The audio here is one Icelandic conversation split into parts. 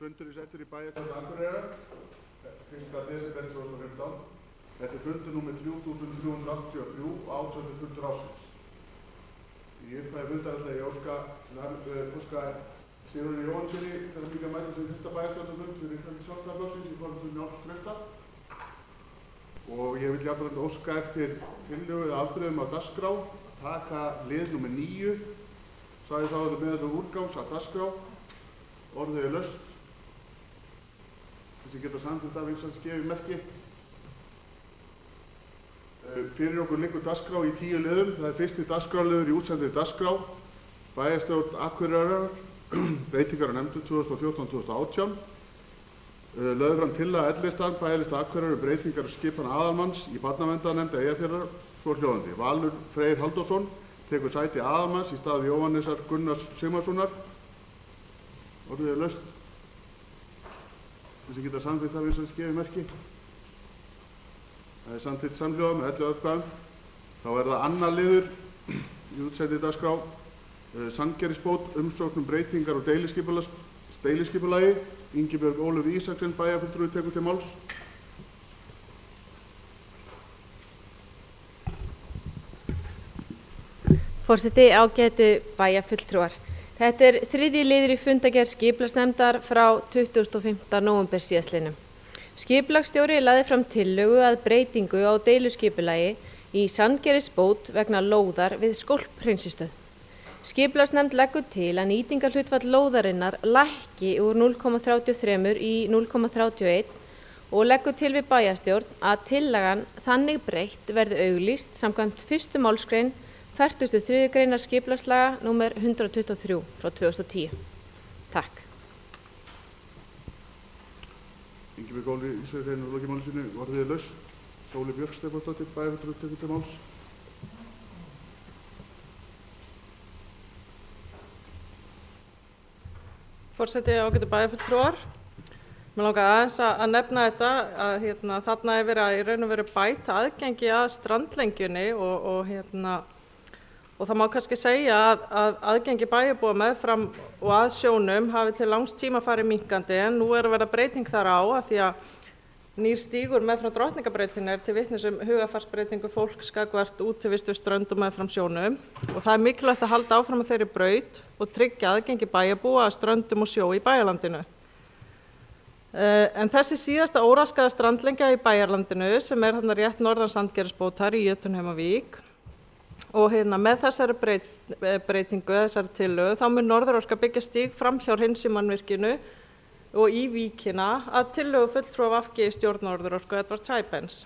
fundur settur í bæjarstjórn Akureyrar 1. desember 2015. Þetta fundur númer 3383 og 18. fundur ársins. Í upphafi fundar ætla ég óska Sigurði Jóhannssyni til að byggja mæta sem fyrsta bæjarstjórnarfund fyrir Sjálfstæðisflokksins í formi Njáls Trausta. Og ég vil jafnframt óska eftir tillögu eða afbrigðum á dagskrá, taka lið númer 9, sagði áður meðal úrgangs á dagskrá, orðið laust. Þessi geta samþykkt af eins og gefi merki. Fyrir okkur liggur dagskrá í 10 liðum. Það er fyrsti dagskráliður í útsendri dagskrá, bæjarstjórn Akureyrar, breytingar á nefndum 2014-2018. Lögð fram tillaga L-listan, bæjarlista Akureyrar, breytingar og skipan aðalmanns í barnaverndarnefnd Eyjafjarðar, svohljóðandi. Valur Freyr Halldórsson tekur sæti aðalmanns í stað Jóhannesar Gunnars Sigmarssonar. Orðið laust. Þessi geta samþykkt af eins og gefi merki. Það er samþykkt samhljóða með 11 atkvæðum. Þá er það annar liður í útsendi dagskrá. Sandgerðisbót, umsókn breytingar og deiliskipulagi. Ingibjörg Ólöf Ísaksen, bæjarfulltrúi, tekur til máls. Forseti, ágætu bæjarfulltrúar. Þetta er þriðji liður í fundargerð skipulagsnefndar frá 25. nóvember síðastliðnum. Skipulagsstjóri lagði fram tillögu að breytingu á deiluskipulagi í Sandgerðisbót vegna lóðar við Skólphreinsistöð. Skipulagsnefnd leggur til að nýtingarhlutfall lóðarinnar lækki úr 0,33 í 0,31 og leggur til við bæjarstjórn að tillagan þannig breytt verði auglýst samkvæmt 1. málsgrein 43. greinar skipulagslaga nr. 123 frá 2010. Takk. Ingibjörg Ólöf Ísaksen og lokið máli sínu, orðið laust. Sóli Björk Stefánsdóttir, bæjarfulltrúi, tekur til máls. Forseti, ágætu bæjarfulltrúar. Mér langar aðeins að nefna þetta að þarna er verið að í raun og veru bæta aðgengi að strandlengjunni og það má kannski segja að aðgengi bæjarbúa meðfram og að sjónum hafi til langs tíma farið minnkandi en nú er að verða breyting þar á að því að nýr stígur meðfram Drottningabrautinni er til vitnis hugarfarsbreytingu fólks gagnvart útivistu ströndum meðfram sjónum og það er mikilvægt að halda áfram með þeirri braut og tryggja aðgengi bæjarbúa að ströndum og sjó í bæjarlandinu. En þessi síðasta óraskaða strandlengja í bæjarlandinu sem er þarna rétt norðan Sandgerðisbótar í Jötunheimavík og með þessari breytingu, þessari tillögu, þá mun Norðurorka byggja stíg fram hjá Hreinsímannvirkinu og í víkina að tillögu fulltrúa VG í stjórn Norðurorku Edvard Sæbens.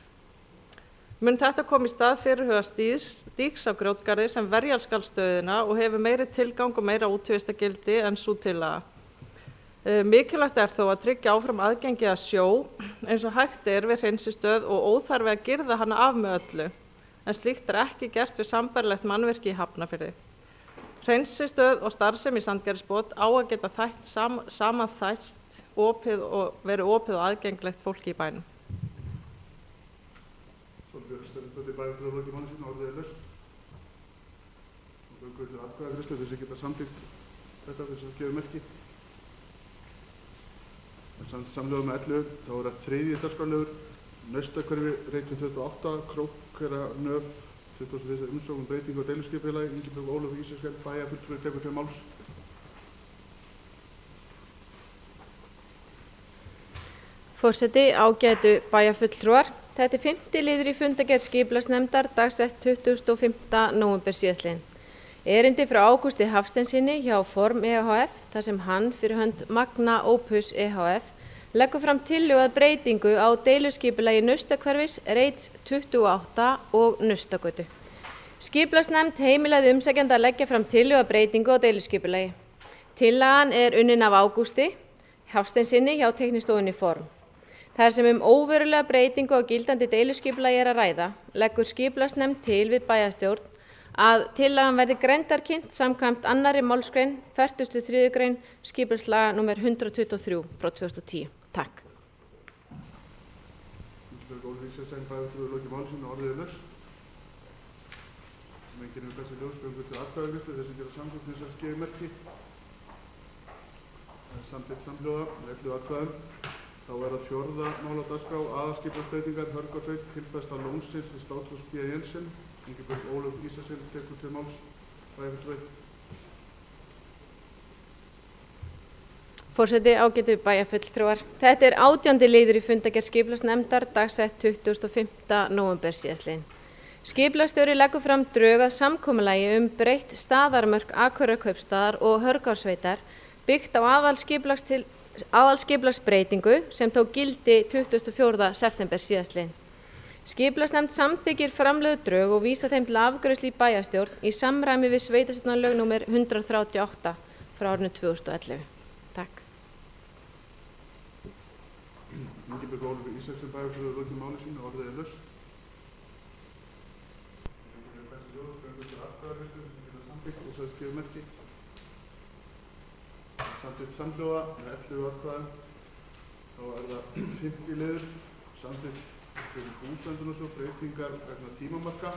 Mun þetta koma í stað fyrirhuga stígs á Grjótgarði sem verja skal stöðina og hefur meiri tilgang og meira útivistagildi en sú tillaga. Mikilvægt er þó að tryggja áfram aðgengi að sjó eins og hægt er við hreinsistöð og óþarfi að girða hana af með öllu, en slíkt er ekki gert við sambærilegt mannvirki í Hafnarfirði. Hreinsistöð og starfsemi í Sandgerðisbót á að geta samanþæst og verið opið og aðgengilegt fólki í bænum. Sólbjörg Stefánsdóttir, bæjarfulltrúi, lokið máli sínu, orðið laust. Og göngum til atkvæðagreiðslu þess að geta samþykkt þetta þess að gefa merki. Samhljóða með 11, þá er það þriðji dagskrárliður, Naustahverfi, Reykjavík 28, Krókeyranöf, 21. umsókn breytingu á deiluskipulagi, Ingibjörg Ólöf Ísaksen, bæjarfulltrúi, tekur til máls. Forseti, ágætu bæjarfulltrúar. Þetta er 5. liður í fundargerð skipulagsnefndar dagsett 25. nóvember síðastliðinn. Erindi frá Ágústi Hafsteinssyni hjá Form EHF, þar sem hann fyrir hönd Magna Opus EHF leggur fram tillögu að breytingu á deiluskipulagi Naustahverfis, Reits 28 og Naustagötu. Skipulagsnefnd heimilaði umsækjanda að leggja fram tillögu að breytingu á deiluskipulagi. Tillagan er unnin af Ágústi Hafsteinssyni hjá Teknistofunni Form. Þar sem óverulega breytingu á gildandi deiluskipulagi er að ræða, leggur skipulagsnefnd til við bæjarstjórn að tillagan verði greindarkynnt samkvæmt 2. málsgrein 43. grein skipulagslaga nr. 123 frá 2010. Takk. Ingibjörg Ólöf Ísaksen, bæjarfulltrúi, lokið máli sínu, orðið laust. Sem enginn þessi ljós, göngum til atkvæðagreiðslu þess að gera samþykkt þess að gefa merki. Samþykkt samhljóða með 11 atkvæðum. Þá er það 4. mál á dagskrá, aðalskipulagsbreytingar Hörgársveit, tilfærsla lónsins við Sláturhús B. Jensen. Ingibjörg Ólöf Ísaksen tekur til máls. Bæjarfulltrúi. Forseti, ágætu bæjarfulltrúar. Þetta er 18. liður í fundargerð skipulagsnefndar dagsett 25. nóvember síðastliðinn. Skipulagsstjóri leggur fram drög að samkomulagi breytt staðarmörk Akureyrarkaupstaðar og Hörgársveitar byggt á aðalskipulagsbreytingu sem tók gildi 24. september síðastliðinn. Skipulagsnefnd samþykkir framlögð drög og vísa þeim til afgreiðslu í bæjarstjórn í samræmi við sveitarstjórnarlög númer 138 frá árinu 2011. Takk. Ingibjörg Ólöf Ísaksen bæjarfulltrúi lokið máli sínu og orðið er laust. Samþykkt samhljóða með 11 atkvæðum. Þá er það 5. liður, samþykkt fyrir húsverndunarsjóð breytingar vegna tímamarka.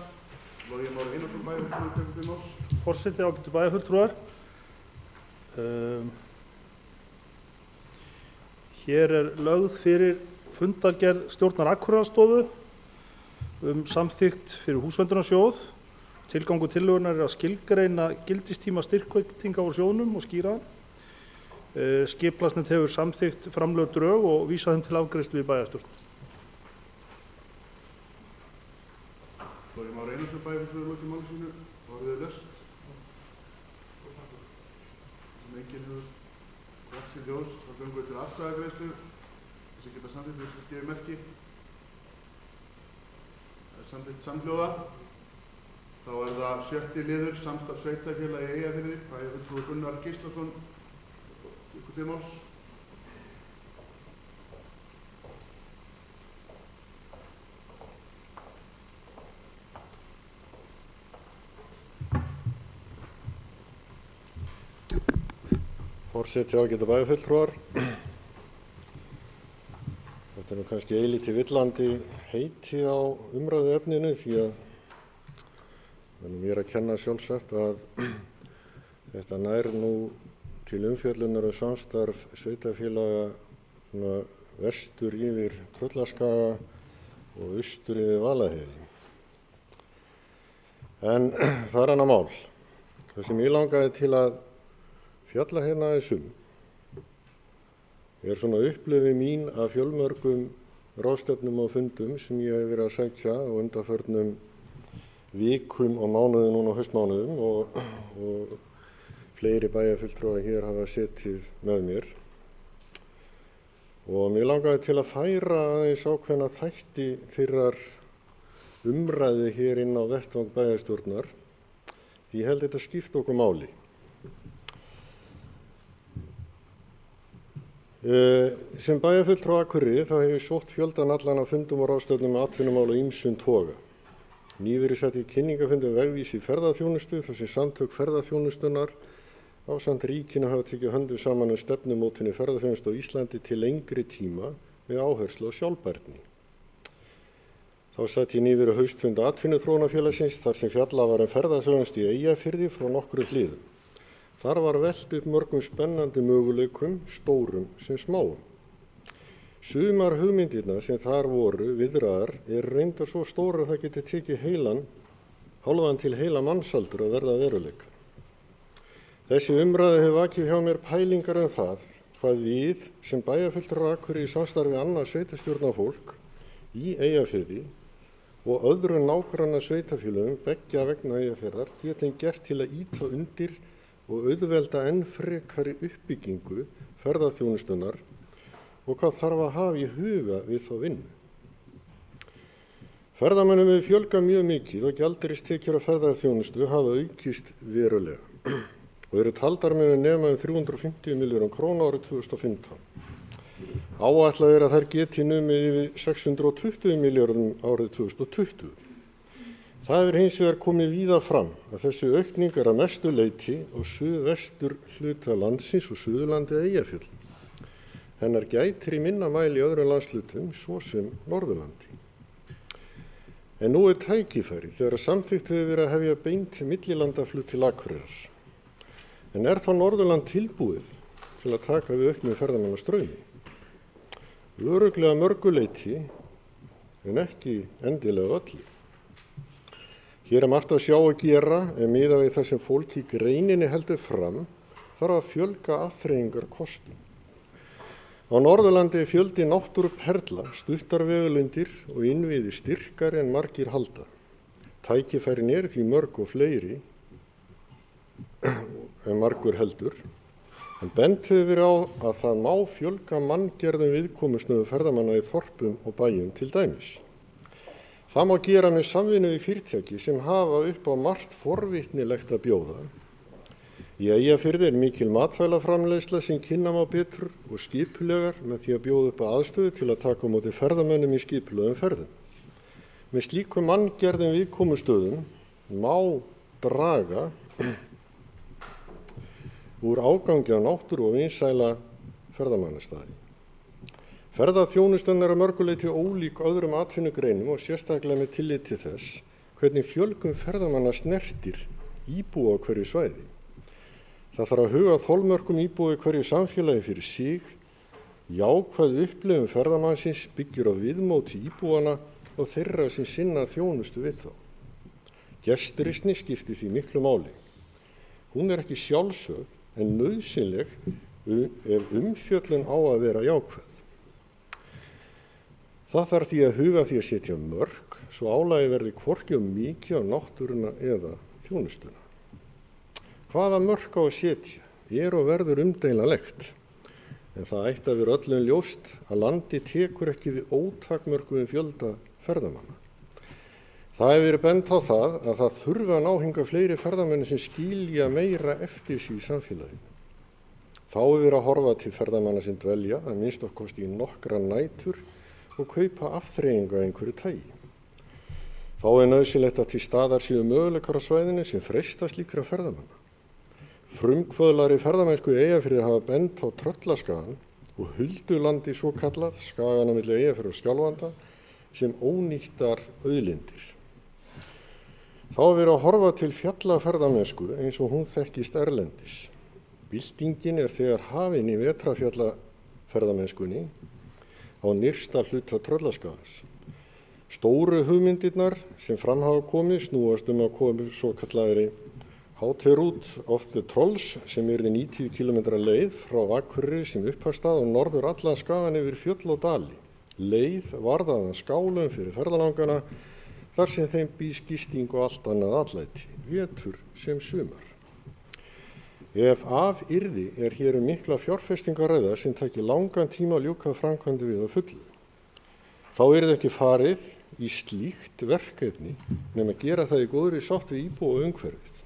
Logi Már Einarsson bæjarfulltrúi tekur til máls. Forseti, ágætu bæjarfulltrúar. Hér er lögð fyrir fundargerð stjórnar Akureyrarstofu samþykkt fyrir húsverndunarsjóð. Tilgangur tillögunnar er að skilgreina gildistíma styrkveitinga úr sjóðnum og skýra hann. Skipulagsnefnd hefur samþykkt framlögð drög og vísað þeim til afgreiðslu í bæjarstjórn. Logi Már Einarsson bæjarfulltrúi lokið máli sínu og orðið er laust. Sem enginn hefur lagt sér ljós, þá göngum við til atkvæðagreiðslu. Þessi geta samþykkt við skal gefa merki. Það er samþykkt samhljóða. Þá er það 6. liður, samstarf sveitarfélaga í Eyjafirði, bæjarfulltrúi Gunnar Gíslason tekur til máls. Forseti, ágætu bæjarfulltrúar. Þetta er nú kannski eilítið villandi heiti á umræðuefninu því að mér að kenna sjálfsagt að þetta nær nú til umfjöllunar samstarf sveitarfélaga vestur yfir Tröllaskaga og austur yfir Vaðlaheiði. En það er annað mál. Það sem ég langaði til að fjalla hérna er svona upplifi mín af fjölmörgum ráðstefnum og fundum sem ég hef verið að sækja á undanförnum vikum og mánuðum núna á haustmánuðum og fleiri bæjarfulltrúar hér hafa setið með mér. Og mér langaði til að færa aðeins ákveðna þætti þeirrar umræðu hér inn á vettvang bæjarstjórnar því ég held þetta skipta okkur máli. Sem bæjarfulltrúi á Akureyri þá hef ég sótt fjöldan allan af fundum og ráðstefnum með atvinnumála á ýmsum toga. Nýverið sat í kynningafundum vegvísi ferðaþjónustu þar sem samtök ferðaþjónustunnar ásamt ríkinu hafa tekið höndum saman stefnumótun í ferðaþjónustu á Íslandi til lengri tíma með áherslu á sjálfbærni. Þá sat ég nýverið haustfund atvinnuþróunarfélagsins þar sem fjallað var ferðaþjónustu í Eyjafirði frá nokkrum hliðum. Þar var velt upp mörgum spennandi möguleikum, stórum sem smáum. Sumar hugmyndirnar sem þar voru viðraðar reyndar svo stórar að það geti tekið hálfan til heila mannsaldur að verða veruleika. Þessi umræða hefur vakið hjá mér pælingar það hvað við sem bæjarfulltrúar Akureyri í samstarfi annað sveitarstjórnarfólk í Eyjafirði og öðrum nágranna sveitarfélögum beggja vegna Eyjafjarðar getum gert til að ýta undir og auðvelda enn frekari uppbyggingu ferðaþjónustunnar og hvað þarf að hafa í huga við þá vinnu. Ferðamönnum hefur fjölgað mjög mikið og gjaldeyristekjur af ferðaþjónustu hafa aukist verulega og eru taldar með nema 350 milljörðum króna árið 2015. Áætlað að þær geti numið yfir 620 milljörðum árið 2020. Það hefur hins vegar komið víða fram að þessi aukning að mestu leyti á suðvestur hluta landsins og Suðurlandi Eyjafjöllum. Hennar gætir í minna mæli í öðrum landslutum, svo sem Norðurlandi. En nú tækifæri þegar samþykkt hefur verið að hefja beint millilandaflug til Akureyrar. En þá Norðurland tilbúið til að taka við auknu ferðamannastraumi. Örugglega mörguleyti en ekki endilega öllu. Hér margt að sjá og gera en miðað við það sem fólk í greininni heldur fram þarf að fjölga afþreyingarkostum. Á Norðurlandi fjöldi náttúruperla, stuttar vegalundir og innviði styrkari en margir halda. Tækifærin því mörg og fleiri en margur heldur, en bent hefur verið á að það má fjölga manngerðum viðkomusnöðu ferðamanna í þorpum og bæjum til dæmis. Það má gera með samvinnu við fyrirtæki sem hafa upp á margt forvitnilegt að bjóða. Í Eyjafirði mikil matvælaframleiðsla sem kynna má betur og skipulegar með því að bjóða upp á aðstöðu til að taka á móti ferðamönnum í skipulegum ferðum. Með slíkum manngerðum viðkomustöðum má draga úr ágangi á náttúru og vinsæla ferðamannastaði. Ferðaþjónustan að mörguleyti ólík öðrum atvinnugreinum og sérstaklega með tillit til þess hvernig fjölgun ferðamanna snertir íbúa á hverju svæði. Það þarf að huga þolmörkum íbúa í hverju samfélagi fyrir sig, jákvæð upplifun ferðamannsins byggir á viðmóti íbúana og þeirra sem sinna þjónustu við þá. Gesturisni skiptir því miklu máli. Hún ekki sjálfsögð en nauðsynleg ef umfjöllun á að vera jákvæð. Það þarf því að huga því að setja mörk svo álagi verði hvorki mikið á náttúruna eða þjónustuna. Hvaða mörk á að setja og verður umdeilanlegt, en það ætti að vera öllum ljóst að landi tekur ekki við ótakmörkuðum fjölda ferðamanna. Það hefur verið bent á það að það þurfi að náhinga fleiri ferðamenn sem skilja meira eftir sig í samfélaginu. Þá hefur verið að horfa til ferðamanna sem dvelja að minnst kosti í nokkra nætur og kaupa afþreyingu einhverju tagi. Þá nauðsynlegt að til staðar séu möguleikar á svæðinu sem freista slíkra ferðamanna. Frumkvöðlar í ferðamennsku í Eyjafirði hafa bent á Tröllaskagann og Huldulandi svo kallað, skagana milli Eyjafirði og Skjálfanda, sem ónýttar auðlindir. Þá hefur verið að horfa til fjallaferðamennsku eins og hún þekkist erlendis. Byltingin þegar hafin í vetrarfjallaferðamennskunni á nyrsta hluta Tröllaskagans. Stóru hugmyndirnar sem fram hafa komið snúast að koma svo kallaðri Háteroute of the Trolls sem yrði 90 km leið frá Akureyri sem upphafstað og norður allan skagan yfir fjöll og dali. Leið varðaðan skálum fyrir ferðalangana þar sem þeim býðst gisting og allt annað atlæti, vetur sem sumar. Ef af yrði hér mikla fjárfestingar að ræða sem taki langan tíma að ljúka framkvæmdi við að fullu. Þá yrði ekki farið í slíkt verkefni nema að gera það í góðri sátt við íbúa og umhverfið.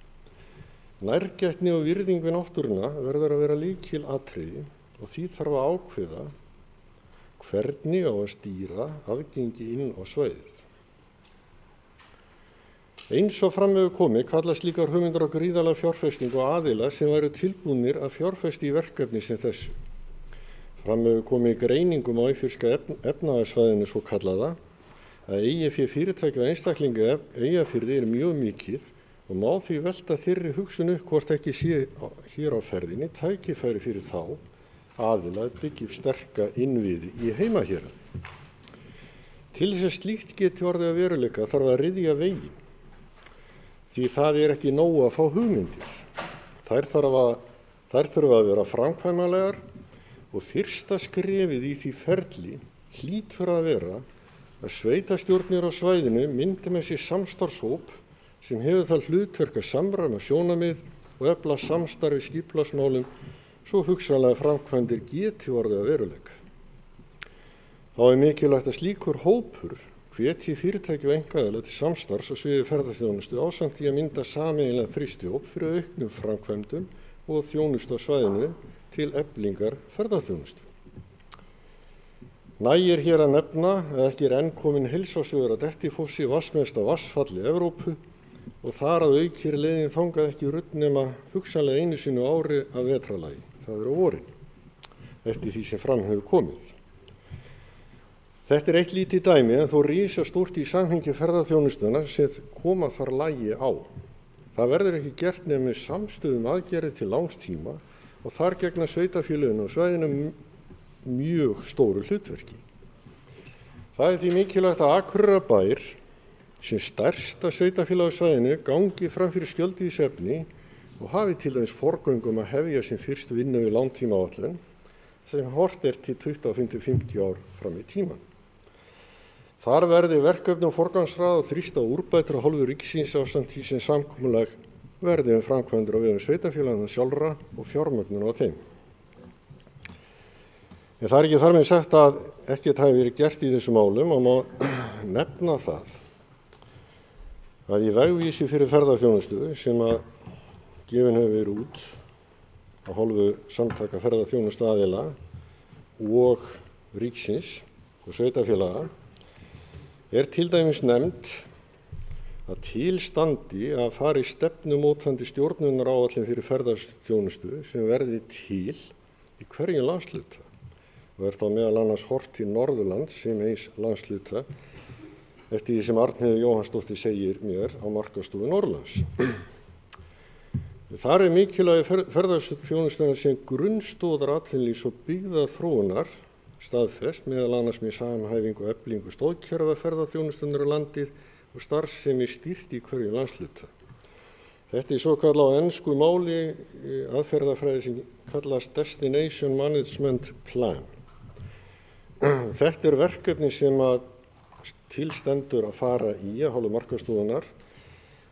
Nærgætni og virðing við náttúruna verður að vera lykilatriði og því þarf að ákveða hvernig á að stýra aðgengi inn á svæðið. Eins og fram hefur komið kallast slíkar hugmyndir á gríðarlega fjárfestingu og aðila sem væru tilbúnir að fjárfesti í verkefni sem þessu. Fram hefur komið greiningum á eyfirska efnahagssvæðinu svo kallaða að eigið fyrirtæki og einstaklinga Eyjafirði mjög mikið og má því velta þeirri hugsun upp hvort ekki sé hér á ferðinni tækifæri fyrir þá aðila að byggja sterka innviði í heimahéraði. Til þess að slíkt geti orðið að veruleika þarf að ryðja veginn. Því það ekki nóg að fá hugmyndir. Þær þurfa að vera framkvæmanlegar og fyrsta skrefið í því ferli hlýtur að vera að sveitarstjórnir á svæðinu myndi með sér samstarfshóp sem hefur það hlutverk að samræma sjónarmið og efla samstarfi skipulagsmálum svo hugsanlega framkvæmdir geti orðið að veruleika. Þá mikilvægt að slíkur hópur hvetji fyrirtæki og einkaaðila til samstarfs á sviði ferðaþjónustu ásamt því að mynda sameiginlegan þrýstihóp fyrir auknum framkvæmdum og þjónustu á svæðinu til eflingar ferðaþjónustu. Nægir hér að nefna að ekki enn komin heilsársvegur að Dettifossi vatnsmesta vatnsfalli Evrópu og þar að auki leiðin þangað ekki rudd nema hugsanlega einu sinni á ári að vetrarlagi, það á vorin, eftir því sem fram hefur komið. Þetta eitt lítið dæmi en þó risastórt í samhengi ferðaþjónustuna sem koma þar lagi á. Það verður ekki gert nema með samstöðum aðgerðir til langs tíma og þar gegna sveitarfélögin á svæðinu mjög stóru hlutverki. Það er því mikilvægt að Akureyrarbær sem stærsta sveitarfélag á svæðinu gangi fram fyrir skjöldu í þessu efni og hafi til dæmis forgöngum að hefja sem fyrst vinnu við langtímaáætlun sem horft til 25-50 ár fram í tíman. Þar verði verkefnum forgangsraðað og þrýst á úrbætur af hálfu ríkisins ásamt því sem samkomulag verði framkvæmdir á vegum sveitarfélaganna sjálfra og fjármögnun á þeim. En það er ekki þar með sagt að ekkert hafi verið gert í þessum málum og má nefna það að í vegvísi fyrir ferðaþjónustu sem að gefin hefur verið út á hálfu samtaka ferðaþjónustu aðila og ríkisins og sveitarfélaga er til dæmis nefnt að til standi að fara í stefnumótandi stjórnunaráætlun fyrir ferðaþjónustu sem verði til í hverjum landshluta og þá meðal annars horft til Norðurlands sem eins landshluta eftir því sem Arnheiður Jóhannsdóttir segir mér á markaðsstofu Norðurlands. Þar er mikilvægi ferðaþjónustuna sem grunnstoðar atvinnulífs og byggðaþróunar staðfest meðal annars með samhæfingu og eflingu stoðkerfa ferðaþjónustunar á landið og starfsemi stýrt í hverju landshluta. Þetta er svo kallað á ensku máli aðferðafræði sem kallast Destination Management Plan. Þetta er verkefni sem að til stendur að fara í að hálfu markaðsstofunnar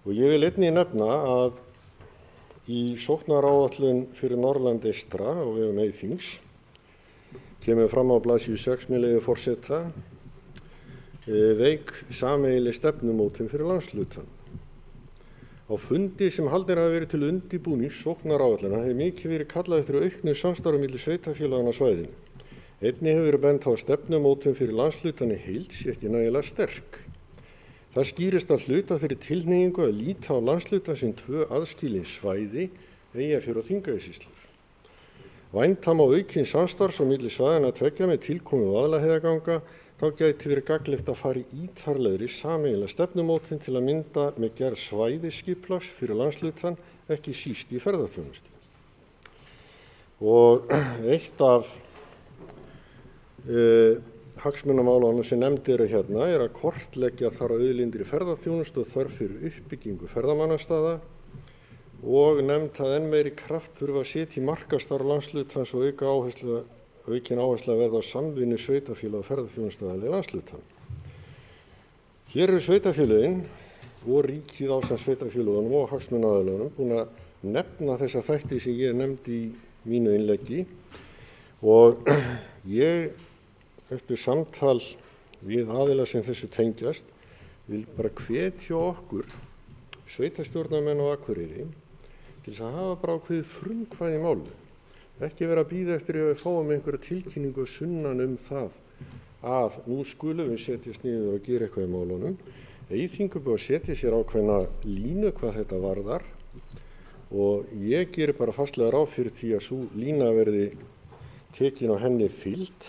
og ég vil einnig nefna að í sóknaráætlun fyrir Norðurland eystra á vegum Eyþings kemur fram á blaðsíðu 6 með leyfi forseta veik sameiginleg stefnumótun fyrir landshlutann. Á fundi sem haldnir hafa verið til undirbúnings sóknaráætlana hefur mikið verið kallað eftir auknu samstarfi milli sveitarfélaganna á svæðinu. Einnig hefur verið bent á að stefnumótun fyrir landshlutann í heild sé ekki nægilega sterk. Það skýrist að hluta þeirri tilhneigingu að líta á landshlutann sem 2 aðskilin svæði, Eyjafjörð og Þingeyjarsýslur. Vænta má aukins samstarfs á milli svæðanna tveggja með tilkomu Vaðlaheiðarganga, þá gæti verið gagnlegt að fara í ítarlegri sameiginlega stefnumótun til að mynda með gerð svæðisskipulags fyrir landshlutann, ekki síst í ferðaþjónustu. Og eitt af hagsmunamálunum sem nefnd eru hérna er að kortleggja þar auðlindir í ferðaþjónustu og þörf fyrir uppbyggingu ferðamannastaða og nefnd að enn meiri kraft þurfa að setja í markaðsstarf landshlutans og aukin áhersla að verða á samvinnu sveitarfélaga og ferðaþjónustuaðila í landslutan. Hér eru sveitarfélögin og ríkið ásamt sveitarfélögunum og hagsmunaaðilunum búin að nefna þessa þætti sem ég nefndi í mínu innleggi og ég eftir samtal við aðila sem þessu tengjast vil bara hvetja okkur sveitarstjórnarmenn á Akureyri til þess að hafa bara ákveðið frumkvæði í málinu. Ekki vera að bíða eftir að við fáum einhverja tilkynningu sunnan það að nú skulum við setjast niður og gera eitthvað í málunum. Eyþingur búið að setja sér ákveðna línu hvað þetta varðar og ég gerir bara fastlega ráð fyrir því að sú lína verði tekin á henni fylgd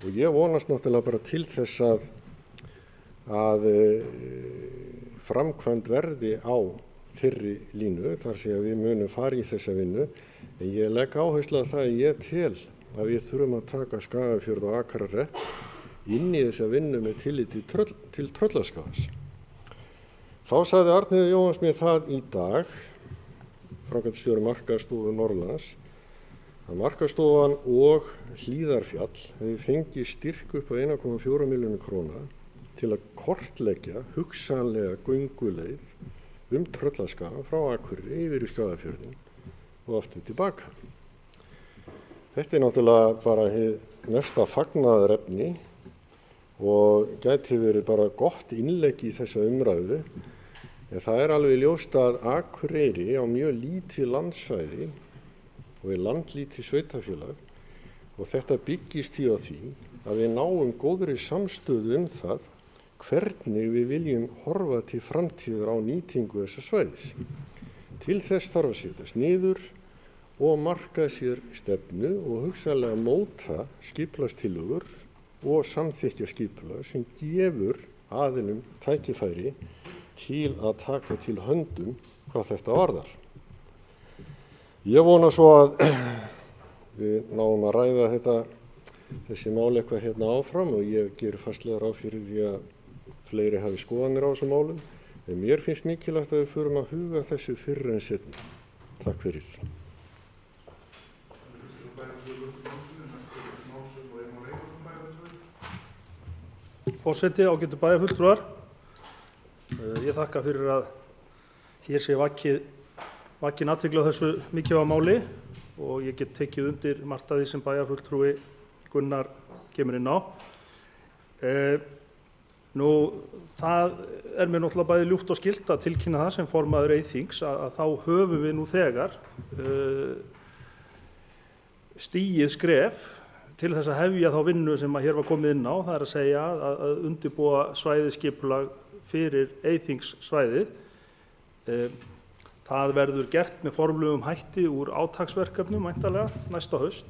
og ég vonast náttúrulega bara til þess að framkvæmd verði á þeirri línu, þar sé að við munum fara í þessa vinnu, en ég legg áherslu að það að ég tel að við þurfum að taka Skagafjörð og Akrahrepп inn í þessa vinnu með tilliti til Tröllaskagans. Þá sagði Arnheiður Jóhanns mér það í dag, framkvæmdastjóri Markaðsstofu Norðurlands, að Markaðsstofan og Hlíðarfjall hefði fengið styrk upp á 1,4 milljónir króna til að kortleggja hugsanlega gönguleið Tröllaskaga frá Akureyri yfir í Skagafjörðinn og aftur tilbaka. Þetta er náttúrulega bara hið mesta fagnaðarefni og gæti verið bara gott innlegg í þessa umræðu, en það er alveg ljóst að Akureyri á mjög lítið landsvæði og er landlítið sveitarfélag og þetta byggist því á því að við náum góðri samstöðu það hvernig við viljum horfa til framtíðar á nýtingu þessa svæðis. Til þess þarf að setjast niður og marka sér stefnu og hugsanlega móta skipulagstillögur og samþykkja skipulag sem gefur aðilum tækifæri til að taka til höndum hvað þetta varðar. Ég vona svo að við náum að ræða þessi mál eitthvað hérna áfram og ég gerir fastlega ráð fyrir því að fleiri hafi skoðanir á þessum málum. En mér finnst mikilvægt að við förum að huga þessu fyrr en seinna. Takk fyrir. Forseti, ágætu bæjarfulltrúar. Ég þakka fyrir að hér sé vakin athygli á þessu mikilvæga máli og ég get tekið undir margt af því sem bæjarfulltrúi Gunnar kemur inn á. Það mér náttúrulega bæði ljúft og skylt að tilkynna það sem formaður Eyþings að þá höfum við nú þegar stigið skref til þess að hefja þá vinnu sem að hér var komið inn á, það er að segja að undirbúa svæðisskipulag fyrir Eyþingssvæðið. Það verður gert með formlegum hætti úr átaksverkefnum væntanlega næsta haust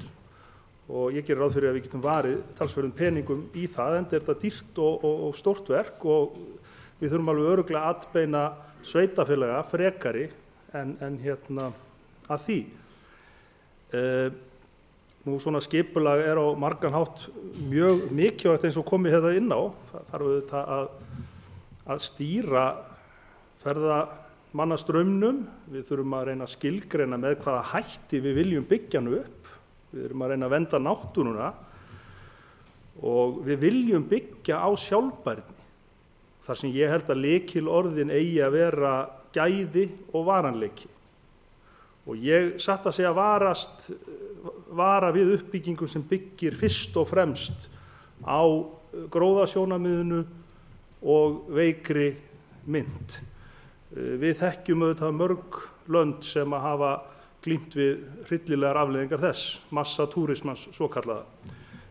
og ég gerir ráð fyrir að við getum varið talsverðum peningum í það, enda er þetta dýrt og stórt verk og við þurfum alveg örugglega að atbeina sveitarfélaga frekari en að því. Nú svona skipulag er á margan hátt mjög mikilvægt eins og komið þetta inn á. Það þarf auðvitað að stýra ferðamannastraumnum. Við þurfum að reyna að skilgreina með hvaða hætti við viljum byggja hann upp. Við erum að reyna að vernda náttúruna og við viljum byggja á sjálfbærni. Þar sem ég held að lykilorðin eigi að vera gæði og varanleiki. Og ég satt að segja vara við uppbyggingum sem byggir fyrst og fremst á gróðasjónarmiðinu og veikri mynd. Við þekkjum auðvitað mörg lönd sem að hafa glímt við hryllilegar afleiðingar þess, massatúrismans svokallaða.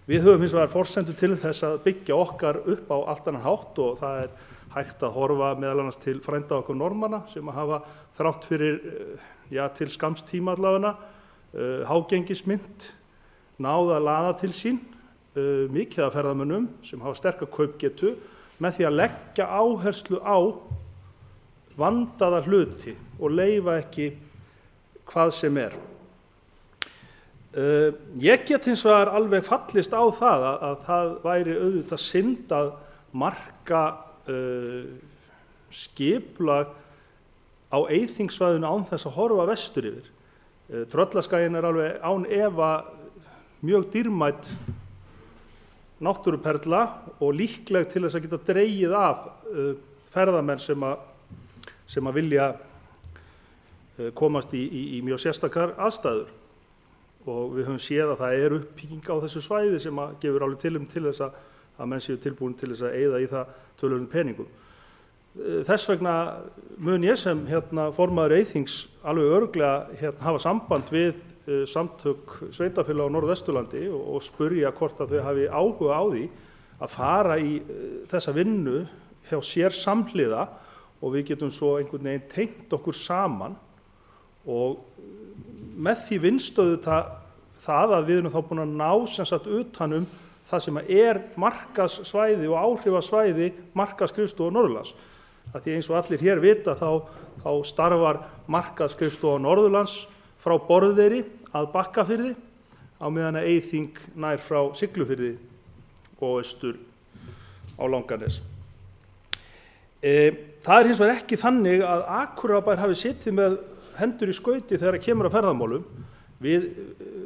Við höfum hins vegar forsendur til þess að byggja okkar upp á allt annan hátt og það er hægt að horfa meðal annars til frænda okkar Norðmanna sem að hafa þrátt fyrir til skamms tíma allavega hágengismynt náð að laða til sín mikið af ferðamönnum sem hafa sterka kaupgetu með því að leggja áherslu á vandaða hluti og leyfa ekki hvað sem er. Ég get hins vegar alveg fallist á það að það væri auðvitað synd að marka skipulag á Eyþingssvæðinu án þess að horfa vestur yfir. Tröllaskaginn er alveg án efa mjög dýrmæt náttúruperla og líkleg til þess að geta dregið af ferðamenn sem að vilja komast í mjög sérstakar aðstæður. Og við höfum séð að það er uppbygging á þessu svæði sem að gefur alveg til þess að menn séu tilbúin til þess að eyða í það töluverðum peningum. Þess vegna mun ég sem formaður Eyþings alveg örugglega hafa samband við samtök sveitarfélaga á Norðvesturlandi og spurja hvort að þau hafi áhuga á því að fara í þessa vinnu hjá sér samhliða og við getum svo einhvern veginn tengt okkur saman og með því vinstöðu það að við erum þá búin að ná sem sagt utan það sem er markaðssvæði og áhrifasvæði markaðsskrifstofu Norðurlands. Að því eins og allir hér vita þá starfar markaðsskrifstofa Norðurlands frá Borðeyri að Bakkafirði á meðan að Eyþing nær frá Siglufirði og austur á Langanes. Það er hins vegar ekki þannig að Akureyrarbær hafi setið með hendur í skauti þegar kemur að ferðamálum. Við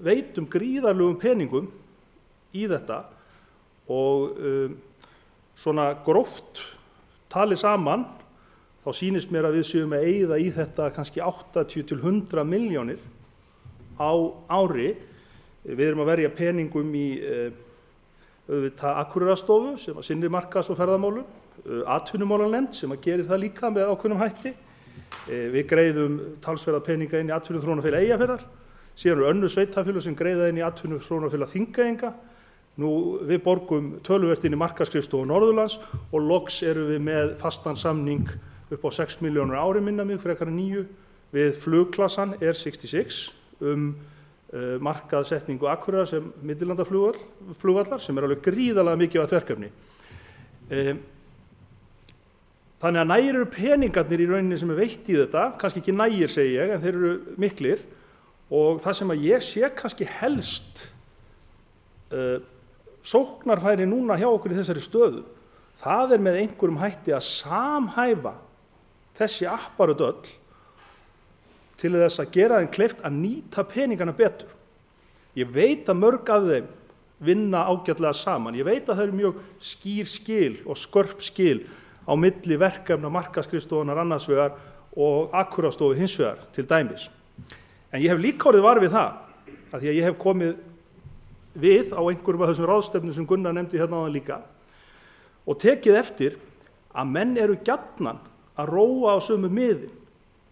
veitum gríðarlegum peningum í þetta og svona gróft talið saman þá sýnist mér að við séum að eyða í þetta kannski 80 til 100 milljónir á ári. Við erum að verja peningum í auðvitað Akureyrarstofu sem að sinnir markaðs- og ferðamálum, atvinnumálanefnd sem að gerir það líka með ákveðnum hætti. Við greiðum talsverða peninga inn í atvinnuþróunarfélag Eyjafjarðar, síðan eru önnur sveitarfélög sem greiða inn í atvinnuþróunarfélag Þingeyinga. Nú við borgum töluvert inn í markaðsskrifstofu Norðurlands og loks erum við með fastan samning upp á 6 milljónir á ári minna mig, frekar en 9, við flugklassan R66 markaðssetningu Akureyrar sem millilandaflugvallar sem er alveg gríðarlega mikilvægt verkefni. Þannig að nægir eru peningarnir í rauninni sem er veitt í þetta, kannski ekki nægir segi ég, en þeir eru miklir og það sem að ég sé kannski helst sóknarfæri núna hjá okkur í þessari stöðu, það með einhverjum hætti að samhæfa þessi apparöt öll til þess að gera þeim kleift að nýta peningana betur. Ég veit að mörg af þeim vinna ágætlega saman. Ég veit að það eru mjög skýr skil og skörp skil á milli verkefna markaðsskrifstofunnar annars vegar og Akureyrastofu hins vegar til dæmis. En ég hef líka orðið var við það, að því að ég hef komið við á einhverjum af þessum ráðstefnum sem Gunnar nefndi hérna áðan líka og tekið eftir að menn eru gjarnan að róa á sömu miðin.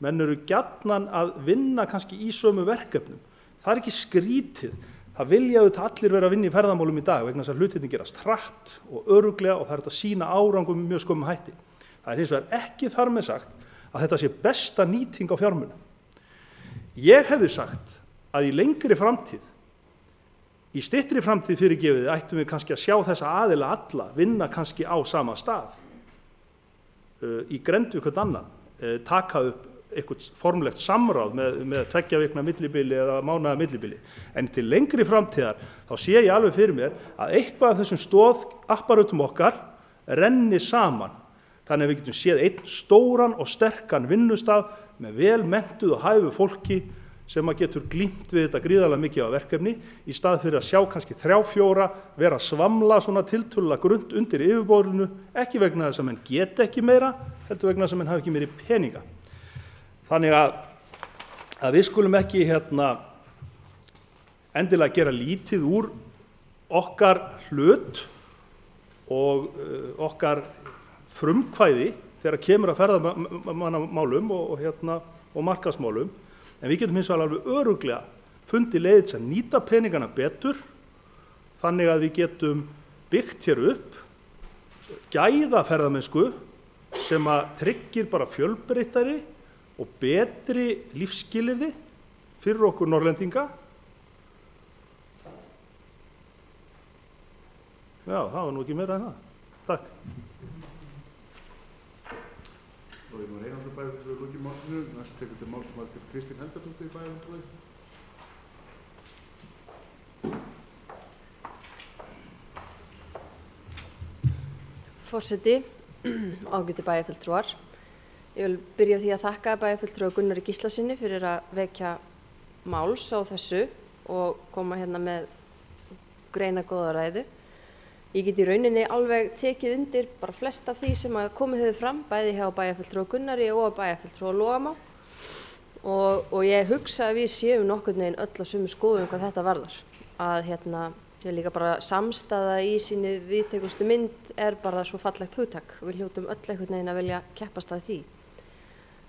Menn eru gjarnan að vinna kannski í sömu verkefnum. Það ekki skrítið. Það vilja auðvitað allir vera að vinna í ferðamálum í dag vegna þess að hlutirnir gerast hratt og örugglega og það er hægt að sýna árangum með mjög skömmum hætti. Það hins vegar ekki þar með sagt að þetta sé besta nýting á fjármunum. Ég hefði sagt að í lengri framtíð, í styttri framtíð fyrirgefið, ættum við kannski að sjá þessa aðila alla vinna kannski á sama stað, í grennd við hvern annan, taka upp eitthvað formlegt samráð með 2 vikna millibili eða mánaða millibili. En til lengri framtíðar þá sé ég alveg fyrir mér að eitthvað af þessum stóðapparötum okkar renni saman. Þannig að við getum séð einn stóran og sterkan vinnustaf með vel menntuð og hæfu fólki sem að getur glímt við þetta gríðarlega mikið af verkefni í stað fyrir að sjá kannski 3-4 vera að svamla svona tiltölulega grunnt undir yfirborðinu, ekki vegna þess að menn geta ekki meira, heldur vegna þess að menn hafa ekki meiri peninga. Þannig að við skulum ekki endilega gera lítið úr okkar hlut og okkar frumkvæði þegar kemur að ferðamannamálum og markaðsmálum, en við getum hins vegar alveg örugglega fundið leið til að nýta peningana betur þannig að við getum byggt hér upp gæða ferðamennsku sem að tryggir bara fjölbreyttari og betri lífsskilyrði fyrir okkur Norrlendinga. Já, það var nú ekki meira en það. Takk. Og ég maður Einarsson bæjarfulltrúi lokið málinu, næst tekur til máls Margrét Kristín Helgadóttir bæjarfulltrúi. Forseti, ágætu bæjarfulltrúar. Ég vil byrja á því að þakka bæjarfulltrúa Gunnari Gíslasyni fyrir að vekja máls á þessu og koma hérna með greinargóða ræðu. Ég get í rauninni alveg tekið undir bara flest af því sem að komið hefur fram, bæði hjá bæjarfulltrúa Gunnari og bæjarfulltrúa Logamá. Og ég hugsa að við séum nokkurn veginn öll á sömu skoðun hvað þetta varðar. Að ég líka bara samstaða í síni víðtækustu mynd bara svo fallegt hugtak. Við hljótum öll einhvern veginn að vilja keppast að því.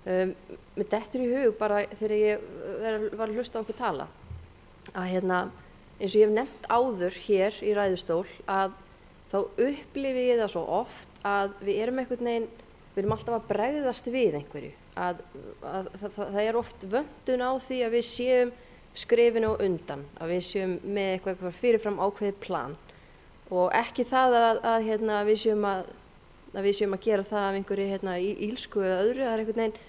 Mér dettur í hug bara þegar ég var að hlusta á okkur tala að eins og ég hef nefnt áður hér í ræðustól að þá upplifi ég það svo oft að við erum einhvern veginn, við erum alltaf að bregðast við einhverju, að það oft vöntun á því að við séum skrefinu á undan, að við séum með eitthvað fyrirfram ákveðið plan og ekki það að við séum að gera það af einhverju ílsku eða öðru. Það einhvern veginn,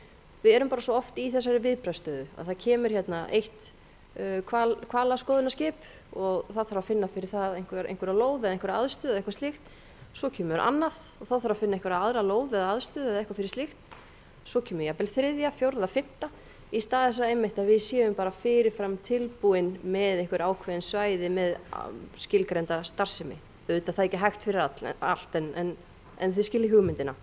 við erum bara svo oft í þessari viðbragðsstöðu að það kemur eitt hvalaskoðunarskip og það þarf að finna fyrir það einhverja lóð eða einhverja aðstöðu eða eitthvað slíkt. Svo kemur annað og þá þarf að finna einhverja aðra lóð eða aðstöðu eða eitthvað fyrir slíkt. Svo kemur jafnvel 3., 4., 5. í stað þess að einmitt að við séum bara fyrirfram tilbúin með einhver ákveðin svæði með skilgreinda starfsemi. Auðvitað það ekki hægt fyrir allt en þið skiljið hugmyndina.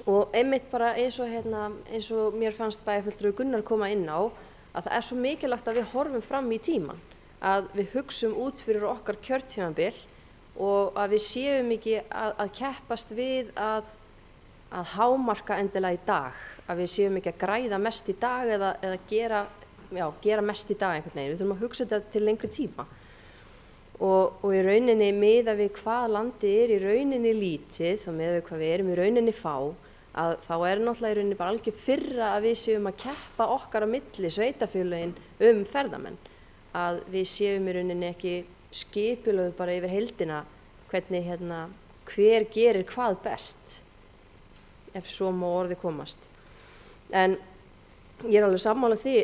Og einmitt bara eins og mér fannst bæjarfulltrúi Gunnar koma inn á að það svo mikilvægt að við horfum fram í tíman, að við hugsum út fyrir okkar kjörtímabil og að við séum ekki að keppast við að hámarka endilega í dag, að við séum ekki að græða mest í dag eða gera mest í dag einhvern veginn. Við þurfum að hugsa þetta til lengri tíma. Og í rauninni miðað við hvað landið í rauninni lítið og miðað við hvað við erum í rauninni fá, að þá náttúrulega í rauninni bara algjör fyrra að við séum að keppa okkar á milli sveitarfélögin ferðamenn, að við séum í rauninni ekki skipulögð bara yfir heildina hvernig hver gerir hvað best, ef svo má orði komast. En ég alveg sammála því,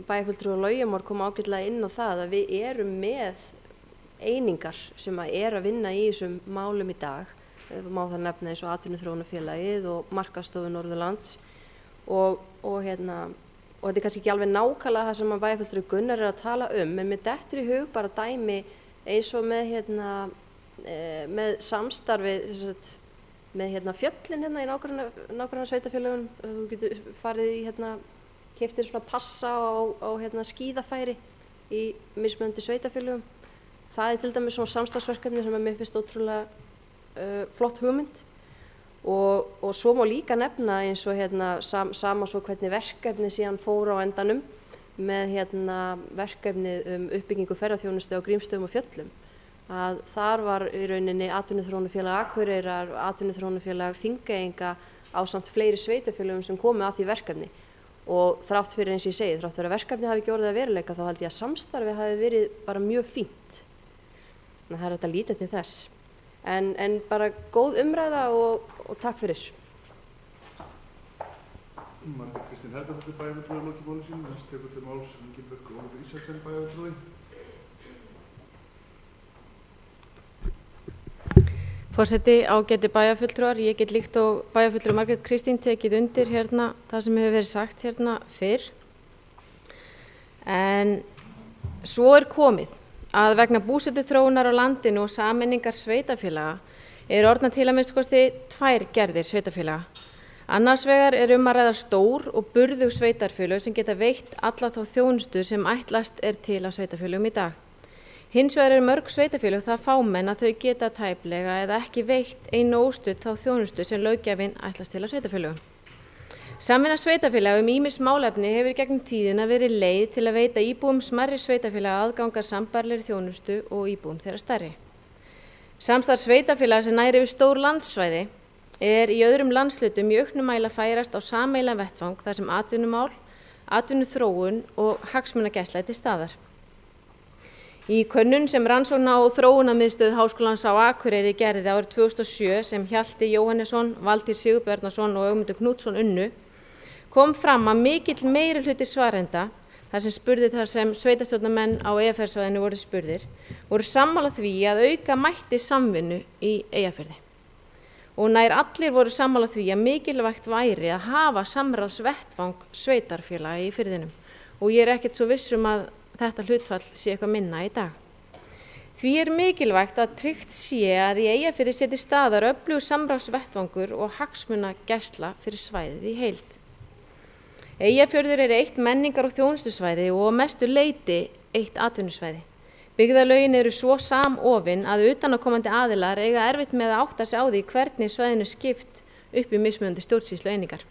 bæjarfulltrúi Laugumar kom ágætlega inn á það að við erum með einingar sem að vinna í þessum málum í dag. Má það nefna eins og Atvinnuþróunarfélagið og Markaðsstofu Norðurlands og þetta er kannski ekki alveg nákvæmlega það sem að bæjarfulltrúi Gunnar að tala en mér dettur í hug bara dæmi eins og með samstarfið með fjöllin í nágranna sveitarfélögum. Þú getur farið í keyptir svona passa á skíðafæri í mismunandi sveitarfélögum. Það er til dæmis svona samstarfsverkefni sem mér finnst ótrúlega flott hugmynd og svo má líka nefna eins og sama svo hvernig verkefni síðan fór á endanum með verkefnið uppbyggingu ferðaþjónustu á Grímsstöðum og Fjöllum. Að þar var í rauninni Atvinnuþróunarfélag Akureyrar, Atvinnuþróunarfélag Þingeyinga ásamt fleiri sveitarfélögum sem komu að því verkefni og þrátt fyrir eins og ég segi, þrátt fyrir að verkefni hafi ekki orðið að veruleika þá held ég að samstarfi hafi verið bara mjög fínt. Þannig að það er hægt að líta til þess. En bara góð umræða og takk fyrir. Margrét Kristín Helgadóttir bæjarfulltrúi lokið máli sínu. Næst tekur til máls Ingibjörg Ólafur Ísaksen bæjarfulltrúi. Forseti, ágætu bæjarfulltrúar, ég get líkt og bæjarfulltrúi Margrét Kristín tekið undir það sem hefur verið sagt fyrr. En svo er komið að vegna búsetuþróunar á landinu og sameiningar sveitarfélaga orðnar til að minnsta kosti 2 gerðir sveitarfélaga. Annars vegar að ræða stór og burðug sveitarfélög sem geta veitt alla þá þjónustu sem ætlast til af sveitarfélögum í dag. Hins vegar mörg sveitarfélög það fámenn að þau geta tæplega eða ekki veitt einu óstudd þá þjónustu sem löggjafinn ætlast til af sveitarfélögum. Samvinna sveitarfélaga ýmis málefni hefur í gegnum tíðina verið leið til að veita íbúum smærri sveitarfélaga aðgang að sambærilegri þjónustu og íbúum þeirra stærri. Samstarf sveitarfélaga sem nær yfir stór landsvæði í öðrum landshlutum í auknum mæli að færast á sameiginlegan vettvang þar sem atvinnumál, atvinnuþróun og hagsmunagæsla til staðar. Í könnun sem Rannsókna- og þróunarmiðstöð Háskólans á Akureyri gerði árið 2007 sem Hjalti Jóhannesson, Valtýr Sigurbjarnarson og Ögmundur Knútsson unnu, kom fram að mikill meirihluti svarenda, þar sem sveitarstjórnarmenn á Eyjafjarðarsvæðinu voru spurðir, voru sammála því að auka mætti samvinnu í Eyjafirði. Og nær allir voru sammála því að mikilvægt væri að hafa samráðsvettvang sveitarfélaga í firðinum og ég ekkert svo viss að þetta hlutfall sé eitthvað minna í dag. Því mikilvægt að tryggt sé að í Eyjafirði sé til staðar öflugur samráðsvettvangur og hagsmunagæsla fyrir svæðið í heild. Eyjafjörður eitt menningar- og þjónustusvæði og að mestu leyti eitt atvinnusvæði. Byggðarlögin svo samofin að utanaðkomandi aðilar eiga erfitt með að átta sig á því hvernig svæðinu skipt upp í mismunandi stjórnsýslueiningar.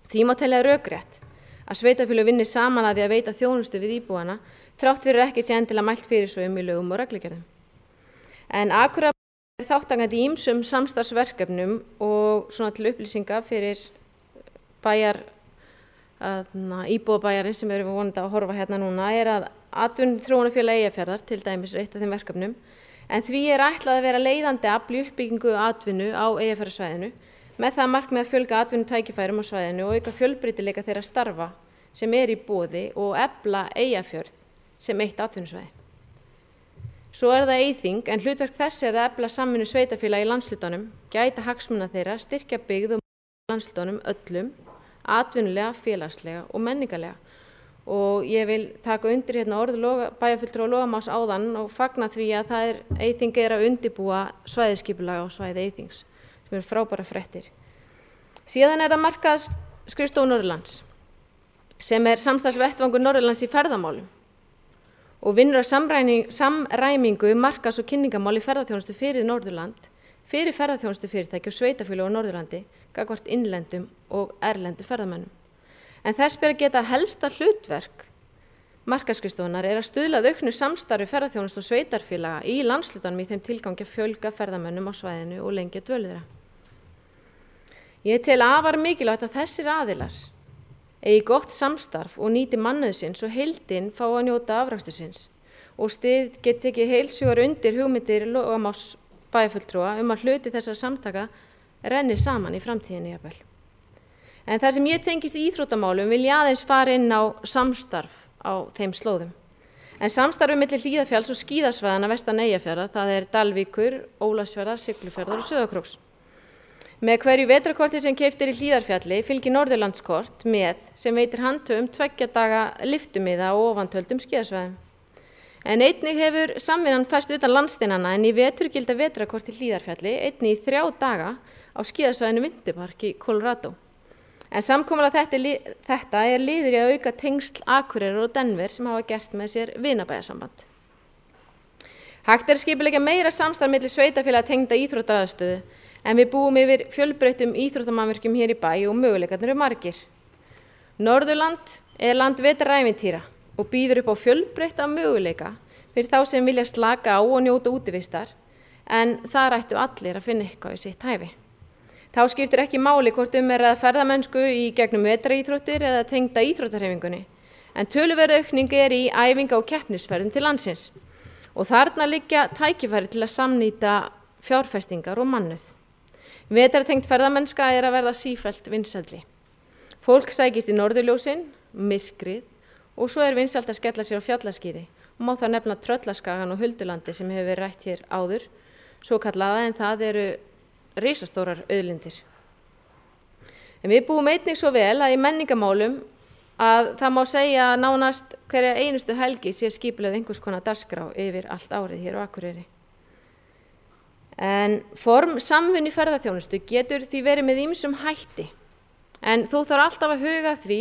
Því má telja rökrétt að sveitarfélög vinni saman að því að veita þjónustu við íbúana þrátt fyrir ekki sé endilega mælt fyrir svo í lögum og reglugerðum. En Akureyrarbær þátttakandi í ýmsum samstarfsverkefnum og svona til upplýsinga fyrir íbúabæjarins sem við vonandi að horfa núna að Atvinnuþróunarfélag Eyjafjarðar til dæmis eitt af þeim verkefnum en því ætlað að vera leiðandi afl í uppbyggingu atvinnu á Eyjafjarðarsvæðinu með það markmið að fjölga atvinnutækifærum á svæðinu og auka fjölbreytileika þeirra starfa sem í boði og efla Eyjafjörð sem eitt atvinnusvæði. Svo það Eyþing en hlutverk þess að efla samvinnu sveitarfélaga í landshlutunum, gæta hagsmuna þeirra, styrkja byggð og landshlutunum öllum, atvinnulega, félagslega og menningarlega. Og ég vil taka undir orð bæjarfulltrúa Logamás áðan og fagna því að Eyþing að undirbúa svæðisskipulag á svæði Eyþings sem frábæra fréttir. Síðan það Markaðsskrifstofa Norðurlands sem samstarfsvettvangur Norðurlands í ferðamálum og vinnur að samræmingu markaðs- og kynningamál í ferðaþjónustu fyrir Norðurland, fyrir ferðaþjónustu fyrirtæki og sveitarfélög á Norðurlandi, gagnvart innlendum og erlendu ferðamönnum. En þess ber að geta helsta hlutverk markaðsskrifstofunnar að stuðla að auknu samstarfi ferðaþjónustu og sveitarfélaga í landshlutunum í þeim tilgangi að fjölga ferðamönnum á svæðinu og lengja dvöl þeirra. Ég tel afar mikilvægt að þessir aðilar eigi gott samstarf og nýti mannauð síns og heildin fá að njóta afrakstursins og get tekið heilshugar undir hugmyndir Logamás bæjarfulltrúa að hluti þessara samtaka renni saman í framtíðinni jafnvel. En þar sem ég tengist íþróttamálum vil ég aðeins fara inn á samstarf á þeim slóðum. En samstarfi milli Hlíðarfjalls og skíðasvæðanna vestan Eyjafjarðar, það Dalvíkur, Ólafsfjarðar, Siglufjarðar og Sauðárkróks. Með hverju vetrarkorti sem keypt í Hlíðarfjalli fylgir Norðurlandskort með sem veitir handhöfum 2 daga lyftumiða og ofantöldum skíðasvæðum. En einnig hefur samvinnan færst utan landsteinanna en í vetur gilda vetrarkort í Hlíðarfjalli einnig í 3 daga á skíðasvæðinu Winterpark í Colorado. En samkomulag þetta liður í að auka tengsl Akureyrar og Denver sem hafa gert með sér vinabæjarsamband. Hægt að skipuleggja meira samstarf milli sveitarfélaga tengda íþróttaaðstöðu en við búum yfir fjölbreyttum íþróttamannvirkjum hér í bæ og möguleikarnir eru margir. Norðurland land vetrarævintýra og býður upp á fjölbreytta möguleika fyrir þá sem vilja slaka á og njóta útivistar, en þar ættu allir að finna eitthvað í sitt hæfi. Þá skiptir ekki máli hvort að ferðamennsku í gegnum vetraíþróttir eða tengda íþróttahreyfingunni, en töluverð aukning í æfinga og keppnisferðum til landsins og þarna liggja tækifæri til að samnýta fjárfestingar og mannauð. Vetratengt ferðamennska að verða sífellt vinsælli. Fólk sækist í norðurljósin, myrkrið og svo vinsælt að skella sér á fjallaskíði og má það nefna Tröllaskagan og Huldulandi sem hefur verið rætt hér áður, svo kallaða, en það eru risastórar auðlindir. En við búum einnig svo vel að í menningamálum að það má segja að nánast hverja einustu helgi sé skipulögð einhvers konar dagskrá yfir allt árið hér á Akureyri. En form samvinnu í ferðaþjónustu getur því verið með ýmsum hætti, en þó þarf alltaf að huga því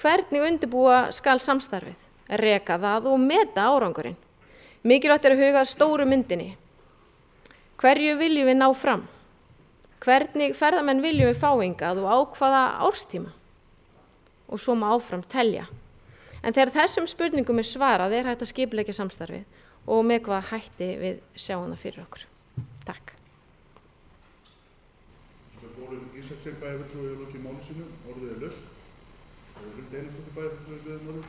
hvernig undirbúa skal samstarfið, reka það og meta árangurinn. Mikilvægt að huga að stóru myndinni. Hverju viljum við ná fram? Hvernig ferðamenn viljum við fá hingað og á hvaða árstíma? Og svo má áfram telja. En þegar þessum spurningum svarað hægt að skipuleggja samstarfið og með hvaða hætti við sjáum það fyrir okkur. Takk. Bólin Ísaksen bæjarfulltrúi lokið máli sínu, orðið laust. Lund Einarsdóttir bæjarfulltrúi við málum.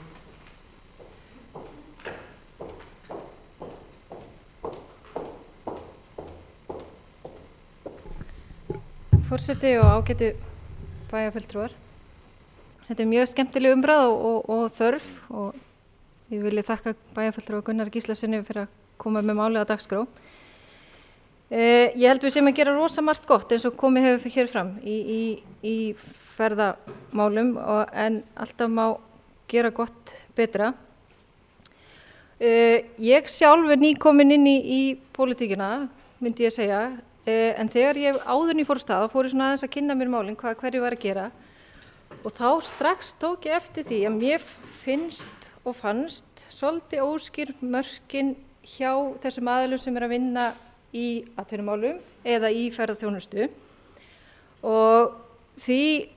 Forseti og ágætu bæjarfulltrúar. Þetta mjög skemmtileg umræða og þörf og ég vilja þakka bæjarfulltrúa Gunnar Gíslasyni fyrir að koma með málið á dagskrá. Ég held við sem að gera rosa margt gott eins og komið hefur hér fram í ferðamálum en alltaf má gera gott betra. Ég sjálf nýkomin inn í pólitíkina, myndi ég segja, en þegar ég áður en ég fór af stað fór ég svona aðeins að kynna mér málin hverju var að gera og þá strax tók ég eftir því að mér finnst og fannst svolítið óskýr mörkin hjá þessum aðilum sem að vinna í atvinnumálum eða í ferðaþjónustu og því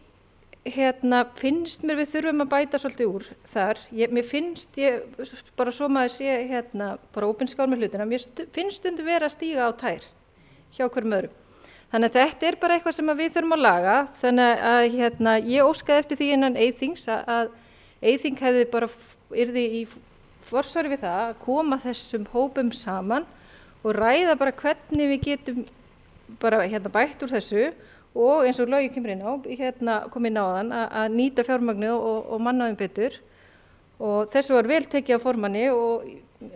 finnst mér við þurfum að bæta svolítið úr þar. Mér finnst, bara svo maður sé bara ópinnskár með hlutina, mér finnst stundum vera að stíga á tær hjá hverjum öðrum. Þannig að þetta bara eitthvað sem við þurfum að laga, þannig að ég óskaði eftir því innan Eyþings að Eyþing hefði bara yrði í forsvari við það að koma þessum hópum saman og ræða bara hvernig við getum bara bætt úr þessu og eins og Logi kemur inn á, kom inn á þann að nýta fjármagnu og mannaðum betur og þessu var vel tekið á formanni og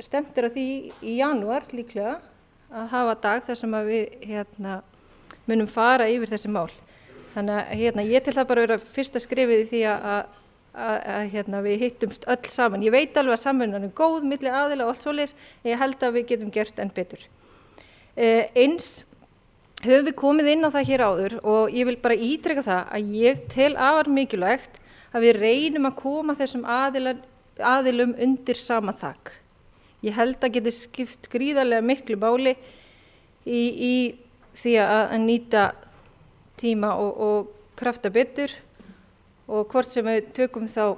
stemt að því í janúar líklega að hafa dag þar sem að við munum fara yfir þessi mál. Þannig að ég til það bara vera fyrsta skrefið í því að við hittumst öll saman. Ég veit alveg að samvinnan góð milli aðila og allt svoleiðis, en ég held að við getum gert enn betur. Eins höfum við komið inn á það hér áður og ég vil bara ítreka það að ég tel afar mikilvægt að við reynum að koma þessum aðilum undir sama þak. Ég held að geti skipt gríðarlega miklu máli í því að nýta tíma og krafta betur og hvort sem við tökum þá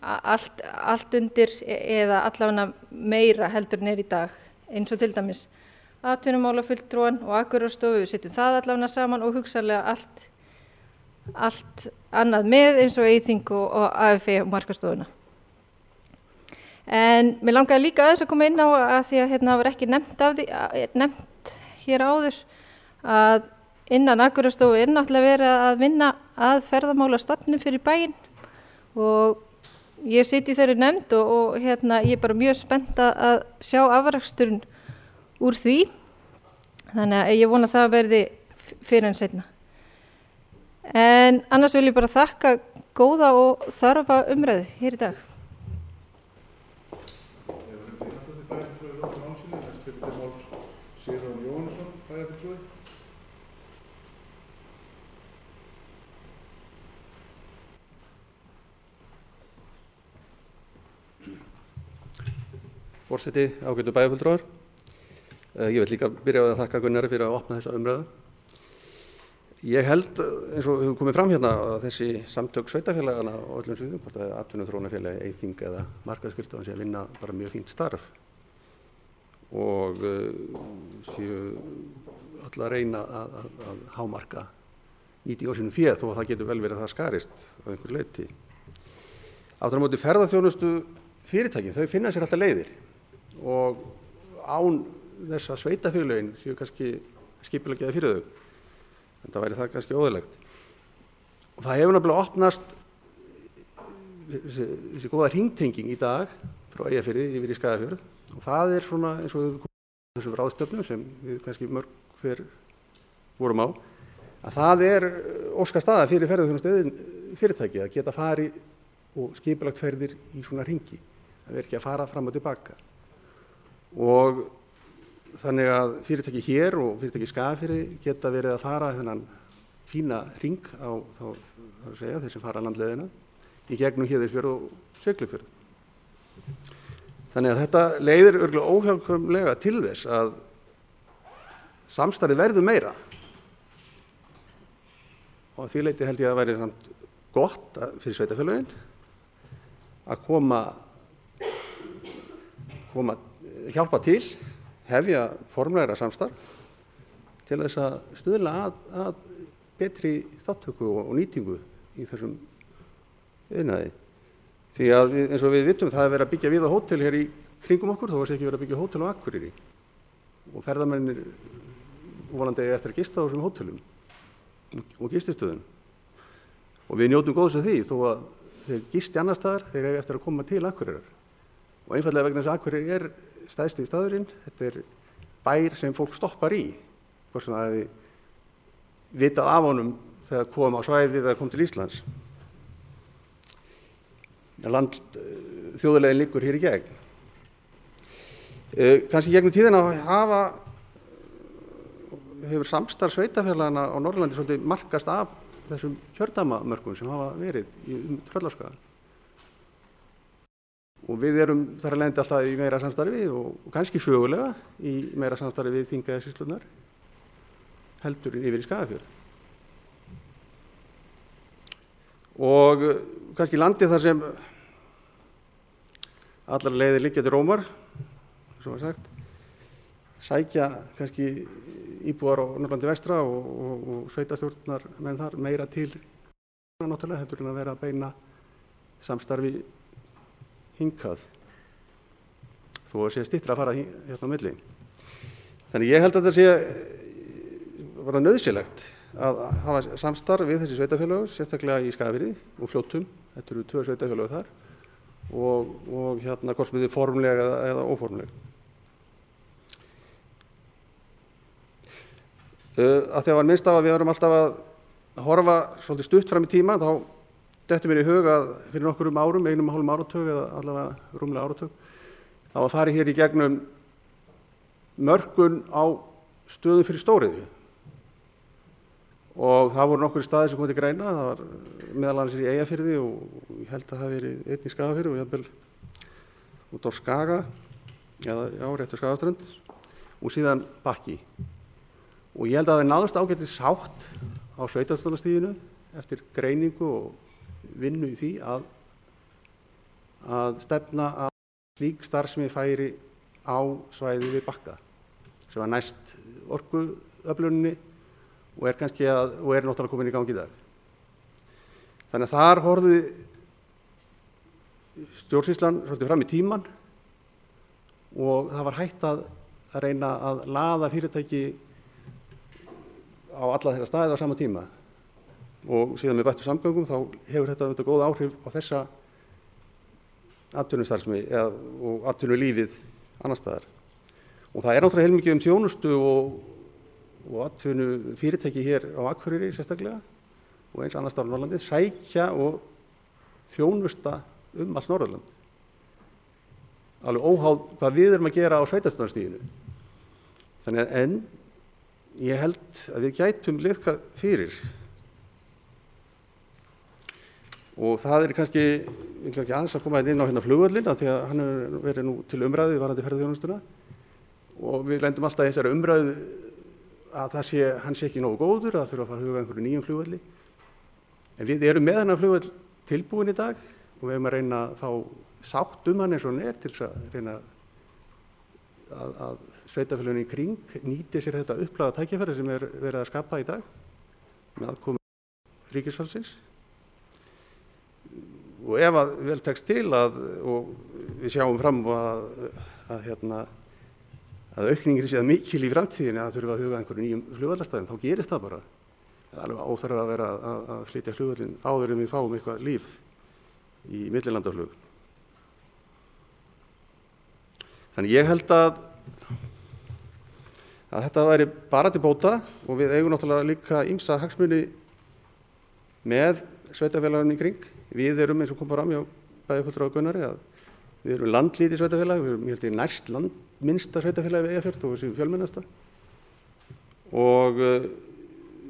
allt undir eða allavega meira heldur en í dag, eins og til dæmis atvinnumálafulltrúan og Akureyrarstofu, við setjum það allavega saman og hugsanlega allt annað með eins og Eyþing og AFE og markastofuna. En mér langaði líka aðeins að koma inn á að því að það var ekki nefnt hér áður að innan Akureyrarstofu er náttúrulega verið að vinna að ferðamálastefnu fyrir bæinn og ég sit í þeirri nefnd og ég er bara mjög spennt að sjá afraksturinn úr því. Þannig að ég vona að það verði fyrir en seinna. En annars vil ég bara þakka góða og þarfa umræðu hér í dag. Forseti, ágætu bæjarfulltrúar. Ég vil líka byrja á að þakka Gunnari fyrir að opna þessa umræðu. Ég held, eins og hefur komið fram hérna, að þessi samtök sveitarfélagana á öllum sviðum, hvort það er atvinnuþróunarfélagi, Eyþing eða markaðsskrifstofan, sé að vinna bara mjög fínt starf og séu öll að reyna að hámarka nýtingu á sínum fé, þó að það getur vel verið að það skarist á einhver leyti. Aftur á móti ferðaþjónustu fyrirtæki, þau finna sér alltaf leiðir og án þess að sveitarfélögin séu kannski skipuleggjaði fyrir þau. En það væri það kannski óðurlegt. Og það hefur nefnilega opnast þessi góða hringtenging í dag frá Eyjafirði yfir í Skagafjörð og það er svona eins og þessum ráðstefnum sem við kannski mörg hver vorum á, að það er óskastaða fyrir ferðaþjónustu fyrirtæki að geta farið og skipulagt ferðir í svona hringi, að vera ekki að fara fram og tilbaka. Og þannig að fyrirtæki hér og fyrirtæki í Skagafirði geta verið að fara þennan fína hring á þeir sem fara landleiðina í gegnum Héðinsfjörð og Siglufjörð. Þannig að þetta leiðir örugglega óhjákvæmilega til þess að samstarfið verður meira. Og því leyti held ég að það væri samt gott fyrir sveitarfélögin að hjálpa til, hefja formlegra samstarf til þess að stuðla að betri þátttöku og nýtingu í þessum iðnaði. Því að eins og við vitum það er verið að byggja víða hótel hér í kringum okkur, þó að sé ekki verið að byggja hótel á Akureyri. Og ferðamennir vonandi eftir að gista á þessum hótelum og gististöðum. Og við njótum góðs af því þó að þeir gisti annars staðar, þeir eiga eftir að koma til Akureyrar. Og einfallega vegna þess að Akureyri er stærsti staðurinn, þetta er bær sem fólk stoppar í, hvort sem það hefði vitað af honum þegar kom á svæðið eða kom til Íslands. Þjóðarleiðin liggur hér í gegn. Kannski gegnum tíðina hefur samstarf sveitarfélagana á Norðurlandi svolítið markast af þessum kjördæmamörkum sem hafa verið í Tröllaskaga. Og við erum þar að lenda alltaf í meira samstarfi og kannski sögulega í meira samstarfi við þingasýslurnar heldur yfir í Skagafjörð. Og kannski landið þar sem allar leiðir liggja til Rómar, svo var sagt, sækja kannski íbúar á Norðurlandi vestra og sveitarstjórnar menn þar meira til náttúrulega heldur en að vera að beina samstarfi hingað, þó að sé styttra að fara hérna á milli. Þannig ég held að þetta sé bara nauðsynlegt að hafa samstarf við þessi sveitarfélög, sérstaklega í Skagafirði og Fljótum, þetta eru 2 sveitarfélög þar, og hérna hvort sem þið formlega eða óformlega. Að því að var minnst af að við erum alltaf að horfa svolítið stutt fram í tíma, þá dettur mér í hug að fyrir nokkrum árum, 1,5 áratug eða allavega rúmlega áratug, þá var farið hér í gegnum mörkun á stöðum fyrir stóriðju. Og það voru nokkur staðir sem kom til greina, það var meðal annars í Eyjafirði og ég held að það hafi verið einn í Skagafirði og jafnvel út á Skaga, eða rétt á Skagaströnd, og síðan Bakki. Og ég held að það náðust ágætis sátt á sveitarstjórnarstiginu eftir greiningu og vinnu í því að stefna að slík starfsemi færi á svæði við Bakka, sem var næst orkuöfluninni og er náttúrulega komin í gangi í dag. Þannig að þar horfði stjórnsýslan svolítið fram í tímann og það var hægt að reyna að laða fyrirtæki á alla þeirra staði á sama tíma og síðan með bættu samgöngum þá hefur þetta auðvitað góð áhrif á þessa atvinnustarfsemi og atvinnulífið annar staðar. Og það er náttúrulega heilmikið þjónustu og atvinnufyrirtæki hér á Akureyri sérstaklega og eins annars staðar á Norðurlandi sækja og þjónusta allt Norðurland. Alveg óháð hvað við erum að gera á sveitarstjórnarstiginu. Þannig að en ég held að við gætum liðkað fyrir. Og það kannski, ég vil ekki aðeins að koma inn á hérna flugvöllin af því að hann hefur verið nú til umræðu varðandi ferðaþjónustuna og við lendum alltaf í þessari umræðu að hann sé ekki nógu góður að þurfa að fara að huga einhverju nýjum flugvelli. En við erum með þennan flugvöll tilbúin í dag og við erum að reyna að fá sátt hann eins og hann til þess að reyna að sveitarfélögin í kring nýti sér þetta upplæga tækifæri sem verið að skapa í dag með aðkomu ríkisvaldsins. Og ef að vel tekst til og við sjáum fram að aukningin sé mikil í framtíðinni að þurfa að huga einhverju nýjum flugvallarstæðum, þá gerist það bara. Það er alveg óþarfi að vera að flytja flugvöllin áður en við fáum eitthvað líf í millilandaflug. Þannig ég held að þetta væri bara til bóta og við eigum náttúrulega líka ýmsa hagsmuni með sveitarfélaginu í kring. Við erum eins og kom fram hjá bæjarfulltrúa Gunnari að við erum landlítið sveitarfélag, við erum ég held næst minnsta sveitarfélagi við Eyjafjörð og þessi fjölmennasta. Og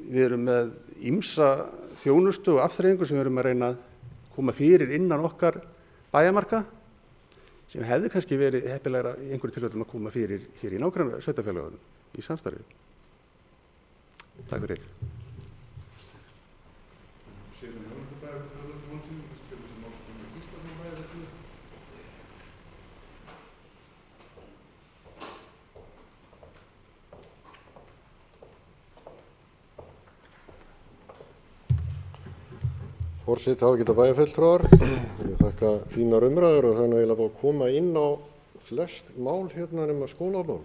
við erum með ýmsa þjónustu og afþreyingu sem við erum að reyna að koma fyrir innan okkar bæjarmarka sem hefði kannski verið heppilegra í einhverju tilfellum að koma fyrir hér í nágranna sveitarfélagunum í samstarfi. Takk fyrir. Forseti, ágæta bæjarfulltrúar, ég þakka fínar umræður og það er eiginlega búið að koma inn á flest mál hérna nema skólamál.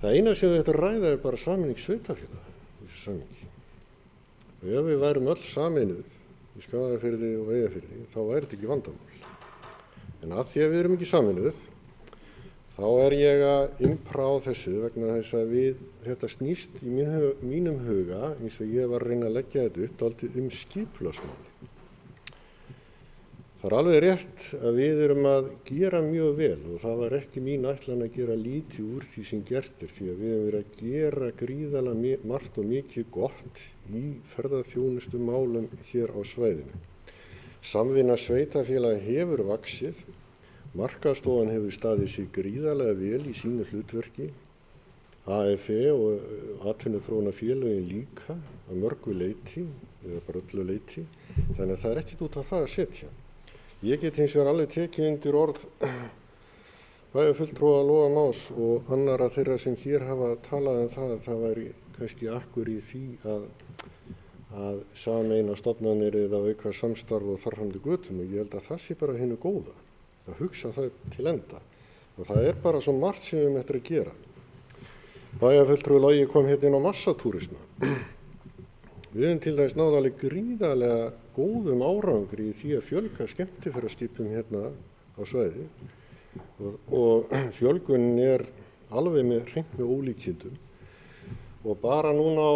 Það eina sem þetta ræða er bara sameining sveitarfélaga í þessu samhengi. Og ef við værum öll sameinuð í Skagafirði og Eyjafirði þá væri þetta ekki vandamál. En að því að við erum ekki sameinuð þá er ég að impra á þessu vegna þess að þetta snýst í mínum huga eins og ég var að reyna að leggja þetta upp dálítið skipulagsmáli. Það er alveg rétt að við erum að gera mjög vel og það var ekki mín ætlan að gera lítið úr því sem gert því að við hefum verið að gera gríðarlega margt og mikið gott í ferðaþjónustu málum hér á svæðinu. Samvinna sveitarfélaga hefur vaxið. Markaðstofan hefur staðið sig gríðarlega vel í sínu hlutverki, AFE og atvinnuþróunarfélögin líka að mörgu leyti, eða bara öllu leyti, þannig að það er ekkert út af það að setja. Ég get hins vegar alveg tekið undir orð bæjarfulltrúa Loga Más og annarra þeirra sem hér hafa talað að það væri kannski akkur í því að sameina stofnanir eða auka samstarf og þar fram til götum og ég held að það sé bara hinu góða. Að hugsa það til enda og það er bara svo margt sem við erum eftir að gera. Bæjarfulltrúi Logi kom hérna inn á massatúrisma. Við höfum til dæmis náð alveg gríðarlega góðum árangri í því að fjölga skemmtiferðaskipum hérna á svæði og fjölgunin er alveg með hreint með ólíkindum og bara núna á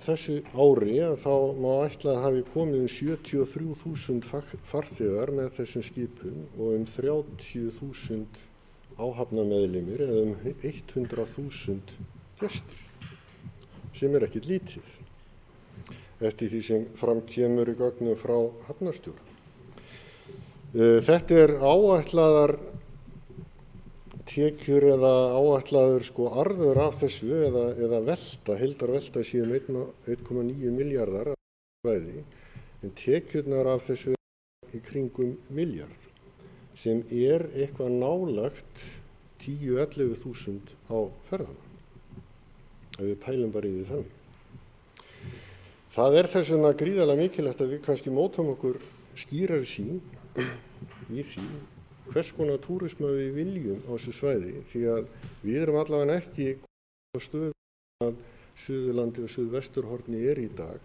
þessu ári þá má ætla að hafi komið 73.000 farþegar með þessum skipum og 30.000 áhafnameðlimir eða 100.000 gestir sem er ekkert lítið eftir því sem fram kemur í gögnum frá hafnarstjóra. Þetta er áætlaðar tekjur eða áætlaður arður af þessu eða velta, heildarvelta síðan 1,9 milljarðar svæði, en tekjurnar af þessu í kringum milljarð sem er eitthvað nálagt 10-11.000 á ferðamann ef við pælum bara í því þannig. Það er þess vegna gríðarlega mikilvægt að við kannski mótum okkur skýrari sýn í því hvers konar túrisma við viljum á þessu svæði því að við erum allavega ekki á stöðu Suðurlandi og Suðvesturhorni í dag.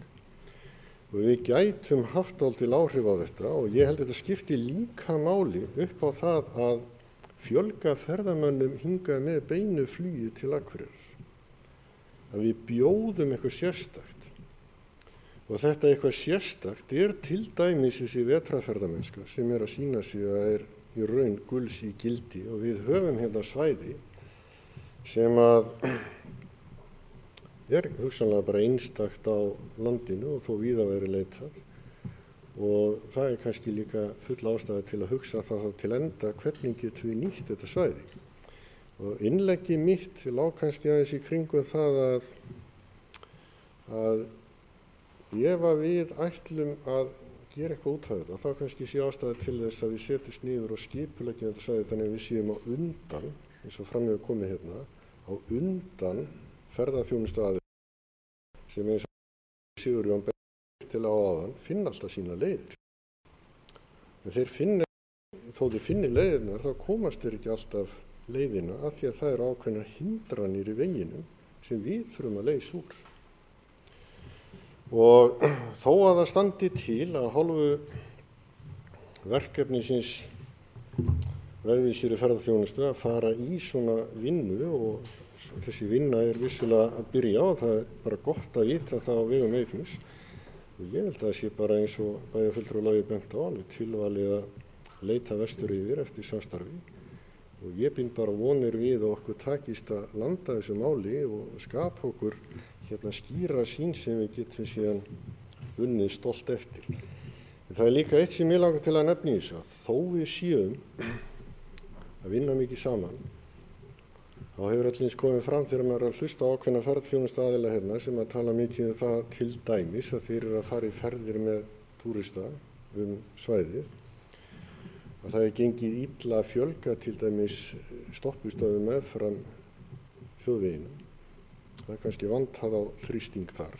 Og við gætum haft aldrei áhrif á þetta og ég held að þetta skipti líka máli upp á það að fjölga ferðamönnum hingað með beinu flugi til Akureyrar. Að við bjóðum eitthvað sérstakt. Og þetta eitthvað sérstakt til dæmis þessi vetrarferðamennska sem að sýna sig að í raun gulls í gildi og við höfum hérna svæði sem að hugsanlega bara einstakt á landinu og þó víða verið leitað og það kannski líka full ástæða til að hugsa það til enda hvernig getum við nýtt þetta svæði. Og innleggi mitt lá kannski aðeins í kringum það að ef að við ætlum að gera eitthvað út af þetta, þá kannski sé ástæða til þess að við setjumst niður og skipuleggjum þetta svæði þannig að við séum á undan, eins og fram hefur komið hérna, á undan ferðaþjónustu aðila sem eins og Sigurjón benti til á áðan finna alltaf sína leiðir. En þó þeir finni leiðirnar þá komast þeir ekki alltaf leiðina af því að það eru ákveðnar hindranir í veginum sem við þurfum að leysa úr. Og þó að það standi til að hálfu verkefnisins vegvísir í ferðaþjónustu að fara í svona vinnu og þessi vinna vissulega að byrja og það bara gott að vita það á vegum Eyþings og ég held að það sé bara eins og bæjarfulltrúi Logi benti á alveg tilvalið að leita vestur yfir eftir samstarfi og ég bind bara vonir við og okkur takist að landa þessu máli og skapa okkur hérna skýra sýn sem við getum síðan unnið stolt eftir. En það líka eitt sem ég langar til að nefna í þessu að þó við séum að vinna mikið saman þá hefur allir komið fram þegar maður að hlusta ákveðna ferðaþjónustu aðila hérna sem að tala mikið það til dæmis að þeir eru að fara í ferðir með túrista svæðið. Að það gengið illa að fjölga til dæmis stoppustöðum meðfram þjóðveginum. Það kannski vantað á þrýsting þar.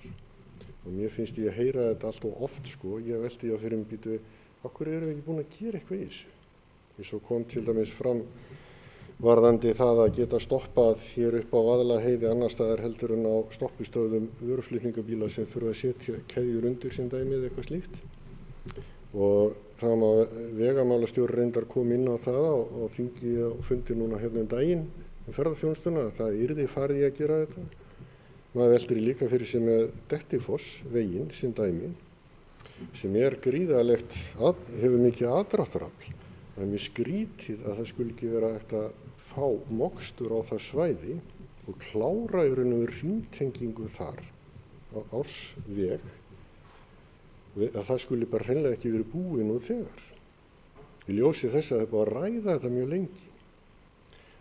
Og mér finnst ég að heyra þetta alltof oft sko. Ég velti á fyrir býtu, okkur erum við ekki búin að gera eitthvað í þessu? Eins og kom til dæmis fram varðandi það að geta stoppað hér upp á Vaðlaheiði annar staðar heldur en á stoppustöðum vöruflutningabíla sem þurfa að setja keðjur undir sem dæmið eitthvað slíkt. Og það má vegamálastjóri reyndar kom inn á það og þingi og fundi núna hérna daginn ferðaþjónustuna að það yrði farið í að gera þetta. Maður veldur líka fyrir sig með Dettifoss veginn sem dæmi sem gríðalegt, hefur mikið aðdráttarafl. Það mjög skrítið að það skuli ekki vera hægt að fá mokstur á það svæði og klára í raun og veru hringtengingu þar á ársveg að það skuli bara hreinlega ekki verið búið nú þegar. Í ljósi þess að það er búið að ræða þetta mjög lengi.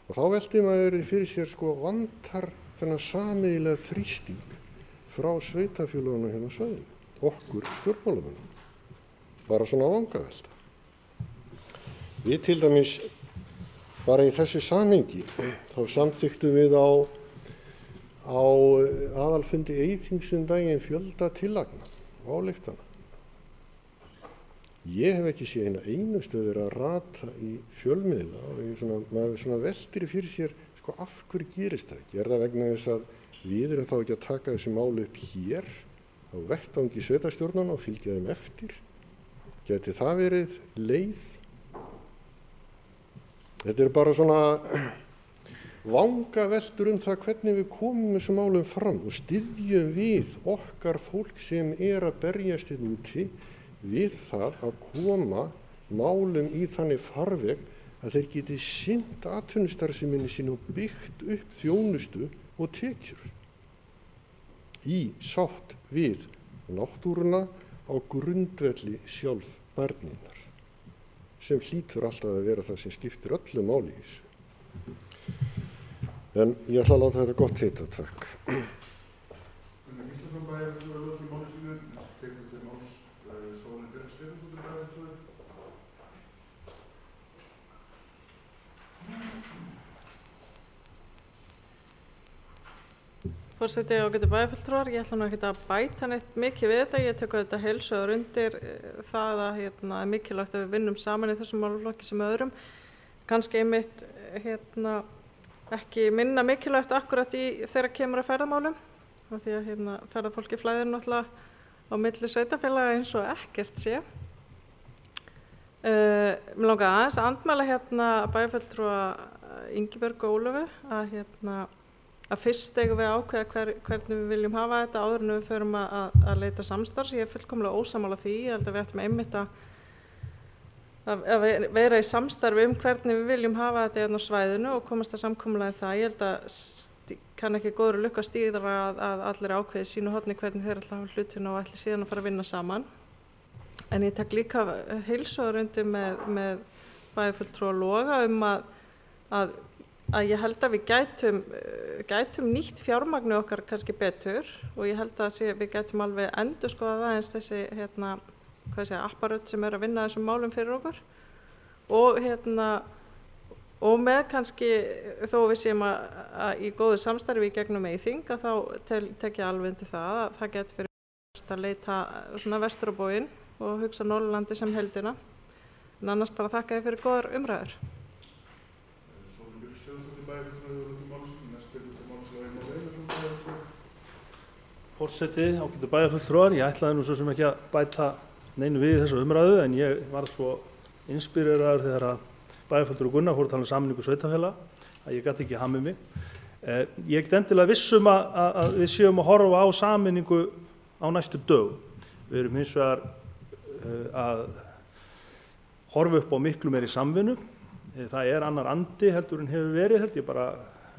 Og þá velti maður fyrir sér sko vantar þennan sameiginlega þrýsting frá sveitarfélögunum hérna á svæðinu, okkur stjórnmálamönnum. Bara svona vangavelta. Við til dæmis bara í þessu samhengi þá samþykktum við á aðalfundi Eyþings daginn fjölda tillagna og ályktana. Ég hef ekki séð einu stöður að rata í fjölmiðla og maður svona veltir fyrir sér sko af hverju gerist það ekki? Það vegna þess að við erum þá ekki að taka þessi máli upp hér á vettvangi sveitarstjórnanna og fylgja þeim eftir? Gæti það verið leið? Þetta bara svona vangaveltur það hvernig við komum þessum málum fram og styðjum við okkar fólk sem að berjast hérna úti við það að koma málum í þannig farveg að þeir geti sinnt atvinnustarfseminni sín og byggt upp þjónustu og tekjur í sátt við náttúruna á grundvelli sjálfbærninnar sem hlýtur alltaf að vera það sem skiptir öllu máli í þessu. En ég ætla að láta þetta gott heita, takk. Gunnar Gíslason bæjarfulltrúi að loka máli sínu, tekur til máls Sóley Björk Stefánsdóttir bæjarfulltrúi. Forseti ágætu bæjarfulltrúar, ég ætla nú ekkert að bæta neitt mikið við þetta. Ég tek þetta heilshugar undir það að er mikilvægt að við vinnum saman í þessum málaflokki sem öðrum. Kannski einmitt ekki minna mikilvægt akkurat í þegar kemur að ferðamálum. af því að ferðafólki flæðir náttúrulega á milli sveitarfélaga eins og ekkert sé. Mér langaði aðeins að andmæla bæjarfulltrúa Ingibjörgu Ólöfu að fyrst eigum við ákveða hvernig við viljum hafa þetta áður en við förum að leita samstarfs. Ég er fullkomlega ósammála því. Ég held að við ættum einmitt að vera í samstarfi hvernig við viljum hafa þetta á svæðinu og komast að samkomulagi það. Ég held að kann ekki góður lukka stýra að allir ákveði sínu horni hvernig þeir ætla að hafa hlutina og ætli síðan að fara að vinna saman. En ég tek líka heilsóðar undir með bæjarfulltrúa Loga að ég held að við gætum nýtt fjármagnu okkar kannski betur og ég held að við gætum alveg endurskoða það eins þessi apparöt sem að vinna þessum málum fyrir okkur og með kannski þó við séum að í góðu samstarfi í gegnum í þing að þá tek ég alveg undir það að það geti verið að leita svona vestur á bóginn og hugsa Norðurlandi sem heildina. En annars bara þakka þið fyrir góðar umræður. Forseti, ágætu bæjarfulltrúar, ég ætlaði nú svo sem ekki að bæta neinu við þessu umræðu en ég var svo inspíreraður þegar að bæjarfulltrúi Gunnar fór að tala sameiningu sveitarfélaga að ég gat ekki hamið mig. Ég get endilega vissum að við séum að horfa á sameiningu á næstu dögum. Við erum hins vegar að horfa upp á miklu meiri samvinnu. Það er annar andi heldur en hefur verið, held ég bara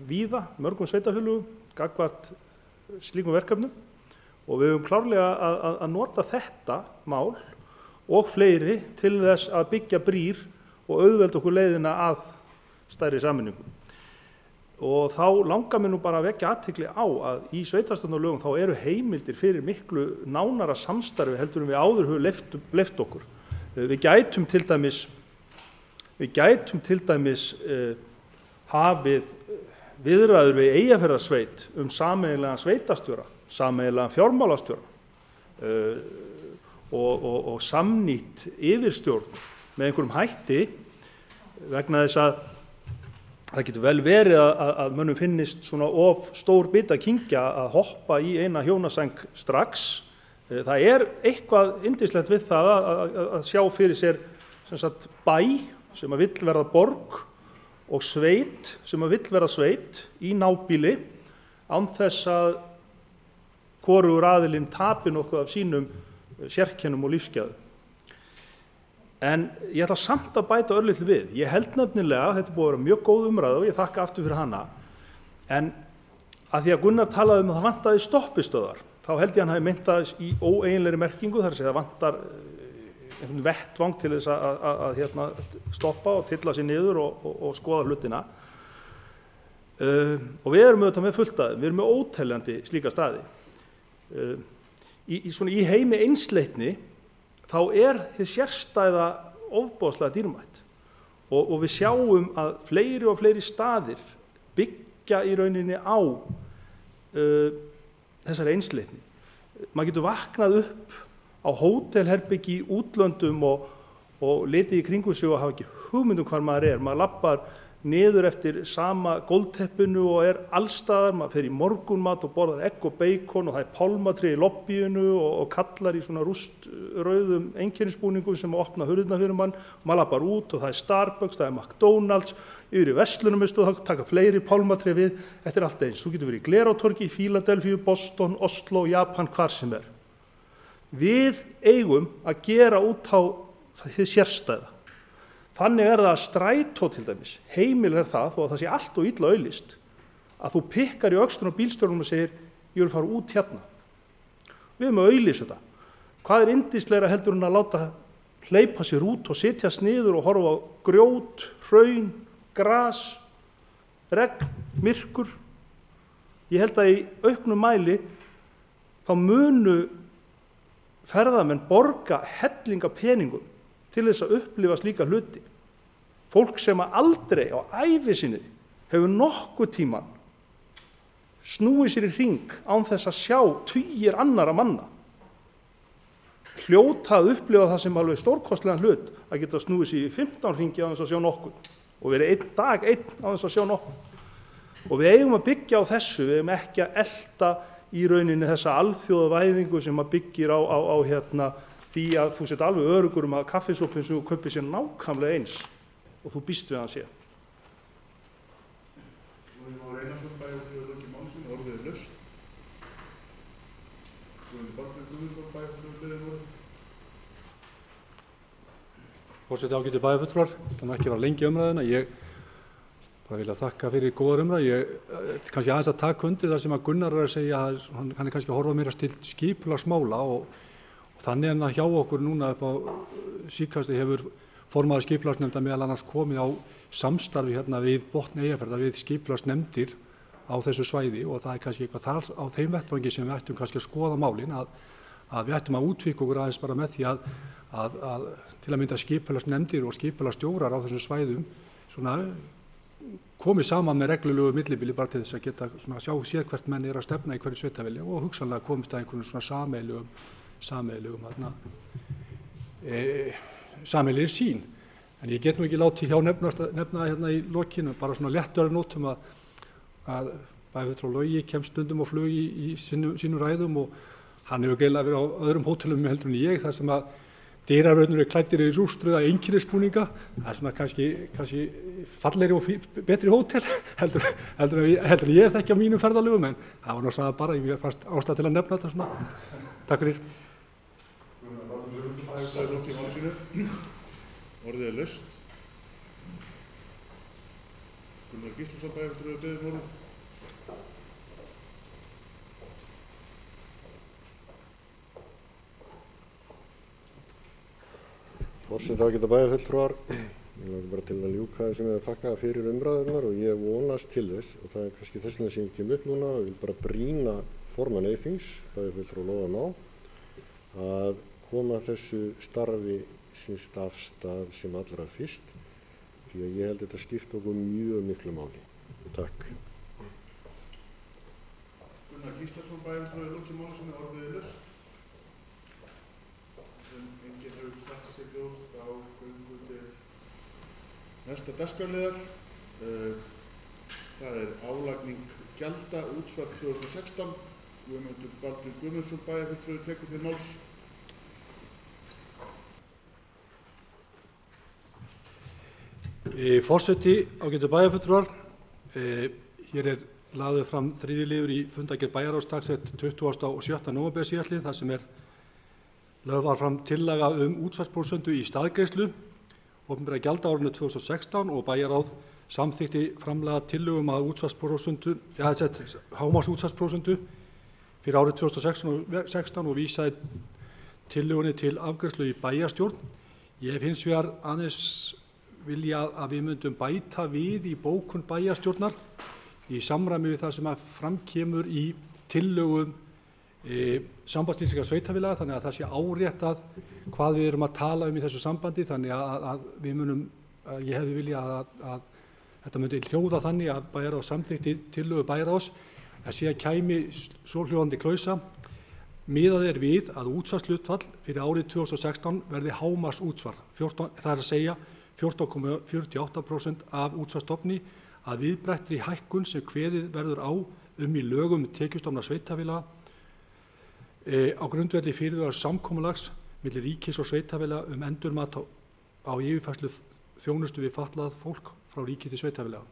víða, mörgum sveitarfélögum, gagnvart slíkum verkefnum og við höfum klárlega að nota þetta mál og fleiri til þess að byggja brýr og auðvelda okkur leiðina að stærri sameiningu. Og þá langar mér nú bara að vekja athygli á að í sveitarstjórnarlögum þá eru heimildir fyrir miklu nánara samstarfi heldur en við áður höfum leyft okkur. Við gætum til dæmis hafið viðræður við Eyjafjarðarsveit sameiginlegan sveitarstjóra, sameiginlegan fjármálastjóra og samnýtt yfirstjórn með einhverjum hætti vegna þess að það getur vel verið að mönnum finnist svona of stór bit að kyngja að hoppa í eina hjónasæng strax. Það er eitthvað yndislegt við það að sjá fyrir sér sem sagt bæ sem að vill verða borg og sveit sem að vill verða sveit í nábýli án þess að hvorugur aðilinn tapi nokkuð af sínum sérkennum og lífsgæðum. En ég ætla samt að bæta örlítið við. Ég held nefnilega, þetta búið að vera mjög góð umræða og ég þakka aftur fyrir hana, en að því að Gunnar talaði að það vantaði stoppistöðvar, þá held ég hann hafi meint það í óeiginlegri merkingu, þar að segja það vantar einhvern vettvang til þess að stoppa og tylla sig niður og skoða hlutina. Og við erum auðvitað með fullt aðeins, við erum með óteljandi slíka staði. Í heimi einsleitni þá er þið sérstæða ofboðslega dýrmætt og við sjáum að fleiri og fleiri staðir byggja í rauninni á þessari einsleitni. Maður getur vaknað upp á hótelherbyggi í útlöndum og litið í kringum sig og hafa ekki hugmynd hvar maður er. Maður lappar niður eftir sama gólfteppinu og er allstaðar, maður fer í morgunmat og borðar egg og beikon og það er pálmatré í lobbyinu og kallar í svona rústrauðum einkennisbúningum sem opna hurðirnar fyrir mann og maður lappar út og það er Starbucks, það er McDonald's, yfir í verslunarmiðstöð og taka fleiri pálmatré við, þetta er allt eins. Þú getur verið í Glerártorgi, í Fíladelfíu, Boston, Oslo, Japan, hvar sem er. Við eigum að gera út á hið sérstæða. Þannig er það að strætó til dæmis, heimil er það, þó að það sé allt og illa auglýst, að þú pikkar í öxlun á bílstjórnum og segir, ég vil fara út hérna. Við erum að auglýsa þetta. Hvað er yndislegra heldur en að láta hleypa sér út og sitjast niður og horfa á grjót, hraun, gras, regn, myrkur. Ég held að í auknum mæli þá munu ferðamenn borga hellinga peningum til þess að upplifa slíka hluti. Fólk sem að aldrei á ævi sinni hefur nokkuð tíman snúið sér í hring án þess að sjá tugir annara manna. Hljóta að upplifa það sem alveg stórkostlegan hlut að geta snúið sér í 15 hringi á þess að sjá nokkuð og verið einn dag á þess að sjá nokkuð. Og við eigum að byggja á þessu, við eigum ekki að elta í rauninni þessa alþjóðavæðingu sem að byggir á því að þú sett alveg öruggur að kaffisopinn sem þú kaupir sér nákvæmlega eins og þú býst við hann sé. Guðni Már Einarsson, bæjarfulltrúi lokið máli sínu, orðið er laust. Guðni Baldvin Guðmundsson, bæjarfulltrúi beðið orðið. Forseti, ágætu bæjarfulltrúar, það má ekki vera lengi umræðuna. Ég bara vilja þakka fyrir góðar umræðu. Ég kannski aðeins að taka undir það sem að Gunnar er að segja, hann er kannski að horfa meira til skipulagsmála og þannig en að hjá okkur núna upp á síðkasti hefur formaður skipulagsnefndar meðal annars komið á samstarfi hérna við Botn Eyjafjarðar við skipulagsnefndir á þessu svæði og það er kannski eitthvað þar á þeim vettvangi sem við ættum kannski að skoða málin að við ættum að útvíkka okkur aðeins bara með því að til að mynda skipulagsnefndir og skipulagsstjórar á þessum svæðum svona komið saman með reglulegu millibili bara til þess að geta svona sjá sér hvert menn er að stefna í hverju sveitarfélagi og hugsanlega komist að einhvern svona sameiginlegri sýn. En ég get nú ekki látið hjá nefna hérna í lokinu bara svona léttöru nótum að bæjarfulltrúi Logi kemst stundum á flug í sínum ræðum og hann hefur greiðlega verið á öðrum hótelum heldur en ég þar sem að dyravörður eru klæddir í rúströða einkennisbúninga. Það er svona kannski fallegri og betri hótel heldur en ég þekki á mínum ferðalögum en það var náttúrulega bara, ég fannst ástæða til að nefna þetta svona. Takk fyrir. Orðið er laust. Gunnar Gíslason, bæjarfulltrúi beðið orðið. Forseti, ágætu bæjarfulltrúar, ég langar bara til að ljúka þessum að þakka fyrir umræðurnar og ég vonast til þess og það er kannski þess vegna sem ég kem upp núna og vil bara brýna formann Eyþings, bæjarfulltrúa Loga Má, að koma þessu starfi síns af stað sem allra fyrst því að ég held þetta skipta okkur mjög miklu máli. Takk. Gunnar Gíslason, bæjarfulltrúi lokið máli sínu, orðið er laust. Enginn hefur kvætt sér ljóst á göngu til næsta dagskrárliðar. Það er álagning gjalda útsvar 2016. Guðmundur Baldvin Guðmundsson, bæjarfulltrúi tekur til máls. Forseti, ágætu bæjarfulltrúar, hér er lagður fram þriðji liður í fundargerð bæjarráðs dagsett 27. nóvember síðastliðinn þar sem lögð var fram tillaga útsvarsprósentu í staðgreiðslu opinberra gjalda á árinu 2016 og bæjarráð samþykkti framlaga tillögum að útsvarsprósentu, hámarksútsvarsprósentu fyrir árið 2016 og vísaði tillögunni til afgreiðslu í bæjarstjórn. Ég hef hins vegar aðeins vilja að við myndum bæta við í bókun bæjarstjórnar í samræmi við það sem að framkemur í tillögum Sambands íslenskra sveitarfélaga þannig að það sé áréttað hvað við erum að tala í þessu sambandi þannig að við munum, ég hefði vilja að þetta myndi hljóða þannig að bæjarráð samþykkti tillögu bæjarráðs að síðan kæmi svohljóðandi klausa miðað er við að útsvarshlutfall fyrir árið 2016 verði hámarksútsvar, það er að segja 14,48% af útsvarsstofni að viðbættri hækkun sem kveðið verður á í lögum tekjustofna sveitarfélaga á grundvelli fyrirhugaðs samkomulags milli ríkis og sveitarfélaga endurmat á yfirfærslu þjónustu við fatlað fólk frá ríki til sveitarfélaga.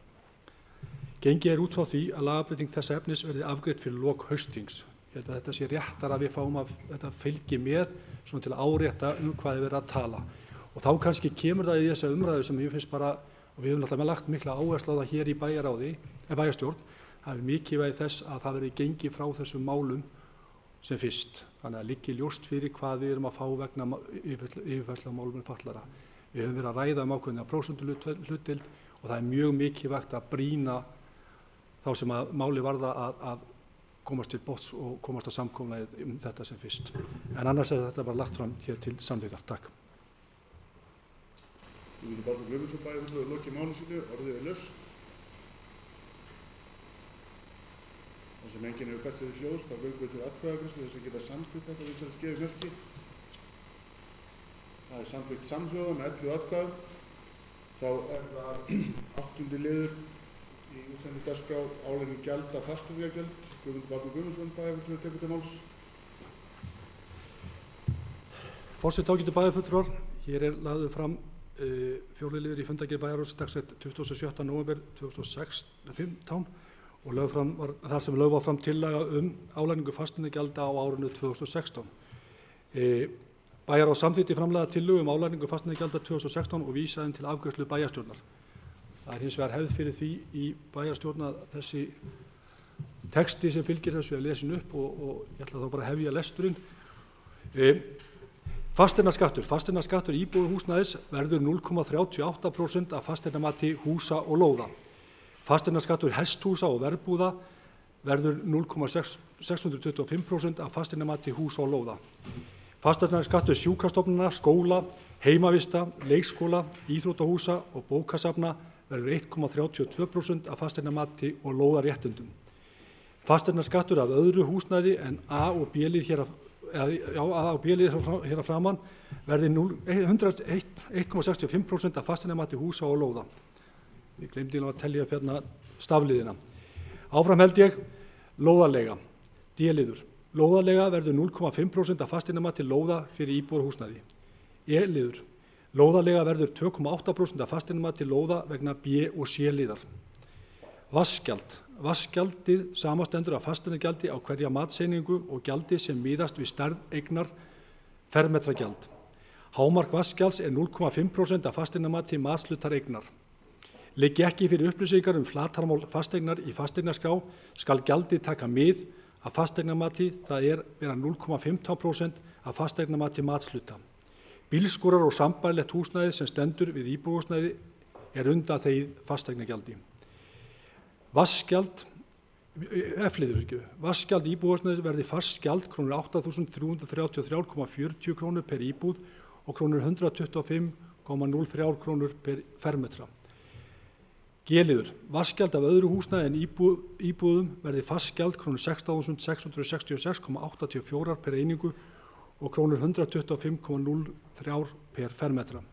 Gengið er út frá því að lagabreyting þessa efnis verði afgreidd fyrir lok haustþings. Ég held að þetta sé réttar að við fáum að þetta fylgi með svona til að árétta hvað er verið að tala. Og þá kannski kemur það í þessa umræðu sem ég finnst bara, og við höfum náttúrulega lagt mikla áherslu á það hér í bæjarstjórn, það er mikilvægi þess að það verði gengið frá þessum málum sem fyrst. Þannig að liggi ljóst fyrir hvað við erum að fá vegna yfirfærslu á málum fatlaðra. Við höfum verið að ræða ákveðna prósentuhlutdeild og það er mjög mikilvægt að brýna þá sem að máli varða að komast til botns og komast að samkomulagi þetta sem fyrst. En annars er þetta bara lagt fram hér til samþykktar. Takk. Guðmundur Baldvin Guðmundsson, bæjarfulltrúi lokið máli sínu, orðið er laust. Það sem enginn hefur kvætt sér í hljóðs, þá göngum við til atkvæðagreiðslu þess að geta samþykkt þetta við að gefa merki. Það er samþykkt samhljóða með 11 atkvæðum. Þá er það 8. liður í útsendingu dagskrá álagning gjalda fasteignagjöld. Guðmundur Bjarni Guðmundsson, bæjarfulltrúi, tekur til máls. Forseti, ágætu bæjarfulltrúar, hér lagður fram fjórði liður í fundargerð bæjarráðs dagsett 27. nóvember 2015 og þar sem lögð var fram tillaga álagningu fasteignagjalda á árinu 2016. Bæjarráð samþykkti framlagða tillögu álagningu fasteignagjalda 2016 og vísaði til afgreiðslu bæjarstjórnar. Það hins vegar hefð fyrir því í bæjarstjórn að þessi texti sem fylgir þessu lesin upp og ég ætla þá bara að hefja lesturinn. Fasteignaskattur íbúðarhúsnæðis verður 0,38% af fasteignamati húsa og lóða. Fasteignaskattur hesthúsa og verbúða verður 0,625% af fasteignamati húsa og lóða. Fasteignaskattur sjúkrastofnana, skóla, heimavista, leikskóla, íþróttahúsa og bókasafna verður 1,32% af fasteignamati og lóðaréttindum. Fasteignaskattur af öðru húsnæði en A og B-lið hér að framan verði 1,65% af fasteignamati húsa og lóða. Við gleymdum að telja upp hérna stafliðina. Áfram held ég, lóðarleiga, D-liður. Lóðarleiga verður 0,5% af fasteignamati lóða fyrir íbúðarhúsnæði. E-liður. Lóðarleiga verður 2,8% af fasteignamati lóða vegna B- og C-liðar. Vatnsgjald. Vatnsgjaldið samastendur af fasteignagjaldi á hverja matseiningu og gjaldi sem miðast við stærð eignar fermetragjald. Hámark vatnsgjalds 0,5% af fasteignamati matshlutar eignar. Liggi ekki fyrir upplýsingar flatarmál fasteignar í fasteignaskrá skal gjaldið taka mið af fasteignamati, það vera 0,15% af fasteignamati matshluta. Bílskúrar og sambærilegt húsnæði sem stendur við íbúðarhúsnæði undanþegið fasteignagjaldi. Vatnsgjald íbúðarhúsnæðis verði fast gjald krónur 8.333,40 krónur per íbúð og krónur 125,03 krónur per fermetra. G-liður. Vatnsgjald af öðru húsnæði en íbúðum verði fast gjald krónur 16.666,84 per einingu og krónur 125,03 per fermetra.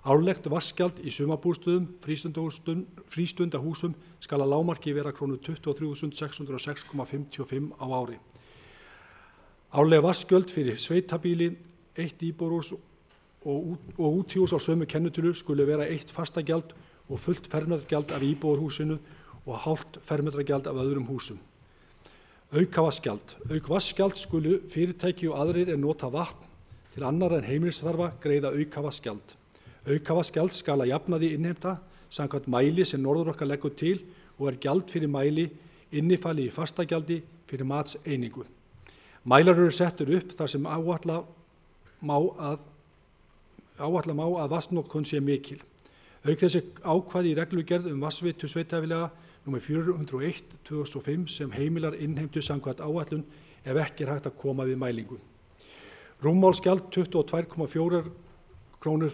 Árlegt vatnsgjald í sumarbústöðum, frístundahúsum skal að lágmarki vera krónur 23.606,55 á ári. Árleg vatnsgjöld fyrir sveitabíli, 1 íbúðarhús og útihús á sömu kennitölu skuli vera 1 fastagjald og fullt fermetragjald af íbúðarhúsinu og hálft fermetragjald af öðrum húsum. Aukavatnsgjald. Auk vatnsgjald skulu fyrirtæki og aðrir nota vatn til annarra en heimilisþarfa greiða aukavatnsgjald. Aukavatnsgjald skal að jafnaði innheimta samkvæmt mæli sem Norðurorka leggur til og gjald fyrir mæli innifalið í fastagjaldi fyrir matseiningu. Mælar eru settur upp þar sem áætla má að vatnsnotkun sé mikil. Auk þessi ákvæði í reglugerð vatnsveitu sveitarfélaga nr. 401/2005 sem heimilar innheimtu samkvæmt áætlun ef ekki hægt að koma við mælingu. Rúmmálsgjald 22,4 krónur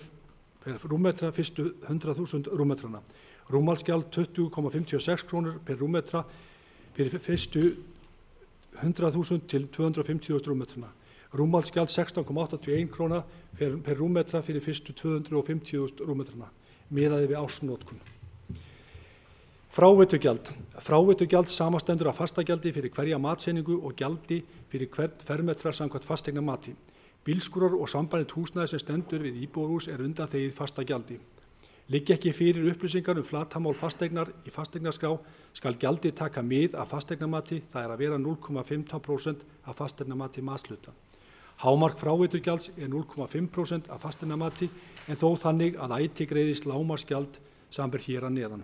per rúmmetra fyrstu 100.000 rúmmetrana. Rúmmálsgjald 20,56 krónur per rúmmetra fyrir fyrstu 100.000 til 250.000 rúmmetrana. Rúmmálsgjald 16,81 króna per rúmmetra fyrir fyrstu 250.000 rúmmetrana. Miðaði við ársnotkun. Fráveitugjald. Fráveitugjald samastendur af fastagjaldi fyrir hverja matseiningu og gjaldi fyrir hvern fermetra samkvæmt fasteignamati. Bílskúrar og sambærilegt húsnæði sem stendur við íbúðarhús undanþegið fastagjaldi. Liggi ekki fyrir upplýsingar flatarmál fasteignar í fasteignaskrá skal gjaldi taka mið af fasteignamati, það að vera 0,15% af fasteignamati matshluta. Hámark fráveitugjalds 0,5% af fasteignamati en þó þannig að ætíð greiðist lágmarksgjald samanber hér að neðan.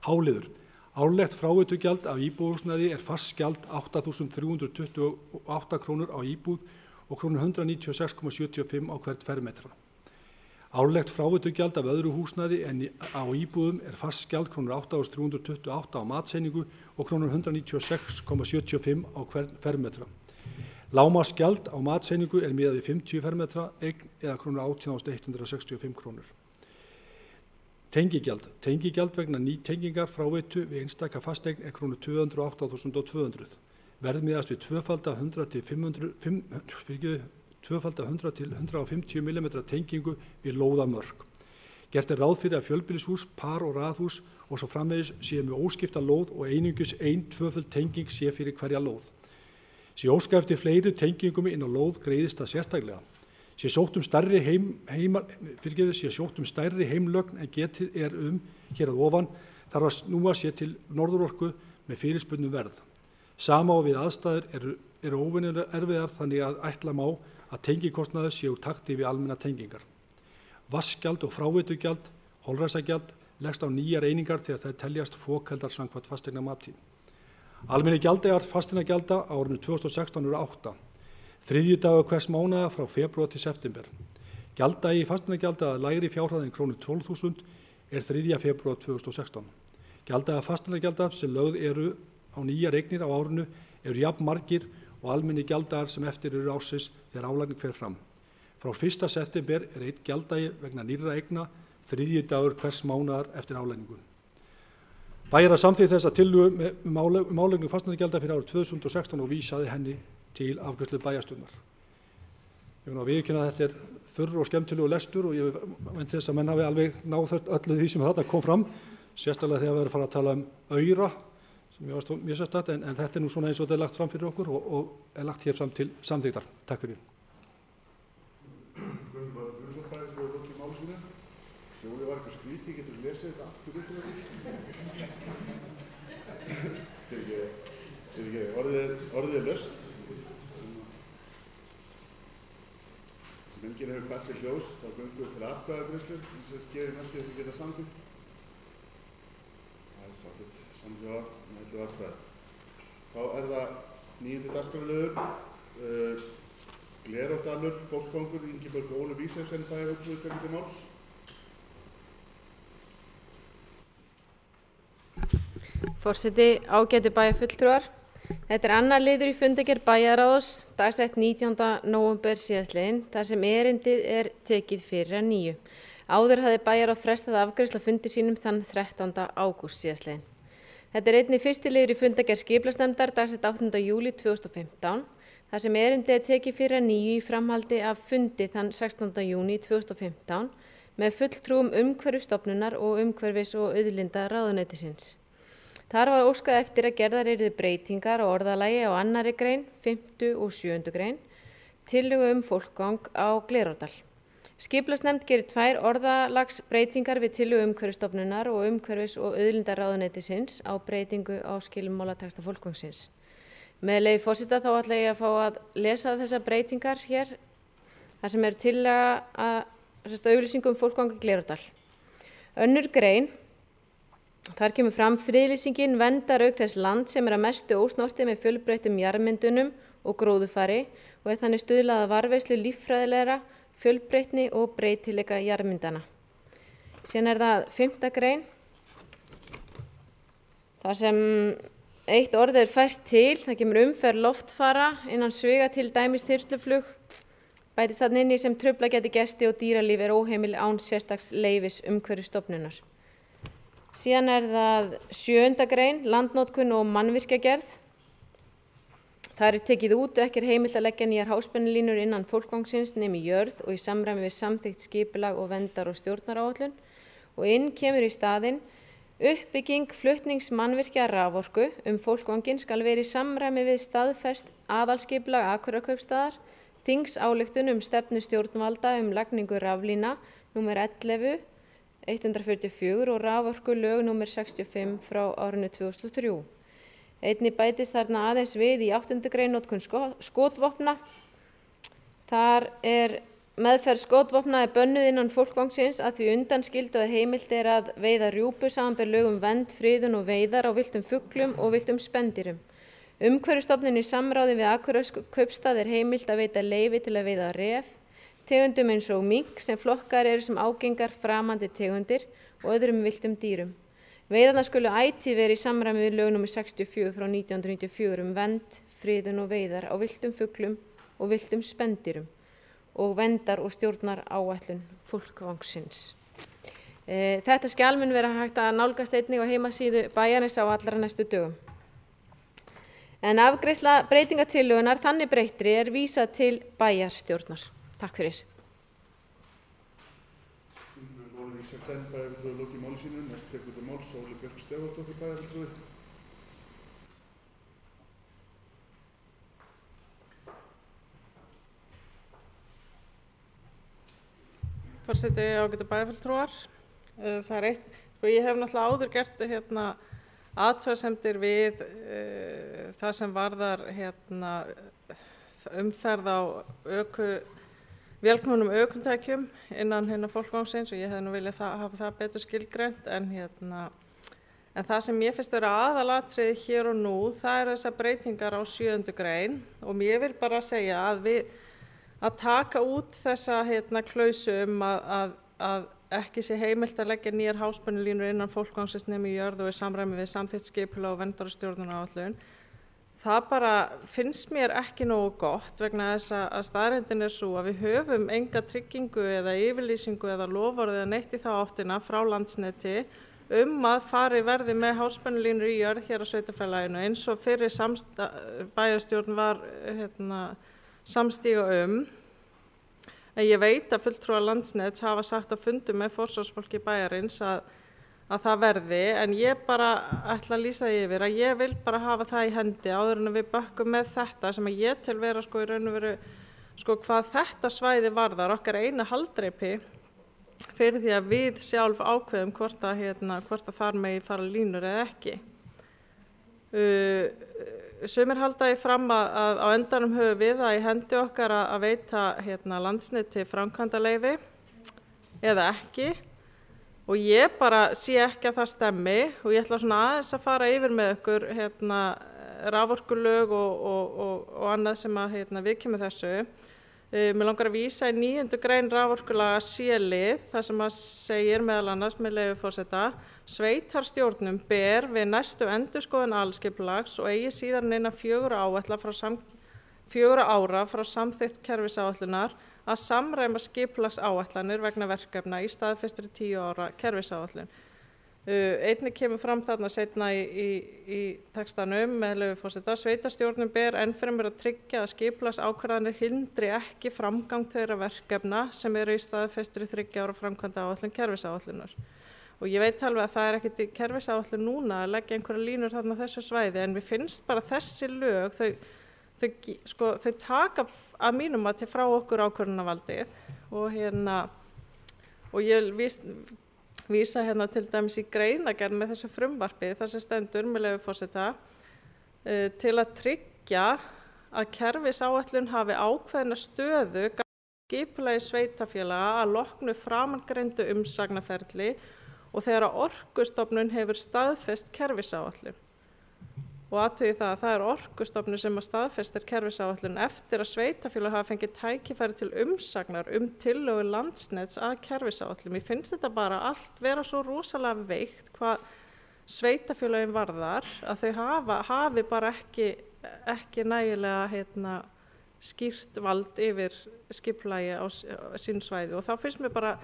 Háliður. Árlegt fráveitugjald af íbúðarhúsnæði fast gjald 8.328 krónur á íbúð og krónur 196,75 á hvert fermetra. Árlegt fráveitugjald af öðru húsnæði en á íbúðum fast gjald krónur 8.328 á matseiningu og krónur 196,75 á hvert fermetra. Lágmarksgjald á matseiningu miðað við 50 fermetra eign eða krónur 18.165 krónur. Tengigjald. Tengigjald vegna nýtengingar fráveitu við einstaka fasteign krónur 208.200. Verðmiðast við tvöfalda 100 til 150 mm tengingu við lóðamörk. Gert er ráð fyrir að fjölbýlishús, par og raðhús og svo framvegis séu með óskipta lóð og einungis tvöföld tenging sé fyrir hverja lóð. Sé óskað eftir fleiri tengingum inn á lóð greiðist það sérstaklega. Sé sótt stærri heimlögn en getið er hér að ofan þarf að snúa sér til Norðurorku með fyrirspurnum verð. Sama á við aðstæður eru óvenjulega erfiðar þannig að ætla má að tengikostnaður sé úr takti við almenna tengingar. Vatnsgjald og fráveitugjald, holræsagjald leggst á nýjar einingar þegar þær teljast fokheldar samkvæmt fasteignamati. Almenni gjalddagar fasteignagjalda á árinu 2016 eru 8. Þriðji dagur hvers mánaðar frá febrúar til september. Gjalddagi fasteignagjalda að lægri fjárhæð en krónu 12.000 er 3. febrúar 2016. Gjalddagar fasteignagjalda sem lögð eru á nýjar eignir á árinu eru jafn margir og almenni gjalddagar sem eftir eru ársins þegar álagning fer fram. Frá 1. september er 1 gjalddagi vegna nýrra eigna, 3. dagur hvers mánaðar eftir álagningu. Bæjar að samþykkt þessa tillögu um álagningu fasteignagjalda fyrir árið 2016 og vísaði henni til afgreiðslu bæjarstjórnar. Ég vil viðurkenna að þetta er þurr og skemmtilegur lestur og ég veit þess að menn hafi alveg náð öllu því sem þetta kom fram, sérstaklega þegar við erum að fara að tala aura, sem ég varst mjög sérstakt, en þetta er nú svona eins og þetta er lagt fram fyrir okkur og er lagt hér fram til samþykktar. Takk fyrir. Hljóðið var eitthvað skrítið, getur þú lesið þetta aftur upp með því? Orðið er laust. Sem enginn hefur hvað sér hljós, þá göngum við til atkvæðagreiðslu, eins og skerir næstu þess að geta samþykkt. Það er samþykkt samhljóða með 11 atkvæði. Þá er það 9. dagskrárliður, Glerárdalur, Fólkvangur, Ingibjörg Ólu Vísensen, bæjarfulltrúi, hvernig til máls? Forseti, ágætu bæjarfulltrúar. Þetta er annar liður í fundargerð bæjarráðs, dagsett 19. nóvember síðastliðinn, þar sem erindið er tekið fyrir að nýju. Áður hafði bæjarráð frestað afgreiðslu á fundi sínum þann 13. ágúst síðastliðinn. Þetta er einnig fyrsti liður í fundargerð skipulagsnefndar, dagsett 8. júlí 2015, þar sem erindið er tekið fyrir að nýju í framhaldi af fundi þann 16. júní 2015 með fulltrúum umhverfisstofnunar og umhverfis- og auðlindaráðuneytisins. Þar var óskað eftir að gerðar yrðu breytingar á orðalagi á 2. grein, 5. og 7. grein, tillögu fólkgang á Glerárdal. Skipulagsnefnd gerir 2 orðalagsbreytingar við tillögu umhverfisstofnunar og umhverfis- og auðlindaráðuneytisins á breytingu á skilmálatexta fólkvangsins. Með leyfi forseta þá ætla ég að fá að lesa þessar breytingar hér, þar sem er tillaga að auglýsingum fólkgang í Glerárdal. 2. grein. Þar kemur fram friðlýsingin verndar auk þess land sem er að mestu ósnortið með fjölbreyttum jarðmyndunum og gróðurfari og er þannig stuðlað að varðveislu líffræðilegra, fjölbreytni og breytileika jarðmyndana. Síðan er það 5. grein. Þar sem eitt orð er fært til, það kemur umferð loftfara innan sviga til dæmis þyrluflug, bætist þarna inn í sem trufla geti gesti og dýralíf er óheimil án sérstaks leyfis umhverfisstofnunar. Síðan er það 7. grein, landnotkun og mannvirkjagerð. Það er tekið út og ekki er heimilt að leggja nýjar háspennulínur innan fólkvangsins nema í jörð og í samræmi við samþykkt skipulag og verndar- og stjórnaráætlun og inn kemur í staðinn uppbygging flutningsmannvirkja raforku fólkvanginn skal vera í samræmi við staðfest aðalskipulag Akureyrarkaupstaðar, þingsályktun stefnu stjórnvalda lagningu raflína númer 11/144 og raforkulög númer 65 frá árinu 2003. Einnig bætist þarna aðeins við í 8. grein notkun skotvopna. Þar er meðferð skotvopna bönnuð innan fólkvangsins að því undanskildu að heimilt er að veiða rjúpu samanber lög vernd, friðun og veiðar á villtum fuglum og villtum spendýrum. Umhverfisstofnun í samráði við Akureyrarkaupstað er heimilt að veita leyfi til að veiða ref, tegundum eins og mink sem flokkar eru sem ágengar framandi tegundir og öðrum villtum dýrum. Veiðarnar skulu ætíð vera í samræmi við lög nr. 64 frá 1994 vernd, friðun og veiðar á villtum fuglum og villtum spendýrum og verndar- og stjórnaráætlun fólkvangsins. Þetta skjal mun vera hægt að nálgast einnig á heimasíðu bæjarins á allra næstu dögum. En afgreiðsla breytingatillögunnar þannig breyttri er vísað til bæjarstjórnar. Takk fyrir. sem senn bæjarfulltrúi lokið máli sínu. Næst tekur til máls Sóli Björk Stefánsdóttir bæjarfulltrúi. Forseti, ágætu bæjarfulltrúar. Það er eitt, ég hef náttúrulega áður gert athugasemdir við það sem varðar umferð á vélknúnum ökutækjum innan fólkvangsins og ég hef nú viljað hafa það betur skilgreint en það sem ég finnst vera aðalatriði hér og nú, það er þessar breytingar á 7. grein og ég vil bara segja að taka út þessa klausu að ekki sé heimilt að leggja nýjar háspennulínur innan fólkvangsins nema í jörð og í samræmi við samþykkt skipulag og verndar- og stjórnunaráætlun. Það bara finnst mér ekki nógu gott vegna þess að staðreyndin er sú að við höfum enga tryggingu eða yfirlýsingu eða loforð eða neitt í þá áttina frá Landsneti að fari verði með háspennulínur í jörð hér á sveitarfélaginu eins og fyrir bæjarstjórn var samstíga En ég veit að fulltrúar Landsnets hafa sagt á fundum með forsvarsfólki bæjarins að það verði, en ég bara ætla að lýsa því yfir að ég vil bara hafa það í hendi áður en við bökkum með þetta sem að ég tel vera í raun og veru hvað þetta svæði varðar, okkar eina haldreipi fyrir því að við sjálf ákveðum hvort að þar megi fara línur eða ekki. Sumir halda því fram að á endanum höfum við það í hendi okkar að veita Landsneti framkvæmdaleyfi eða ekki og ég bara sé ekki að það stemmi og ég ætla svona aðeins að fara yfir með ykkur raforkulög og annað sem að við kemur þessu. Mér langar að vísa í 9. grein raforkulaga C-lið þar sem að segir meðal annars með leyfi forseta sveitarstjórnum ber við næstu endurskoðun aðalskipulags og eigi síðar en innan 4 ára frá samþykkt kerfisáætlunar að samræma skipulagsáætlanir vegna verkefna í staðfestri 10 ára kerfisáætlun. Einnig kemur fram þarna seinna í textanum með leyfi forseta sveitarstjórnum ber ennfremur að tryggja að skipulagsákvarðanir hindri ekki framgang þeirra verkefna sem eru í staðfestri 3 ára framkvæmdaáætlun kerfisáætlunar. Og ég veit alveg að það ekki til kerfisáætlun núna að leggja einhverja línur þarna á þessu svæði en við finnst bara þessi lög þau taka að mínum að til frá okkur ákvörðunarvaldið og ég vísa til dæmis í greinargerð með þessu frumvarpi þar sem stendur með leyfi forseta til að tryggja að kerfisáætlun hafi ákveðna stöðu skipulagi sveitarfélaga að loknu framangreindu umsagnaferli og þegar að Orkustofnun hefur staðfest kerfisáætlun. Og athugið það að það er Orkustofnun sem að staðfestir kerfisáætlun eftir að sveitarfélög hafa fengið tækifæri til umsagnar tillögu Landsnets að kerfisáætlun. Mér finnst þetta bara allt vera svo rosalega veikt hvað sveitarfélögin varðar að þau hafi bara ekki nægilega skýrt vald yfir skipulagi á sínu svæði og þá finnst mér bara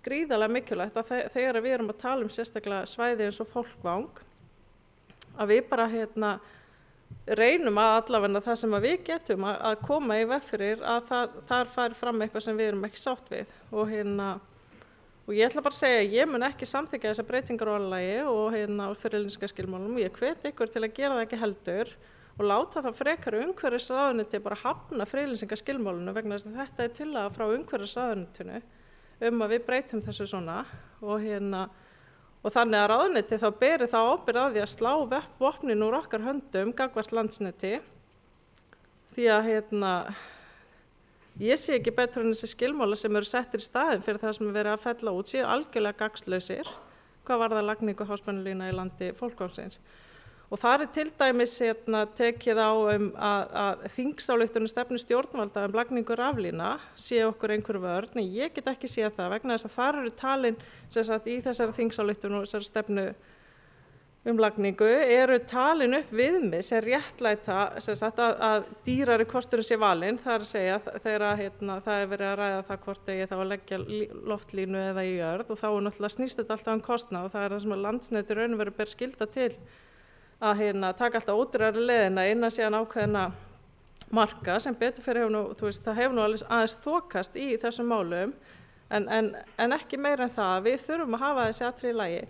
gríðarlega mikilvægt að þegar við erum að tala sérstaklega svæði eins og fólkvang að við bara reynum að allavega það sem að við getum að koma í veg fyrir að þar fari fram eitthvað sem við erum ekki sátt við og ég ætla bara að segja að ég mun ekki samþykkja þessar breytingar á orðalagi og friðlýsingarskilmálum og ég hvet ykkur til að gera það ekki heldur og láta það frekar umhverfisráðuneyti bara hafna friðlýsingarskilmálinu vegna þess að þetta er tillaga frá umhverfisráðuneytinu að við breytum þessu svona og þannig að ráðuneyti þá beri þá ábyrgð á því að slá vopnin úr okkar höndum gagnvart Landsneti því að ég sé ekki betur en þessi skilmála sem eru settir í staðinn fyrir það sem er verið að fella út séu algjörlega gagnslausir hvað varðar lagningu háspennulína í landi fólkvangsins. Og þar er til dæmis tekið á að þingsályktunarstefnu stjórnvalda lagningu raflína sé okkur einhver vörn, en ég get ekki séð það vegna þess að þar eru talin í þessari þingsályktun og þessari stefnu lagningu eru talin upp viðmið sem réttlæta að dýrari kosturinn sé valinn, það er að segja þegar það er verið að ræða það hvort eigi þá að leggja loftlínu eða í jörð og þá er náttúrulega snýst þetta alltaf kostnað og það er það sem að Landsneti raun og veru ber skylda til að taka alltaf ódýrari leiðina innan síðan ákveðna marka sem betur fyrir það hefur nú aðeins þokast í þessum málum en ekki meira en það. Við þurfum að hafa þessi atriði í lagi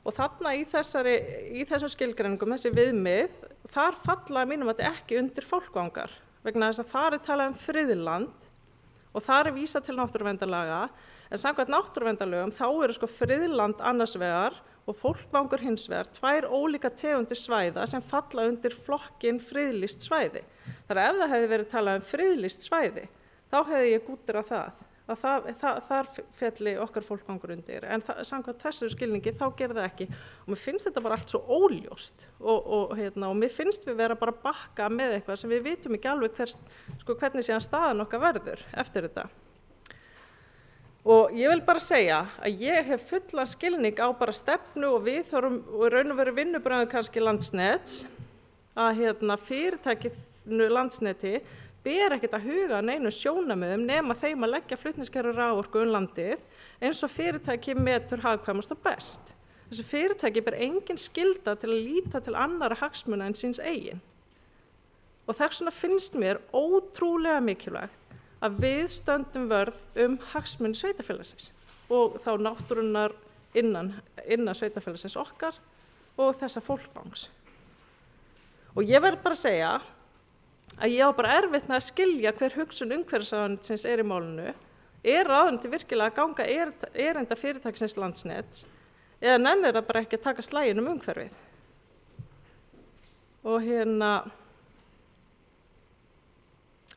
og þarna í þessum skilgreiningum, þessi viðmið, þar falla mínum að þetta ekki undir fólkvangar vegna þess að þar talað friðland og þar vísað til náttúruverndarlaga, en samkvæmt náttúruverndarlögum þá eru friðland annars vegar og fólkvangur hins vegar, tvær ólíka tegundir svæða sem falla undir flokkinn friðlýst svæði. Þar ef það hefði verið talað friðlýst svæði, þá hefði ég gúttir á þar fjalli okkar fólkvangur undir, en samkvæmt þessu skilningi þá gerði það ekki. Og mér finnst þetta bara allt svo óljóst og mér finnst við vera bara að bakka með eitthvað sem við vitum ekki alveg hvernig síðan staðan okkar verður eftir þetta. Og ég vil bara segja að ég hef fullan skilning á bara stefnu og viðhorfum og raun og veru vinnubrögðum kannski Landsnets að fyrirtækinu Landsneti ber ekkert að huga neinu sjónarmiðum nema þeim að leggja flutningskerfi raforku landið eins og fyrirtæki metur hagkvæmast og best. Þessu fyrirtæki ber engin skylda til að líta til annarra hagsmuna en síns eigin. Og þess vegna finnst mér ótrúlega mikilvægt að við stöndum vörð hagsmuni sveitarfélagsins og þá náttúrunnar innan sveitarfélagsins okkar og þessa fólkvangs. Og ég verð bara að segja að ég á bara erfitt með að skilja hver hugsun umhverfisráðuneytisins í málinu. Ráðuneyti virkilega að ganga erinda fyrirtækisins Landsnets eða nennir það bara ekki að taka slaginn umhverfið? Og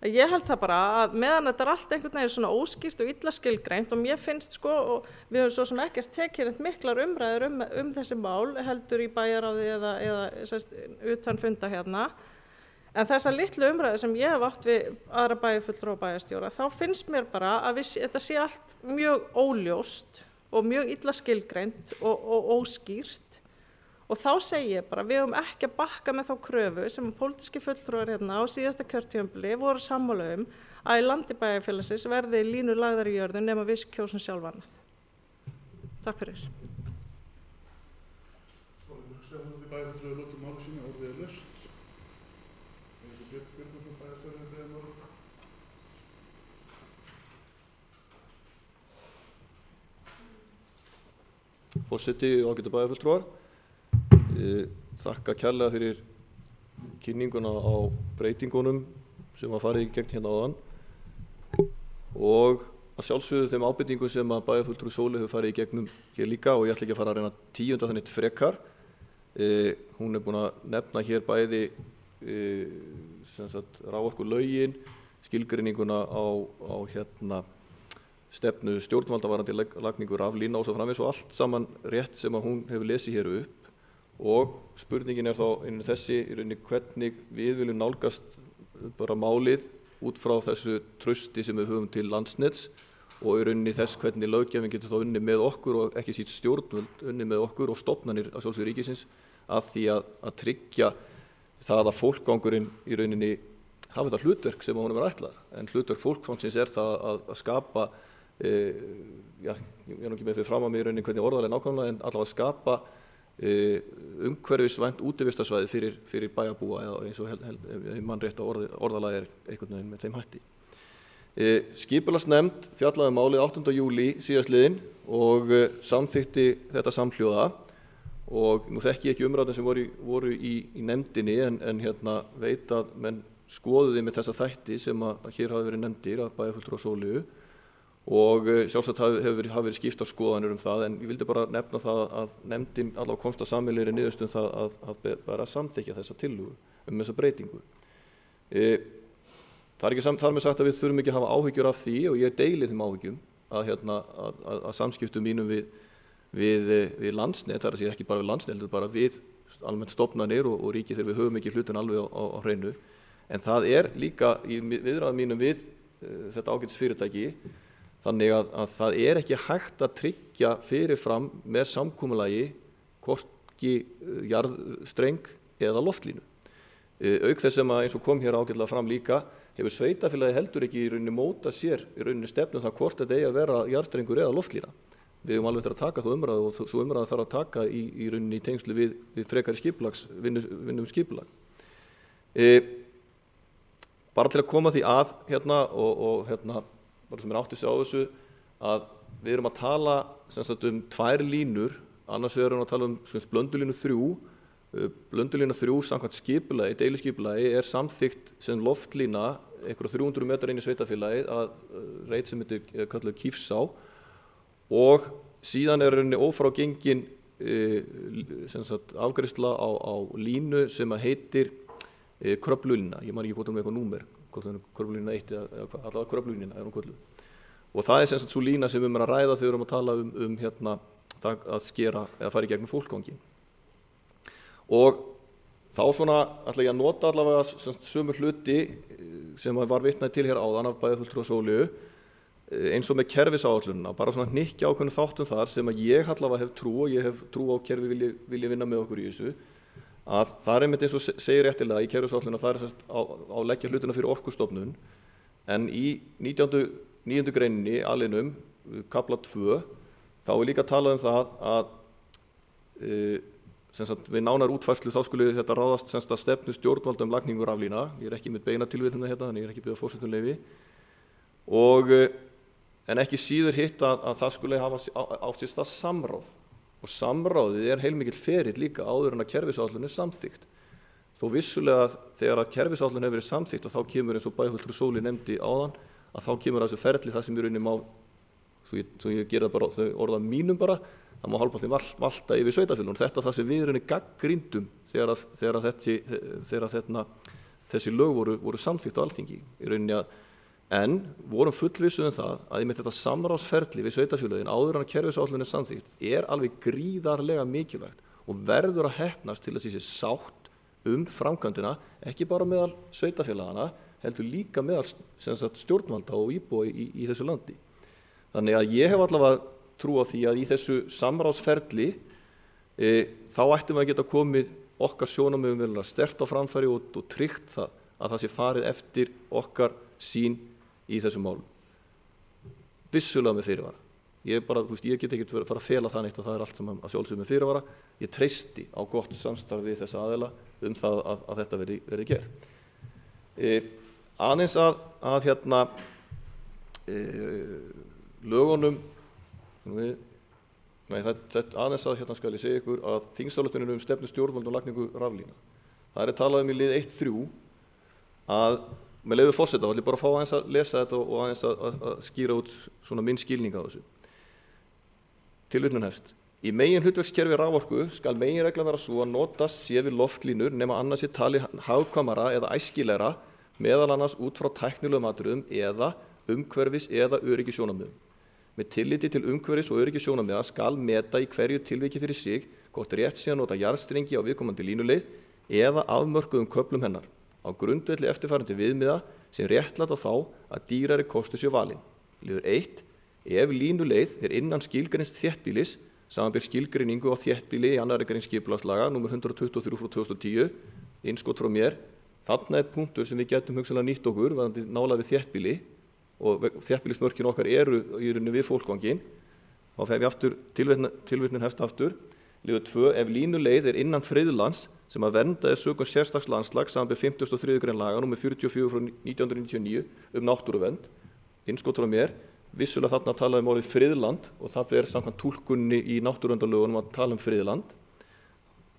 ég held það bara að meðan þetta allt einhvern veginn svona óskýrt og illa skilgreint og mér finnst og við höfum svo sem ekkert tekið miklar umræður þessi mál heldur í bæjarráði eða utan funda hérna, en þessar litlu umræður sem ég hef átt við aðra bæjarfulltrúa og bæjarstjóra, þá finnst mér bara að þetta sé allt mjög óljóst og mjög illa skilgreint og óskýrt. Og þá segi ég bara, við höfum ekki að bakka með þá kröfu sem pólitíski fulltrúar hérna á síðasta kjörtímabili voru sammála að í landi bæjarfélagsins verði línur lagðar í jörðu nema við kjósum sjálf annað. Takk fyrir. Svo stefnandi bæjarfulltrúar lóttum máli sínu, orðið laust. Björn Björnsson bæjarstjóri beðið orðið. Forseti og ágætu bæjarfulltrúar. Þakka kærlega fyrir kynninguna á breytingunum sem var farið í gegn hérna áðan og að sjálfsögðu þeim ábendingum sem að bæjarfulltrúi Sólu hefur farið í gegnum hér líka og ég ætla ekki að fara að reyna tíunda þannig frekar. Hún búin að nefna hér bæði raforkulögin, skilgreininguna á stefnu stjórnvalda varðandi lagningu raflína og svo framvegis og allt saman rétt sem að hún hefur lesið hér upp. Og spurningin þá inn þessi í rauninni hvernig við viljum nálgast bara málið út frá þessu trausti sem við höfum til Landsnets og í rauninni þess hvernig löggjafinn getur þá unnið með okkur og ekki síst stjórnvöld unnið með okkur og stofnanir að sjálfsögðu ríkisins að því að tryggja það að fólkvangurinn í rauninni hafi það hlutverk sem honum ætlað. En hlutverk fólkvangsins það að skapa, ég ekki með fyrir fram að mig í rauninni hvernig orðalega nákvæmlega en allavega skapa umhverfisvænt útivistarsvæði fyrir bæjarbúa eða eins og mannrétt orðalagi einhvern veginn með þeim hætti. Skipulagsnefnd fjallaði málið 8. júlí síðastliðinn og samþykkti þetta samhljóða og nú þekki ég ekki umræðin sem voru í nefndinni en veit að menn skoðuði með þessa þætti sem að hér hafi verið nefndir af bæjarfulltrúa Sólu og sjálfsagt hafi verið skipta skoðanir það en ég vildi bara nefna það að nefndin allavega komst að sameiginlegri niðurstöðu það að bara samþykkja þessa tillögu þessa breytingu. Það ekki þar með sagt að við þurfum ekki að hafa áhyggjur af því og ég deili þeim áhyggjum að samskiptum mínum við Landsnet, það sé ekki bara við Landsnet, heldur bara við almennt stofnanir og ríki þegar við höfum ekki hlutin alveg á hreinu. En það líka í viðræðum mínum við þetta ágætis fyrirtæki þannig að það ekki hægt að tryggja fyrirfram með samkomulagi hvorki jarðstreng eða loftlínu. Auk þess sem að eins og kom hér ágætlega fram líka hefur sveitarfélagi heldur ekki í rauninni móta sér í rauninni stefnu það hvort þetta eigi að vera jarðstrengur eða loftlína. Við höfum alveg eftir að taka þá umræðu og svo umræðu þarf að taka í rauninni í tengslu við frekari vinnum skipulag. Bara til að koma því að bara sem átti sig á þessu að við erum að tala tvær línur, annars vegar erum við að tala blöndulínu 3. Blöndulína 3 samkvæmt skipulagi, deiliskipulagi samþykkt sem loftlína einhverja 300 metrar inn í sveitarfélagið að reit sem er kallað Kífsá og síðan rauninni ófrágengin afgreiðsla á línu sem að heitir Kröflulína, ég man ekki hvort eitthvað númer, hvort Kröflulína 1 eða allavega Kröflulína hún kölluð. Og það svo lína sem við að ræða þegar við erum að tala það að skera eða fara í gegnum fólkvangin. Og þá ætla ég að nota allavega sömu hluti sem var vitnað til hér áðan af bæjarfulltrúa Sólíu eins og með kerfisáætlunina, bara hnykkja ákveðnum þáttum þar sem að ég allavega hef trú og ég hef trú á kerfi vilja vinna með okkur í þessu, að það einmitt eins og segir réttilega í kerfisáætlunina, það á leggja hlutina fyrir Orkustofnun, en í 9. greininni alinum, kafla 2, þá líka talað það að við nánar útfærslu þá skulle þetta ráðast að stefnu stjórnvalda lagningu raflína. Ég ekki með beina tilvitnun þannig ég ekki beðið forsetum leyfi. En ekki síður hitt að það skulle hafa átt sér stað samráð. Og samráðið heilmikill ferill líka áður en að kerfisáætlun samþykkt. Þó vissulega þegar að kerfisáætlun hefur verið samþykkt þá kemur eins og bæjarfulltrúi Sóli nefndi áðan að þá kemur þessu ferli það sem í rauninni má, svo ég gera bara þau orða mínum bara, það má hálfpartinn valta yfir sveitarfélögum. Þetta það sem við erum gagnrýndum þegar þessi lög voru samþykkt á Alþingi í rauninni en vorum fullvissuð það að einmitt þetta samráðsferli við sveitarfélögin áður en að kerfisáætlun samþykkt alveg gríðarlega mikilvægt og verður að heppnast til að sé sátt framkvæmdina, ekki bara meðal sveitarfélagana, heldur líka meðal stjórnvalda og íbúa í þessu landi. Þannig að ég hef allavega trú á því að í þessu samráðsferli þá ættum við að geta komið okkar sjónarmiðum vel sterkt á framfæri og tryggt það að það sé farið eftir okkar sýn í þessum málum. Vissulega með fyrirvara. Ég get ekki fara að fela það neitt að það allt sem að sjálfsögum með fyrirvara. Ég treysti á gott samstarf við þessa aðila það að þetta verði gert. Aðeins að lögunum aðeins að skal ég segja ykkur að þingsályktunin stefnu stjórnvalda og lagningu raflína. Það talað í lið 1.3 að með leyfi forseta, ætla ég bara að fá aðeins að lesa þetta og aðeins að skýra út minn skilning á þessu. Tilvitnun hefst. Í meginhlutverkskerfi raforku skal meginreglan vera svo að notast sé við loftlínur nema annars sé talið hagkvæmara eða æskilegra meðal annars út frá tæknilegum atriðum eða umhverfis eða öryggissjónarmiðum. Með tilliti til umhverfis og öryggissjónarmiða skal meta í hverju tilviki fyrir sig hvort rétt sé að nota jarðstrengi á viðkomandi línuleið eða afmörkuðum köflum hennar á grundvelli eftirfarandi viðmiða sem réttlæta þá að dýrari kostur sé valinn. Liður 1. Ef línuleið innan skilgreinds þéttbýlis, samanber skilgreiningu á þéttbýli í 2. grein skipulagslaga nr. 123/2010, innskot frá mér, þarna punktur sem við getum hugsanlega nýtt okkur varðandi nálægð við þéttbýli og þéttbýlismörkin okkar eru í rauninni við fólkvanginn. Þá fer við aftur, tilvitnun hefst aftur. Liður 2. Ef línuleið innan friðlands sem að vernda sökum sérstaks landslag samanber 53. grein laga nr. 44/1999 náttúruvernd, innskot frá mér, vissulega þarna talaði orðið friðland og það ber samkvæmt túlkunni í náttúruverndarlögunum að tala friðland.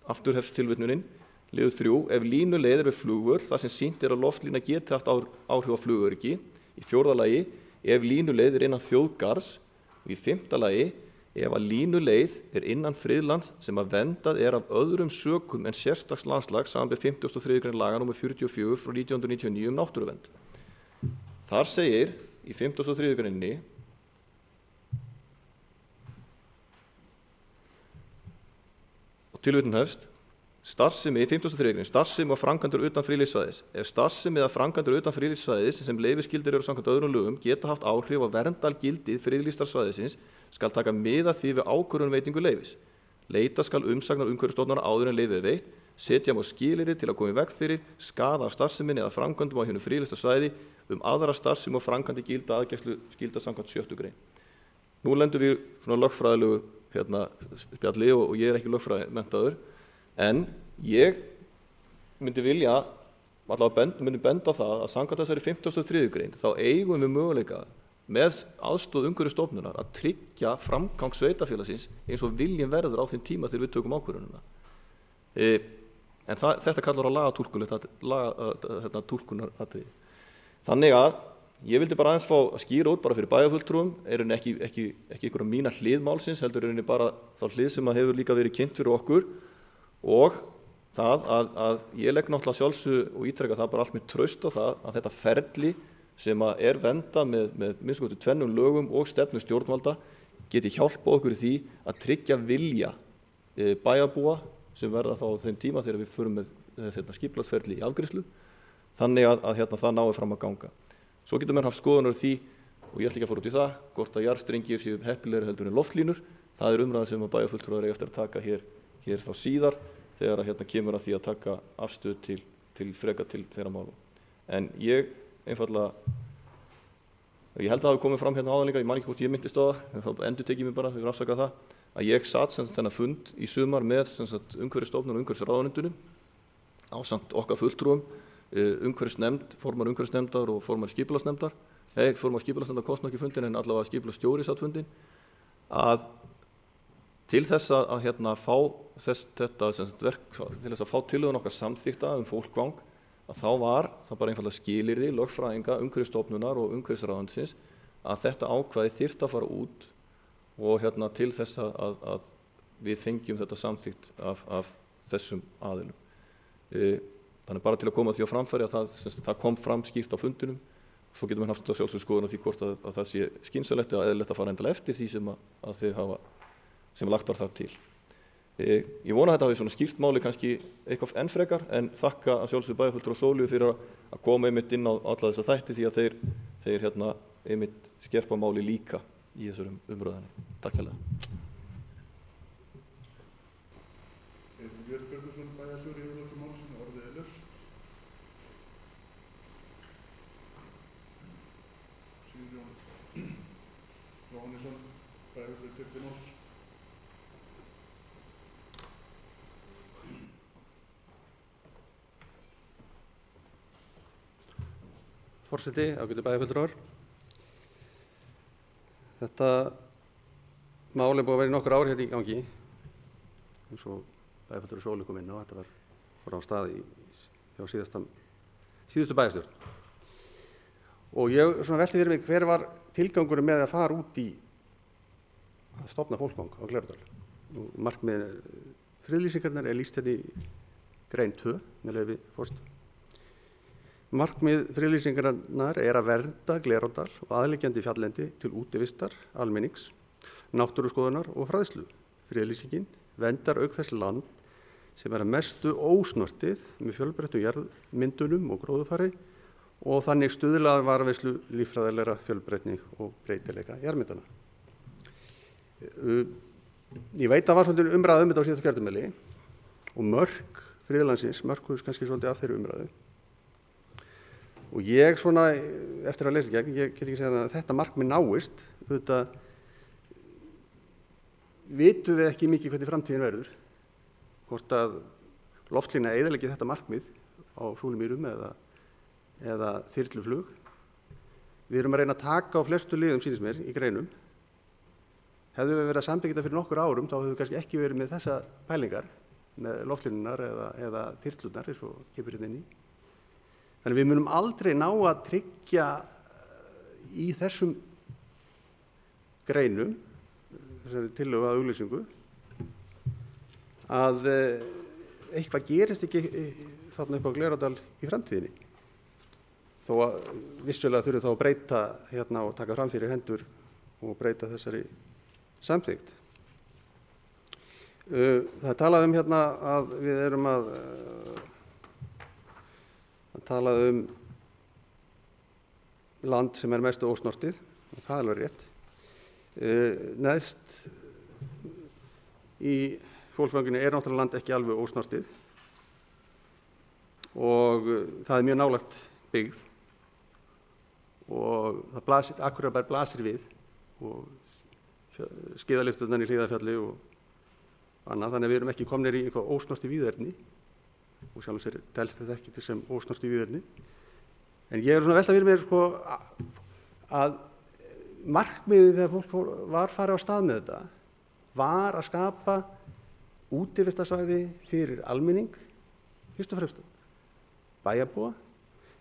Aftur hefst tilvitnunin. Liður 3. Ef línuleið við flugvöll þar sem sýnt að loftlína geti haft áhrif á flugöryggi. Í 4. lagi, ef línuleið innan þjóðgarðs. Og í 5. lagi, ef að línuleið innan friðlands sem að vendað af öðrum sökum en sérstaks landslag samanber 53. grein laga nr. 44/1999 náttúruvernd. Þar segir í 53. greininni og tilvitnun hefst starfsemi í 53. grein starfsemi og framkvæmdur utan friðlýsssvæðis. Ef starfsemi eða framkvæmdur utan friðlýsssvæðis sem leyfisskyldir eru samkvæmt öðrum lögum geta haft áhrif á verndalgildið friðlýstarsvæðisins skal taka mið af því við ákvörðun veitingu leyfis. Leita skal umsagnar Umhverfisstofnunar áður en leyfið veitt, setja má skilyrði til að koma í veg fyrir skaða af starfseminni eða framkvæmdum á hinu friðlýstarsvæði aðra starfsemi og framkvæmdi gilda aðgæslu skylda samkvæmt 7. grein. Nú lendum við lögfræðilegu spjalli og ég ekki lögfræðimenntaður, en ég myndi benda á það að samkvæmt þessari 53. grein þá eigum við möguleika með aðstoð Umhverfisstofnunar að tryggja framgang sveitarfélagsins eins og viljinn verður á þeim tíma þegar við tökum ákvörðunina. En þetta kallar á lagatúlkunaratriði. Þannig að ég vildi bara aðeins fá að skýra út bara fyrir bæjarfulltrúum, ekki einhverja mína hlið málsins, heldur bara þá hlið sem hefur líka verið kynnt fyrir okkur, og það að ég legg náttúrulega sjálfsögðu og ítreka það bara allt með traust á það að þetta ferli sem er vendað með minnst kosti 2 lögum og stefnu stjórnvalda geti hjálpa okkur í því að tryggja vilja bæjarbúa sem verða þá á þeim tíma þegar við förum með skipulagsferli í afgreiðslu, þannig að það nái fram að ganga. Svo getur menn haft skoðunar því, og ég ætla ekki að fara út í það, hvort að jarðstrengir séu heppilegri heldur en loftlínur. Það er umræða sem að bæjarfulltrúar eiga eftir að taka hér þá síðar, þegar að kemur að því að taka afstöð til frekar til þeirra mála. En ég einfaldlega, ég held að það hafi komið fram hérna áðan líka, ég man ekki hvort ég myndist á það, en þá endurtekið mér bara, við erum afsakað það, að ég satt þennan fund í sumar með Umhverfisstofnun og Umhverfisráðuneytinu ásamt okkar fulltrúum, umhverfisnefnd, formar umhverfisnefndar og formar skipulagsnefndar, formar skipulagsnefndar komst nú ekki fundin en allavega skipulagsstjóri satt fundin, að til þess að fá þetta verk, til þess að fá tillögun okkar samþykta fólkvang, að þá var það bara einfaldlega skilyrði lögfræðinga Umhverfisstofnunar og Umhverfisráðuneytisins að þetta ákvæði þyrfti að fara út og til þess að við fengjum þetta samþykkt af þessum aðilum. Þannig bara til að koma því á framfæri að það kom fram skýrt á fundinum, svo getum við haft sjálfsögðu skoðun á því hvort að það sé skynsamlegt eða eðlilegt að fara endilega eftir því sem lagt var þar til. Ég vona að þetta hafi svona skýrt máli kannski eitthvað enn frekar, en þakka að sjálfsögðu bæjarfulltrúa Sólíu fyrir að koma einmitt inn á alla þessa þætti því að þeir einmitt skerpa máli líka í þessum umræðinni. Takk hérlega. Björn Bergþórsson, bæjarstjóri hefur þetta mál sem orðið laust. Sigurjón Jóhannesson, bæjarstjóri til máls. Forseti, ágætu bæjarfulltrúar. Þetta mál er búið að vera í nokkur ár hérna í gangi, eins og bæjarfulltrúi Sólu kom inn á, þetta var á stað hjá síðustu bæjarstjórn. Og ég velti fyrir mig hver var tilgangurinn með að fara út í að stofna fólkvang á Glerárdal. Markmið friðlýsingarnar er lýst hérna í grein 2, með leyfi forseta. Markmið friðlýsingarinnar er að vernda Glerárdal og aðliggjandi fjalllendi til útivistar, almennings, náttúruskoðunar og fræðslu. Friðlýsingin verndar auk þess land sem er að mestu ósnortið með fjölbreyttum jarðmyndunum og gróðurfari og þannig stuðla að varðveislu líffræðilegra fjölbreytni og breytileika jarðmyndana. Ég veit að það var svolítið umræða þetta á síðasta kjörtímabili og mörk friðlandsins mörkuðust kannski svolítið af þeirri umræðu. Og ég eftir að lesa gegn, ég get ekki segja að þetta markmið náist, auðvitað vitum við ekki mikið hvernig framtíðin verður, hvort að loftlína eyðileggi þetta markmið á Súlumýrum eða þyrluflug. Við erum að reyna að taka á flestu liðum, sýnist mér, í greinum. Hefðu við verið að sambyggja þetta fyrir nokkur árum, þá hefðu við kannski ekki verið með þessa pælingar, með loftlínunar eða þyrlunar, eins og kemur hérna inn í. Þannig við munum aldrei ná að tryggja í þessum greinum, þessari tillögu að auglýsingu, að eitthvað gerist ekki þarna upp á Glerárdal í framtíðinni. Þó að vissulega þurfi þá að breyta hérna og taka fram fyrir hendur og breyta þessari samþykkt. Það er talað hérna að við erum að tala land sem er mestu ósnortið, og það er alveg rétt. Neðst í fólkvanginu er náttúrulega land ekki alveg ósnortið og það er mjög nálægt byggð og það Akureyrarbær blasir við og skíðalyfturnar í Hlíðarfjalli og annað, þannig að við erum ekki komnir í eitthvað ósnortið víðerni og sjálfum sér telst þetta ekki til sem ósnortið víðerni. En ég velta fyrir mér að markmiðið þegar fólk var farið á stað með þetta var að skapa útivistarsvæði fyrir almenning, fyrst og fremst bæjarbúa.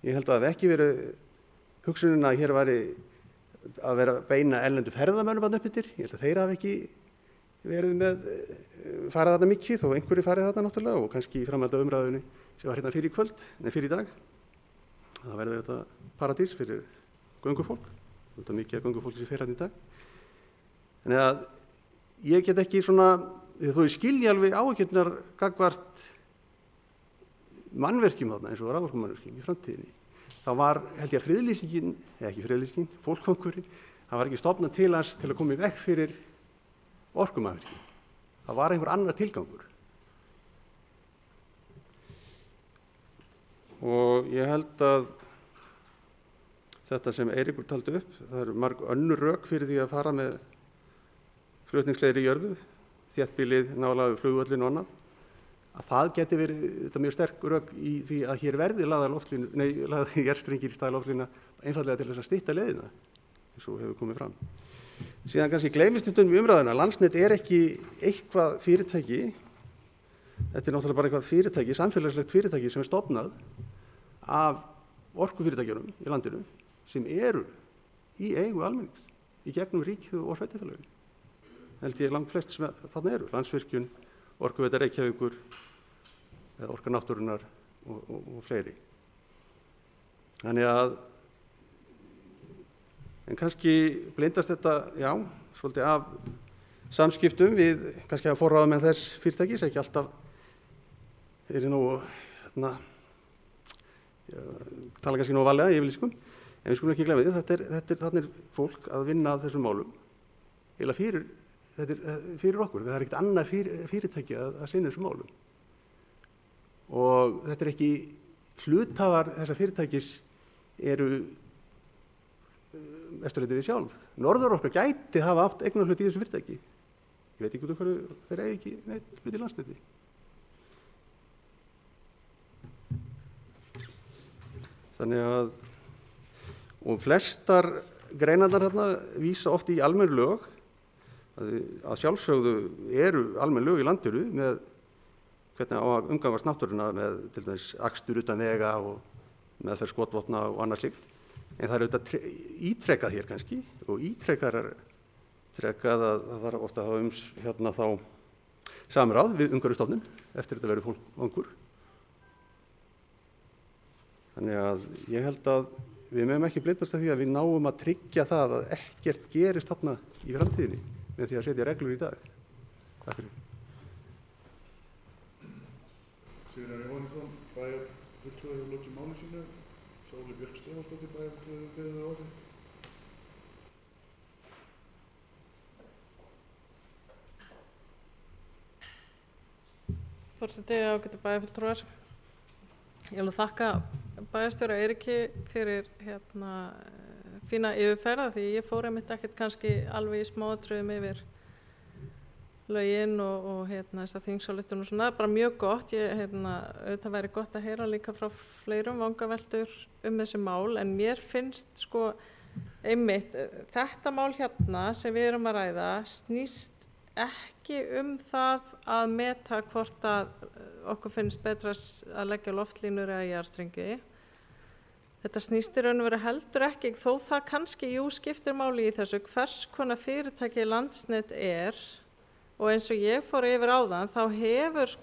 Ég held að það hafi ekki verið hugsunin að hér væri að vera beina erlendu ferðamönnum upp yfir. Ég held að þeir hafi ekki verið með farið þarna mikið, þó einhverju farið þarna náttúrulega og kannski í framhaldi af umræðunni sem var hérna fyrir í kvöld, fyrir í dag. Það verður þetta paradís fyrir göngufólk. Þetta er mikið af göngufólki sem fer hérna í dag. Þannig að ég get ekki svona, þó ég skilji alveg áhyggjurnar gagnvart mannverkjum þarna eins og raforkumannverkjum í framtíðinni. Það var, held ég að friðlýsingin, eða ekki friðlýsingin, fólkvangurinn, það var ekki stofnað til hans til að koma í veg fyrir orkumannverkjum. Það var einhver annar tilgangur. Og ég held að þetta sem Eiríkur taldi upp, það eru marg önnur rök fyrir því að fara með flutningsleiðir í jörðu, þéttbýlið, nálægt við flugvöllin og annað, að það geti verið þetta mjög sterk rök í því að hér verði lagðar jarðstrengir í stað loftlína einfallega til þess að stytta leiðina, eins og hefur komið fram. Síðan kannski gleymist stundum í umræðuna, Landsnet er ekki eitthvað fyrirtæki, þetta er náttúrulega bara eitthvað fyrirtæki, samfélagslegt fyrirtæki sem er stofnað af orkufyrirtækjunum í landinu sem eru í eigu almennings, í gegnum ríkið og sveitarfélögin. Held ég langt flest sem þarna eru, Landsvirkjun, Orkuveita Reykjavíkur, Orka náttúrunnar og fleiri. Þannig að, en kannski blindast þetta, já, svolítið af samskiptum við, kannski að forráða með þess fyrirtækis, ekki alltaf nú, tala kannski nú valega í yfirlýsingum, en við skulum ekki glemja því, þarna er fólk að vinna að þessum málum, eða fyrir okkur, það er ekkert annað fyrirtæki að sinna þessum málum. Og þetta er ekki, hluthafar þessa fyrirtækis eru mesturleyti við sjálf. Norðurorka gæti hafa átt eignarhlut í þessu fyrirtæki. Ég veit ekki út af hverju þeir eigi ekki neitt hlut í Landsneti. Þannig að, og flestar greinarnar þarna vísa oft í almenn lög, að sjálfsögðu eru almenn lög í landinu með hvernig á að umgangast náttúruna með til dæmis akstur utan vega og meðferð skotvopna og annað slíkt. En það er auðvitað ítrekkað hér kannski og ítrekkað að það þarf ofta að hafa þá samráð við Umhverfisstofnun eftir þetta verður fólkvangur. Þannig að ég held að við meðum ekki blindast af því að við náum að tryggja það að ekkert gerist þarna í framtíðinni með því að setja reglur í dag. Takk fyrir. Sigurður Jóhannesson, bæjarfulltrúi hefur lokið máli sínu. Sóli Björk Stefansdóttir, bæjarfulltrúi hefur beðið orðið. Forseti, ágætu bæjarfulltrúar. Ég vil þakka bæjarstjóra Eiríki fyrir fína yfirferða því ég fór einmitt ekkert kannski alveg í smáatriðum yfir lögin og þessa þingsályktun og svona, bara mjög gott. Auðvitað væri gott að heyra líka frá fleirum vangaveltur þessi mál, en mér finnst sko einmitt þetta mál sem við erum að ræða snýst ekki það að meta hvort að okkur finnst betra að leggja loftlínur eða jarðstrengi. Þetta snýst í raun og veru heldur ekki, þó það kannski skiptir máli í þessu hvers konar fyrirtæki Landsnet er, og eins og ég fór yfir áðan, þá hefur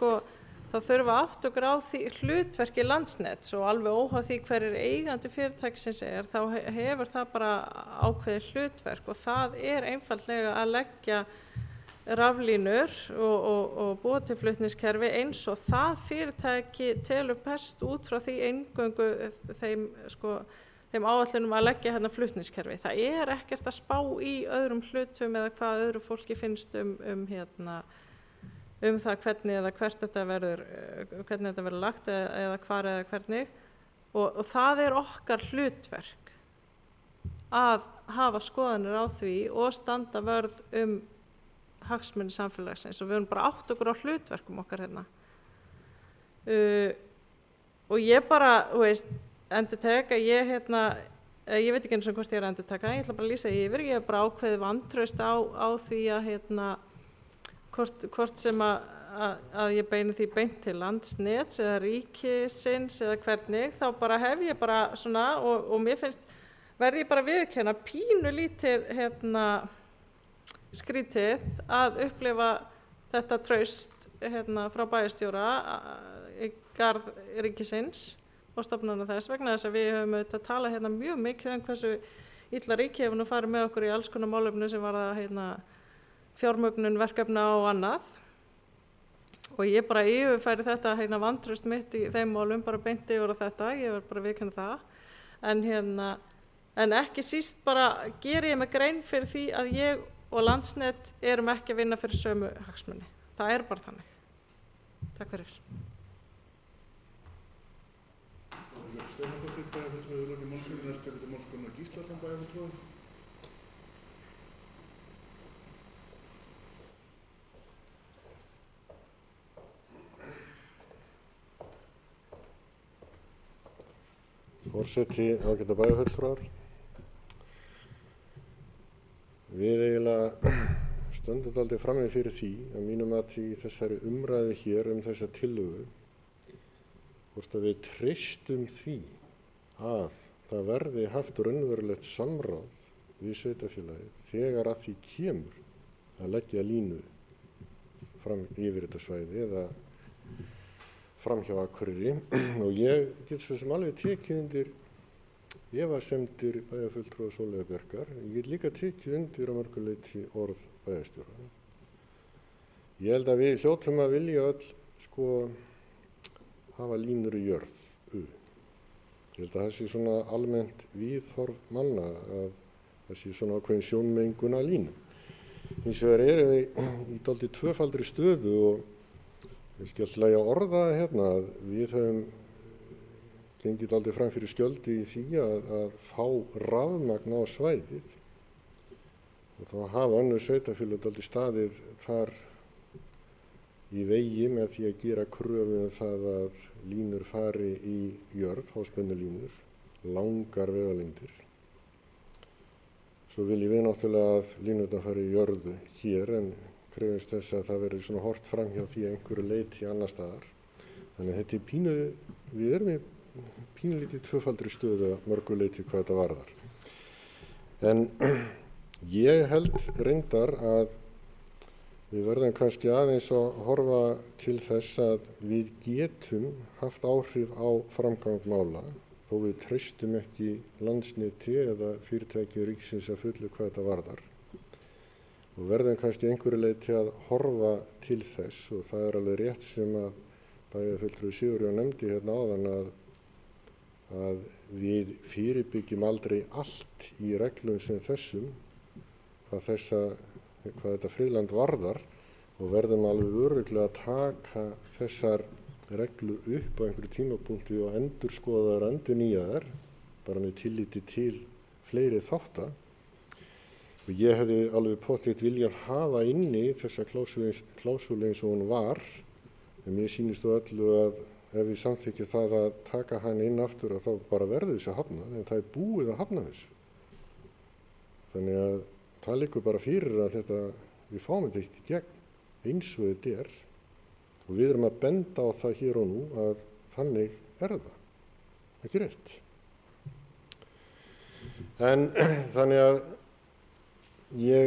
þá þurfa aftur á því hlutverki Landsnets og alveg óháð því hverjir eigandi fyrirtækisins er, þá hefur það bara ákveðið hlutverk og það er einfaldlega að leggja raflínur og búa til flutningskerfi eins og það fyrirtæki telur best út frá því eingöngu þeim áætlunum að leggja flutningskerfi. Það er ekkert að spá í öðrum hlutum eða hvað öðru fólki finnst um það hvernig eða hvert þetta verður lagt eða hvar eða hvernig og það er okkar hlutverk að hafa skoðanir á því og standa vörð hagsmuni samfélagsins og við erum bara átt okkur á hlutverkum okkar og ég bara, endurtek að ég ég veit ekki eins og hvort ég endurtaka, ég ætla bara að lýsa yfir, ég hef bara ákveðið vantraust á því að hvort sem að ég beini því beint til Landsnets eða ríkisins eða hvernig, þá bara hef ég bara svona og mér finnst, verði ég bara viðurkenna pínu lítið skrítið að upplifa þetta traust frá bæjarstjóra í garð ríkisins og stofnana þess vegna þess að við höfum auðvitað að tala mjög mikið hversu illa ríki hefur nú farið með okkur í alls konar málefni sem var það fjármögnun verkefna og annað og ég bara yfirfæri þetta vantraust mitt í þeim málum bara beint yfir á þetta, ég verð bara viðurkenna það en ekki síst bara geri ég mig grein fyrir því að ég og Landsnet erum ekki að vinna fyrir sömu hagsmuni, það bara þannig. Takk fyrir. Stefánsdóttir, bæjarfulltrúi, lokið málsins, næst Málskonur Gíslason, bæjarfulltrúi. Forseti, ágæta bæjarfulltrúar. Við eiginlega stöndum dálítið frammi fyrir því að mínum mati í þessari umræðu hér þessa tillögu hvort að við treystum því að það verði haft raunverulegt samráð við sveitarfélagið þegar að því kemur að leggja línu fram yfir þetta svæði eða fram hjá Akureyri og ég get svo sem alveg tekið undir efasemdir bæjarfulltrúa Sólveigar Bjarkar, ég get líka tekið undir á mörgu leyti orð bæjarstjóra. Ég held að við hljótum að vilja öll hafa línur í jörð. Ég held að það sé svona almennt viðhorf manna að það sé svona ákveðin sjónmengun að línum. Hins vegar erum við í dálítið tvöfaldri stöðu og ég skal lægja orða að við höfum gengið dálítið fram fyrir skjöldi í því að fá rafmagn á svæðið og þá hafa önnur sveitarfélög dálítið staðið þar í vegi með því að gera kröfu það að línur fari í jörð, háspennulínur, langar vegalengdir. Svo viljum við náttúrulega að línurnar fari í jörðu hér en krefumst þess að það verði svona hort fram hjá því að einhverju leyti annar staðar. Þannig að þetta við erum í pínulítið tvöfaldri stöðu að mörgu leyti hvað þetta varðar. En ég held reyndar að við verðum kannski aðeins að horfa til þess að við getum haft áhrif á framgang mála þó við treystum ekki Landsneti eða fyrirtæki ríkisins að fullu hvað þetta varðar. Og verðum kannski einhverju leyti að horfa til þess og það alveg rétt sem að bæjarfulltrúi Sigurjón nefndi áðan að við fyrirbyggjum aldrei allt í reglum sem þessum hvað þetta friðland varðar og verðum alveg örugglega að taka þessar reglur upp á einhverju tímapunkti og endurskoða þær, endurnýja þær, bara með tilliti til fleiri þátta. Og ég hefði alveg pottþétt viljað hafa inni þessa klásúlu eins og hún var, en mér sýnist þó öllu að ef við samþykkjum það að taka hann inn aftur að þá bara verður þessu hafnað, en það er búið að hafna þessu. Þannig að það liggur bara fyrir að við fáum þetta eitt í gegn eins og þetta og við erum að benda á það hér og nú að þannig það, ekki rétt. En þannig að ég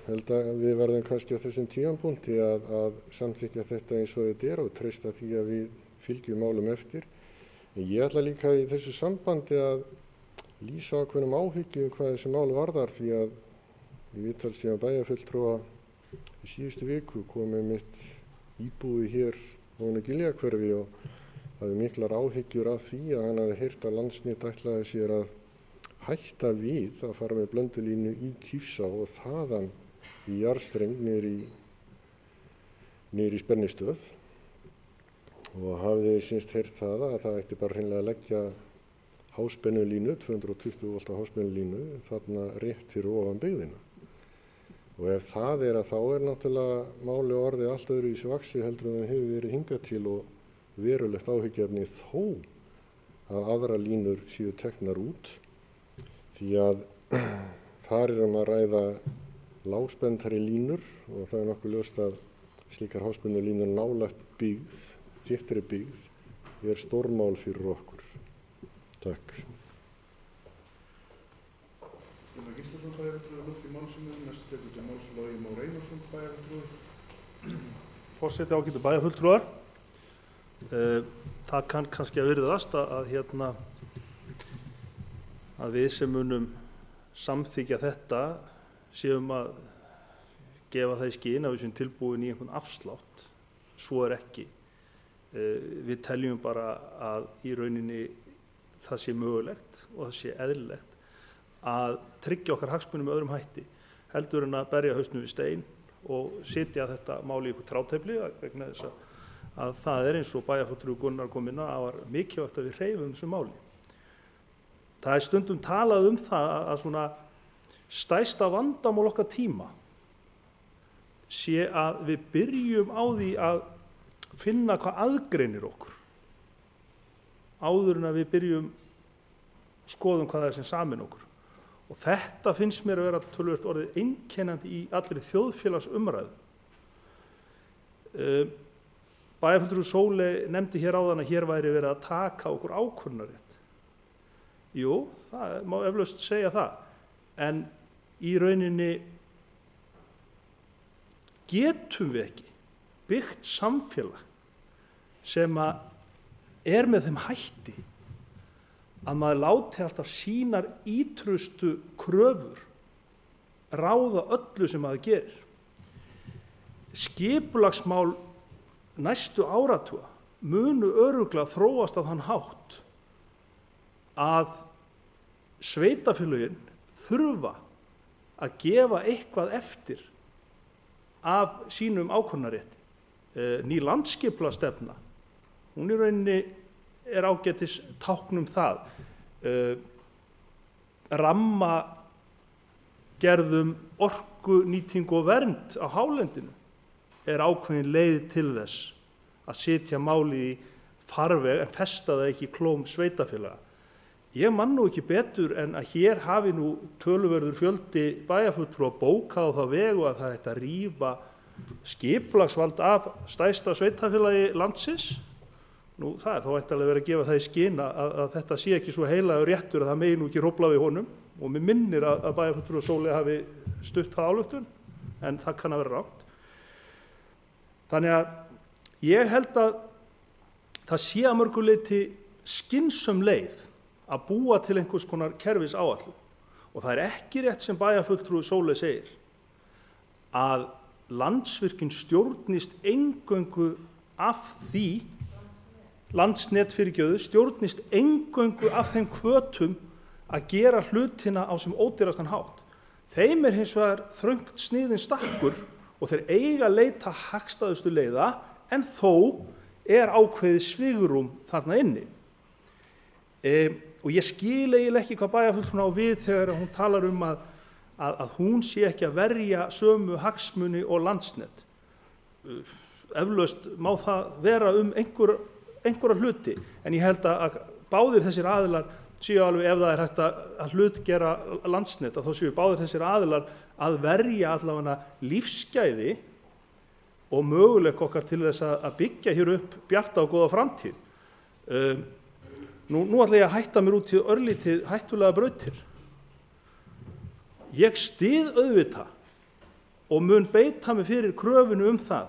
held að við verðum kannski á þessum tímapunkti að samþykkja þetta eins og þetta og treysta því að við fylgjum málum eftir. En ég ætla líka í þessu sambandi að lýsa ákveðnum áhyggjum hvað þessi mál varðar því að í viðtalstíma bæjarfulltrúa í síðustu viku komið mitt íbúi hér ofan í Giljahverfi og hafði miklar áhyggjur af því að hann hafði heyrt að Landsnet ætlaði sér að hætta við að fara með blöndulínu í Kífsá og þaðan í jarðstreng niður í Spennistöð og hafði heyrt það að það ætti bara hreinlega að leggja háspennulínu, 220 volta háspennulínu, þarna rétt fyrir ofan byggðina. Og ef það að þá náttúrulega máli og orðið allt öðruvísi vaxið heldur en það hefur verið hingað til og verulegt áhyggjuefni þó að aðra línur séu teknar út því að þar að ræða lágspennari línur og það nokkuð ljóst að slíkar háspennur línur nálægt byggð, þéttri byggð stórmál fyrir okkur. Takk. Gunnar Gíslason bæjarfulltrúi að hluti málsinu, næstu tekur til máls Logi Már Einarsson bæjarfulltrúi. Forseti, ágætu bæjarfulltrúar. Það kann kannski að virðast að við sem munum samþykja þetta séum að gefa það í skyn að við séum tilbúin í einhvern afslátt. Svo ekki. Við teljum bara að í rauninni það sé mögulegt og það sé eðlilegt að tryggja okkar hagsmunum með öðrum hætti heldur en að berja hausnum við stein og setja þetta mál í einhver trátefli vegna þess að það eins og bæjarfulltrúi Gunnar kom inn á að var mikilvægt að við hreyfum þessu máli. Það stundum talað það að svona stærsta vandamál okkar tíma sé að við byrjum á því að finna hvað aðgreinir okkur áður en að við byrjum skoðum hvað það sem samin okkur. Og þetta finnst mér að vera töluvert orðið einkennandi í allri þjóðfélagsumræðu. Bæjarfulltrúi Sóley nefndi hér áðan að hér væri verið að taka okkur ákvörðunarrétt. Jú, það má eflaust segja það, en í rauninni getum við ekki byggt samfélag sem að með þeim hætti að maður láti alltaf sínar ítrustu kröfur ráða öllu sem maður gerir. Skipulagsmál næstu áratuga munu örugglega þróast á þann hátt að sveitarfélögin þurfa að gefa eitthvað eftir af sínum ákvörðunarrétti. Ný landsskipulagsstefna, hún í rauninni ágætis tákn það. Rammagerðum orkunýtingu og vernd á hálendinu ákveðin leið til þess að setja máli í farveg en festa það ekki í klóm sveitarfélaga. Ég man nú ekki betur en að hér hafi nú töluverður fjöldi bæjarfulltrúa bókað á þá vegu að það ætti að rífa skipulagsvald af stærsta sveitarfélagi landsins. Nú, það þá væntanlega verið að gefa það í skyn að þetta sé ekki svo heilagur réttur að það megi nú ekki hrófla við honum og mér minnir að bæjarfulltrúi Sóley hafi stutt það ályktun, en það kann að vera rangt. Þannig að ég held að það sé að mörgu leyti skynsamleg leið að búa til einhvers konar kerfisáætlun og það ekki rétt sem bæjarfulltrúi Sóley segir að Landsvirkjun stjórnist eingöngu af því Landsnet stjórnist eingöngu af þeim hvötum að gera hlutina á sem ódýrastan hátt. Þeim hins vegar þröngt sniðinn stakkur og þeir eiga að leita hagstæðustu leiða en þó ákveðið svigrúm þarna inni. Og ég skil eiginlega ekki hvað bæjarfulltrúin á við þegar hún talar að hún sé ekki að verja sömu hagsmuni og Landsnet. Eflaust má það vera einhverja hluti, en ég held að báðir þessir aðilar séu alveg, ef það hægt að hlutgera Landsnet, þá séu báðir þessir aðilar að verja allavega lífsgæði og möguleika okkar til þess að byggja hér upp bjarta og góða framtíð. Nú ætla ég að hætta mér út í örlítið hættulega brautir. Ég styð auðvitað og mun beita mig fyrir kröfunu það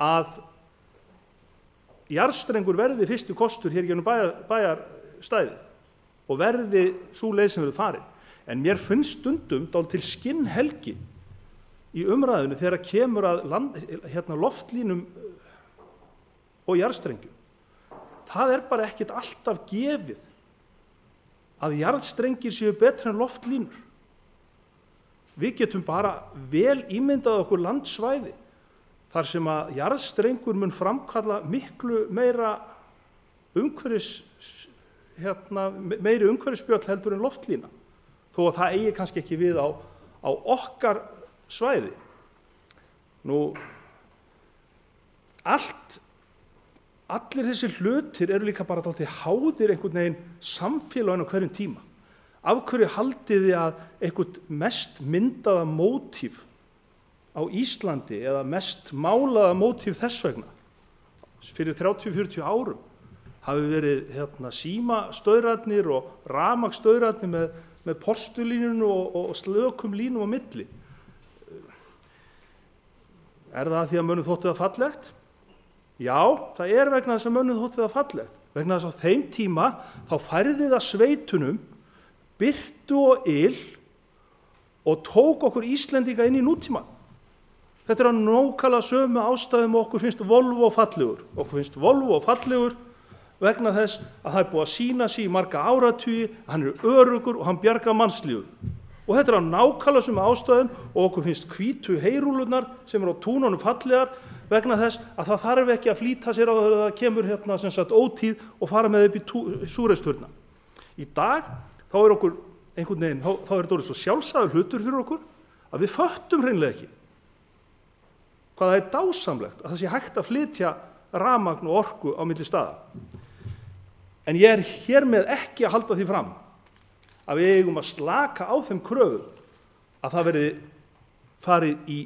að jarðstrengur verði fyrstu kostur hér gegnum bæjarstæðið og verði sú leið sem verður farin. En mér finnst stundum dálítil skinnhelgi í umræðunni þegar kemur að loftlínum og jarðstrengjum. Það bara ekkert alltaf gefið að jarðstrengir séu betri en loftlínur. Við getum bara vel ímyndað okkur landsvæði þar sem að jarðstrengur mun framkalla miklu meira meiri umhverfisspjöll heldur en loftlína, þó að það eigi kannski ekki við á okkar svæði. Nú, allir þessi hlutir eru líka bara dálítið háðir einhvern veginn samfélaginu á hverjum tíma. Af hverju haldið þið að einhvern mest myndaða mótíf á Íslandi eða mest málaða mótíf þess vegna fyrir 30-40 árum hafi verið símastaurarnir og rafmagnsstaurarnir með postulínunum og slökum línum á milli? Er það því að mönnum þótti það fallegt? Já, það er vegna þess að mönnum þótti það fallegt. Vegna þess að á þeim tíma þá færði það sveitunum birtu og ill og tók okkur Íslendinga inn í nútíma. Þetta er að nákvæmlega sömu ástæðum og okkur finnst Volvo fallegur. Okkur finnst Volvo fallegur vegna þess að það er búið að sýna sig í marga áratugi, hann er öruggur og hann bjargar mannslífum. Og þetta er að nákvæmlega sömu ástæðum og okkur finnst hvítu heyrúlurnar sem eru á túnunum fallegar vegna þess að það þarf ekki að flýta sér á þegar það kemur ótíð og fara með upp í súreisturna. Í dag þá er okkur einhvern veginn, þá er þetta orðið svo sjálfsagður hlutur fyrir okkur að við föttum hreinlega ekki hvað það er dásamlegt að það sé hægt að flytja rafmagn og orku á milli staða. En ég er hér með ekki að halda því fram að við eigum að slaka á þeim kröfum að það verði farið í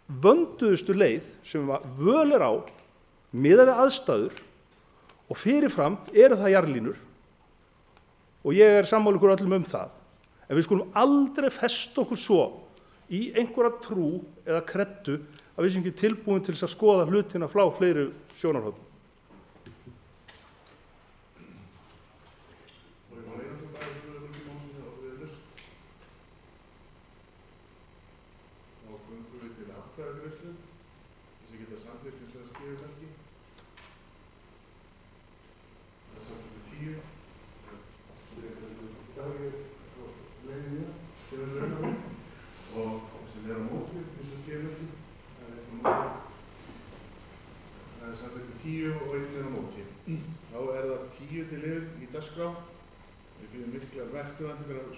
vönduðustu leið sem völ er á miðað við aðstæður og fyrirfram eru það jarðlínur og ég er sammála ykkur öllum það. En við skulum aldrei festa okkur svo í einhverja trú eða kreddu að við sem ekki tilbúin til þess að skoða hlutina frá fleiri sjónarhornum.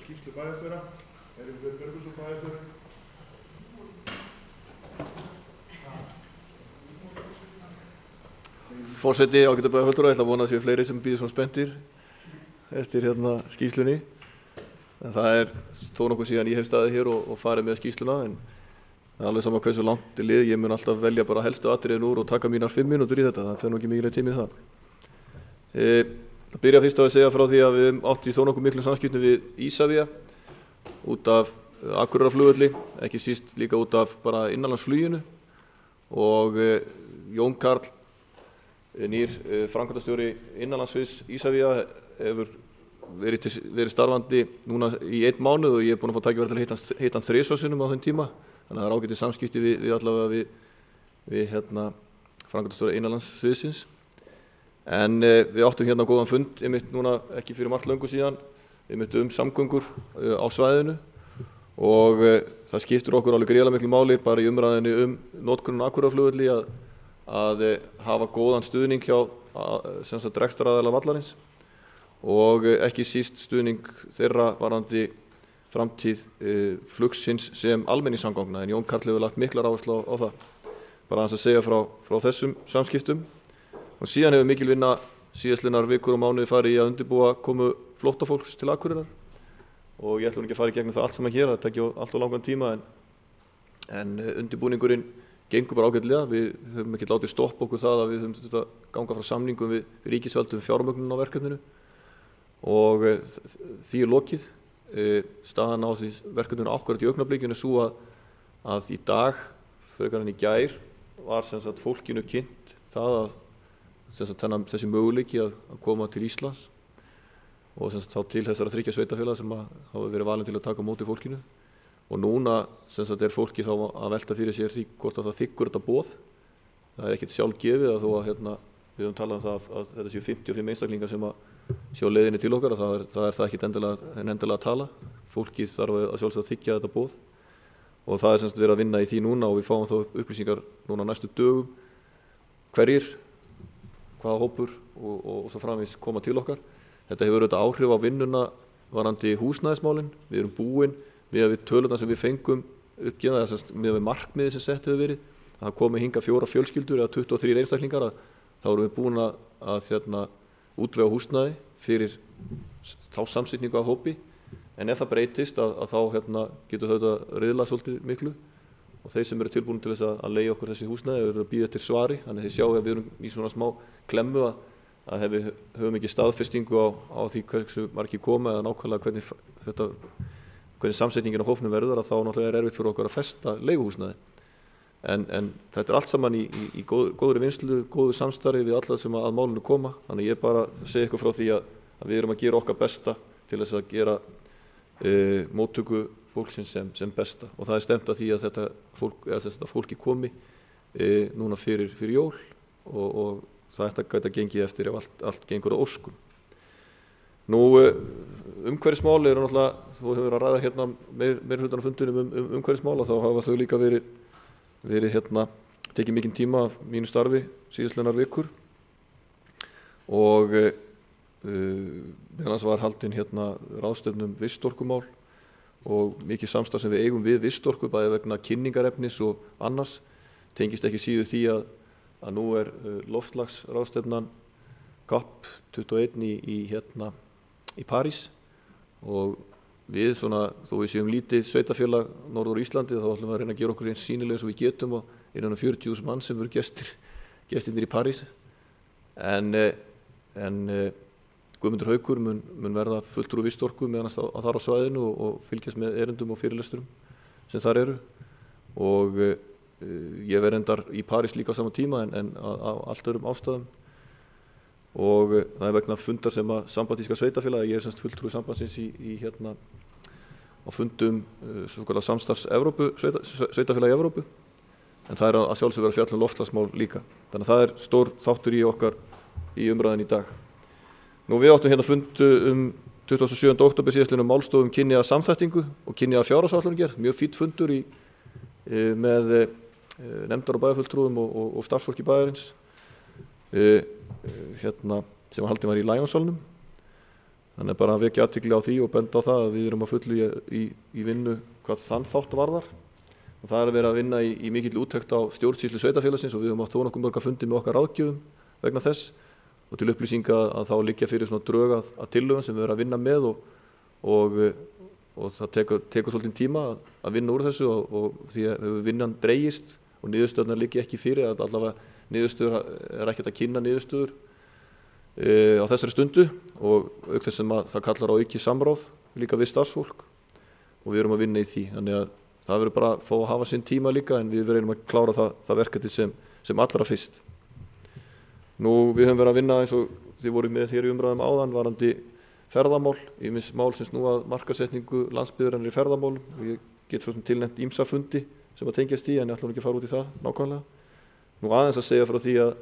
Skýrslu bæjarstjóra, Björn Björgvinsson bæjarstjóri. Forseti, ágætu bæjarfulltrúar, ég ætla að vona að séu fleiri sem bíður svona spenntir eftir skýrslunni. En það er þó nokkuð síðan ég hef staðið hér og farið með skýrsluna, en það er alveg sama hversu langt er liðið. Ég mun alltaf velja bara helstu atriðin úr og taka mínar 5 mínútur í þetta, það fer nú ekki mikið tími í það. Það byrja fyrst á að segja frá því að við átt í þó nokkuð miklu samskiptum við Isavia út af Akureyrarflugvelli, ekki síst líka út af bara innanlandsfluginu og Jón Karl, nýr framkvæmdastjóri innanlandssviðs Isavia, hefur verið starfandi núna í 1 mánuð og ég er búinn að fá tækifæri til að hitta hann 3 sinnum á þeim tíma, þannig að það er ágætis samskipti við allavega við framkvæmdastjóra innanlandssviðsins. En við áttum hérna góðan fund einmitt núna ekki fyrir margt löngu síðan einmitt samgöngur á svæðinu og það skiptir okkur alveg gríðarlega miklu máli bara í umræðinni notkun Akureyrarflugvelli að hafa góðan stuðning hjá rekstraraðila vallarins og ekki síst stuðning þeirra varðandi framtíð flugsins sem almenningssamgangna, en Jón Karl hefur lagt miklar áherslu á það. Bara aðeins að segja frá þessum samskiptum. Og síðan hefur mikil vinna síðastliðnar vikur og mánuði farið í að undirbúa komu flóttafólks til Akureyrar og ég ætla ekki að fara í gegnum það allt saman hér, það tekja allt of langan tíma en undirbúningurinn gengur bara ágætlega. Við höfum ekki látið stoppa okkur það að við höfum þetta ganga frá samningum við ríkisvaldið fjármögnun á verkefninu og því er lokið. Staðan á því verkefninu akkúrat í augnablikinu er svo að í dag, frekar en í gær, var fólkinu kynnt það að þessi möguleiki að koma til Íslands og þá til þessara 3 sveitarfélaga sem hafa verið valin til að taka á móti fólkinu og núna er fólki þá að velta fyrir sér því hvort að það þiggur þetta boð. Það er ekkert sjálfgefið að þó að við höfum talað það að þetta séu 55 einstaklingar sem séu á leiðinni til okkar, það er það ekkert endilega að tala. Fólkið þarf að sjálfsögða að þiggja þetta boð og það er verið að vinna í því núna og við fáum þá upplýsingar núna næstu dögum hverjir, hvaða hópur og svo framvegis koma til okkar. Þetta hefur auðvitað áhrif á vinnuna varðandi húsnæðismálin. Við erum búin við tölurnar sem við fengum uppgefna, með markmiði sem sett hefur verið, að það komi hingað 4 fjölskyldur eða 23 einstaklingar þá erum við búin að útvega húsnæði fyrir þá samsetningu af hópi, en ef það breytist að þá getur þetta riðla svolítið miklu, og þeir sem eru tilbúin til þess að leigja okkur þessi húsnæði eru að bíða eftir svari, þannig að þið sjá að við erum í svona smá klemmu að við höfum ekki staðfestingu á því hversu margir koma eða nákvæmlega hvernig samsetningin á hópnum verður, að þá náttúrulega erfitt fyrir okkur að festa leiguhúsnæði. En þetta allt saman í góðri vinslu, góðu samstarfi við alla sem að málinu koma, þannig ég bara segi ykkur frá því að við erum að gera okkar besta til þess að gera móttöku fólksins sem besta, og það stemt að því að þetta fólki komi núna fyrir jól, og það gæti að gengi eftir ef allt gengur að óskum. Nú, umhverfismál eru náttúrulega, þú hefur að ræða meiri hlutan á fundinum umhverfismál, og þá hafa þau líka verið tekið mikinn tíma af mínu starfi síðastliðnar vikur, og meðal annars var haldin ráðstefnu vistorkumál og mikið samstarf sem við eigum við vistorku, bæði vegna kynningarefnis og annars, tengist ekki síður því að nú loftslagsráðstefnan COP21 í París, og við þó við séum lítið sveitafélag norður Íslandi, þá ætlum við að reyna að gera okkur eins sýnilega eins og við getum, og innan 40.000 mann sem voru gestirnir í París, en Guðmundur Haukur mun verða fulltrúi vistorku meðan þar á svæðinu og fylgjast með erindum og fyrirlesturum sem þar eru, og ég verð reyndar í París líka á sama tíma en á allt öðrum ástæðum, og það vegna fundar sem að sambandíska sveitafélagi, ég semst fulltrúi sambandsins á fundum svokallaðs samstarfs sveitafélagi Evrópu, en það að sjálfsög vera fjall loftslagsmál líka, þannig að það stór þáttur í okkar í umræðin í dag. Nú, við áttum fund 27. október síðastliðnum málstofum kynjaða samþættingu og kynjaða fjárhagsáætlanagerð, mjög fínn fundur með nefndar- og bæjarfulltrúum og starfsfólki bæjarins, sem haldin var í Lionssalnum. Þannig bara að vekja athygli á því og benda á það að við erum að fullu í vinnu hvað þann þátt varðar, og það að vera að vinna í mikill úttekt á stjórnsýslu sveitafélagsins, og við höfum átt þó nokkuð mörg að fundi með okkar ráðgjöfum vegna þess, og til upplýsinga að þá liggja fyrir svona drög að tillögum sem við erum að vinna með, og það tekur svolítinn tíma að vinna úr þessu, og því að vinnan dreigist og niðurstöðunar liggja ekki fyrir, að allavega niðurstöður ekkert að kynna niðurstöður á þessari stundu, og auk þess sem að það kallar á aukið samráð líka við starfsfólk, og við erum að vinna í því, þannig að það verður bara að fá að hafa sinn tíma líka, en við verðum að klára það verkefni sem allra fyrst. Nú, við höfum verið að vinna eins og þið voru með hér í umræðum áðan varandi ferðamál, ýmis mál sem snúa að markaðssetningu landsbyggðarinnar í ferðamálum, og ég get svo sem tilnefnt ýmsa fundi sem að tengjast í, en ég ætla ekki að fara út í það nákvæmlega. Nú, aðeins að segja frá því að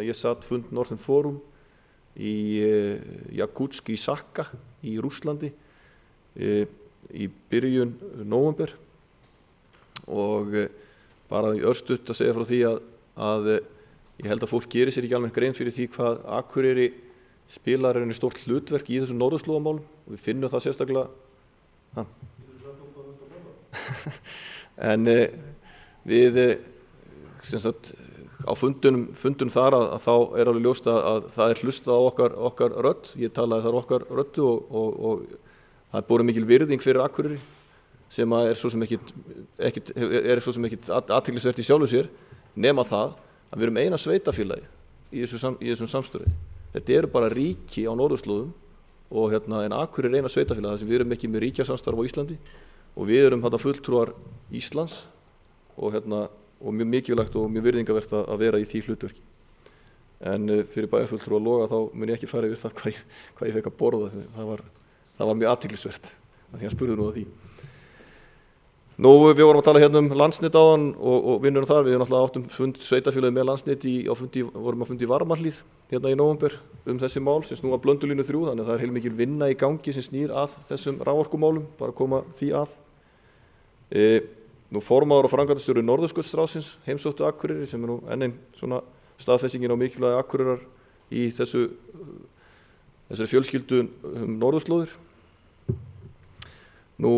ég satt fund Northern Forum í Jakutsk í Sakka í Rússlandi í byrjun nóvember, og bara í örstutt að segja frá því að ég held að fólk gerir sér ekki alveg grein fyrir því hvað Akureyri spilar stórt hlutverk í þessum norðurslóðamálum, og við finnum það sérstaklega. En við á fundunum þar að þá alveg ljóst að það hlustað á okkar rödd, ég talaði þar okkar röddu, og það borið mikil virðing fyrir Akureyri, sem er svo sem ekkit athyglisvert í sjálfu sér, nema það að við erum eina sveitafélagi í þessum samstöðu. Þetta eru bara ríki á norðurslóðum, og en Akureyri er eina sveitafélagi þar sem við erum ekki með ríkjasamstarf á Íslandi, og við erum fulltrúar Íslands, og mjög mikilvægt og mjög virðingavert að vera í því hlutverki. En fyrir bæjarfulltrúa Loga þá mun ég ekki fara yfir það hvað ég fekk að borða, það var mjög athyglisvert, því hann spurði nú að því. Nú, við vorum að tala um Landsnet áðan og vinnum þar, við náttúrulega áttum fund sveitafélagi með Landsnet vorum að fundi í Varmahlíð í nóvember þessi mál sem snúa Blöndulínu 3, þannig að það er heilmikil vinna í gangi sem snýr að þessum raforkumálum, bara koma því að. Nú, formaður og framkvæmdastjóri Norðurskautsráðsins heimsóttu Akureyri, sem nú enn ein svona staðfestingin á mikilvægi Akureyrar í þessari fjölskyldu norðurslóðir. Nú,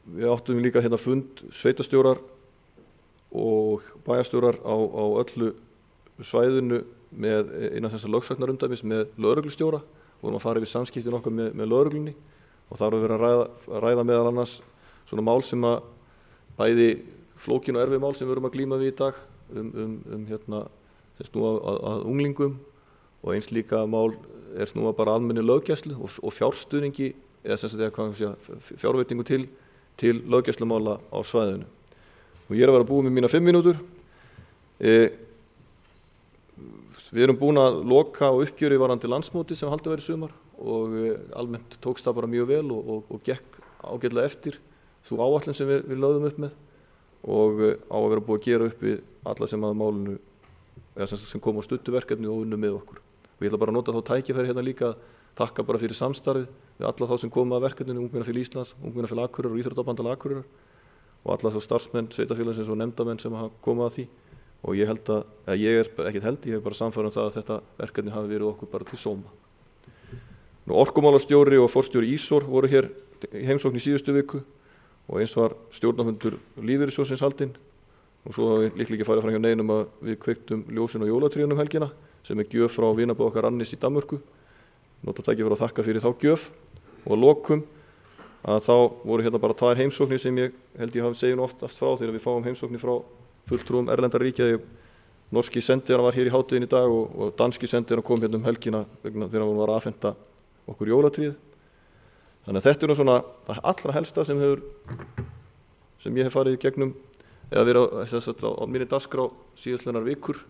við áttum líka fund sveitastjórar og bæjarstjórar á öllu svæðinu innan þessa lögsagnarumdæmis með lögreglustjóra, vorum að fara yfir samskiptin okkar með lögreglunni og þar var verið að ræða meðal annars svona mál sem að bæði flókin og erfið mál sem við erum að glíma við í dag sem snúa að unglingum og eins líka mál snúa bara almenni löggæslu og fjárstuðningi eða sem sagt fjárveitingu til löggæslumála á svæðinu. Og ég er að vera búið með mína 5 mínútur. Við erum búin að loka og uppgjöri varðandi landsmóti sem haldið verið sumar og almennt tókst það bara mjög vel og gekk ágætlega eftir sú áætlun sem við lögðum upp með og á að vera búið að gera upp við alla sem að málinu eða sem kom á stuttuverkefni og unnu með okkur. Og ég ætla bara að nota þá tækifæri hérna líka að þakka bara fyrir samstarfið við alla þá sem koma að verkefninu, Ungmennafélag Íslands, Ungmennafélag Akureyrar og Íþróttabandalag Akureyrar og alla þá starfsmenn sveitarfélagsins og nefndamenn sem hafa komið að því og ég held að ég er ekkert held, ég er bara sannfærður um það að þetta verkefni hafi verið okkur bara til sóma. Orkumálastjóri og forstjóri Ísor voru hér í heimsókn í síðustu viku og eins var stjórnarfundur Lífeyrissjóðsins haldinn og svo hafi líklega ekki farið fram hjá neinum að við kveiktum ljósin á jólatrénu helgina sem gjöf frá vinabóð okkar Annis í Danmörku. Nota tækifæri að þakka fyrir þá gjöf og að lokum að þá voru hérna bara 2 heimsóknir sem ég held ég hafi segið oftast frá þegar við fáum heimsóknir frá fulltrúum erlendar ríkja. Norski sendiherrann var hér í hádeginu í dag og danski sendiherrann kom hérna helgina vegna þegar hann var að afhenda okkur jólatríð. Þannig að þetta svona það allra helsta sem ég hef farið í gegnum eða verið á minni dagskrá síðastliðnar vikur,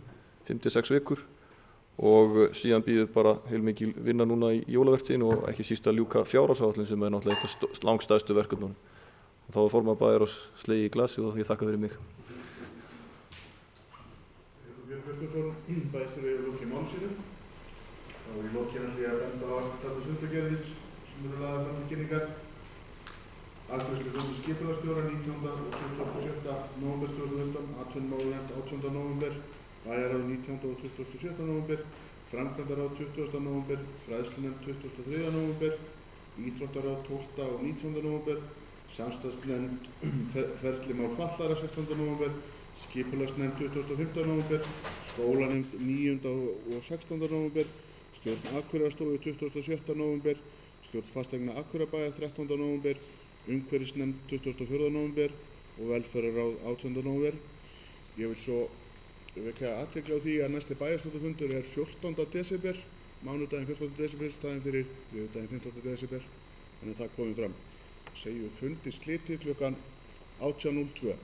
5-6 vikur og síðan býður bara heilmikil vinna núna í jólavertíðinu og ekki síst að ljúka fjárhagsáætlun sem náttúrulega eitt langstærstu verkefnunum. Þá var formaður Bæjarráðs slegið í glasi og ég þakka fyrir mig. Björn Björnsson, bæjarstjóri hefur lokið máli sínu og í lokin ætla ég að benda á afturkallandi fundargerðir sem eru lagðar fram til kynningar. Afgreiðslu fundur skipulagsstjóra 19. og 27. nóvember 2015, atvinnumálanefnd 18. nóvember, bæjarráð 19. og 27. nóvember, framkvæmdaráð 20. nóvember, fræðslunefnd 23. nóvember, íþróttaráð 12. og 19. nóvember, samstarfsnefnd ferlimál fatlaðra 16. nóvember, skipulagsnefnd 25. nóvember, skólanefnd 9. og 16. nóvember, stjórn Akureyrarstofu 27. nóvember, stjórn fasteigna Akureyrarbæjar 13. nóvember, umhverfisnefnd 24. nóvember og velferðarráð 18. nóvember. Ég vil svo vekja athygli á því að næsti bæjarstjórnarfundur er 14. desember, mánudaginn 14. desember, staðinn fyrir þriðjudaginn 15. desember, þannig að það komið fram. Segjum fundi slitið klukkan 18:02.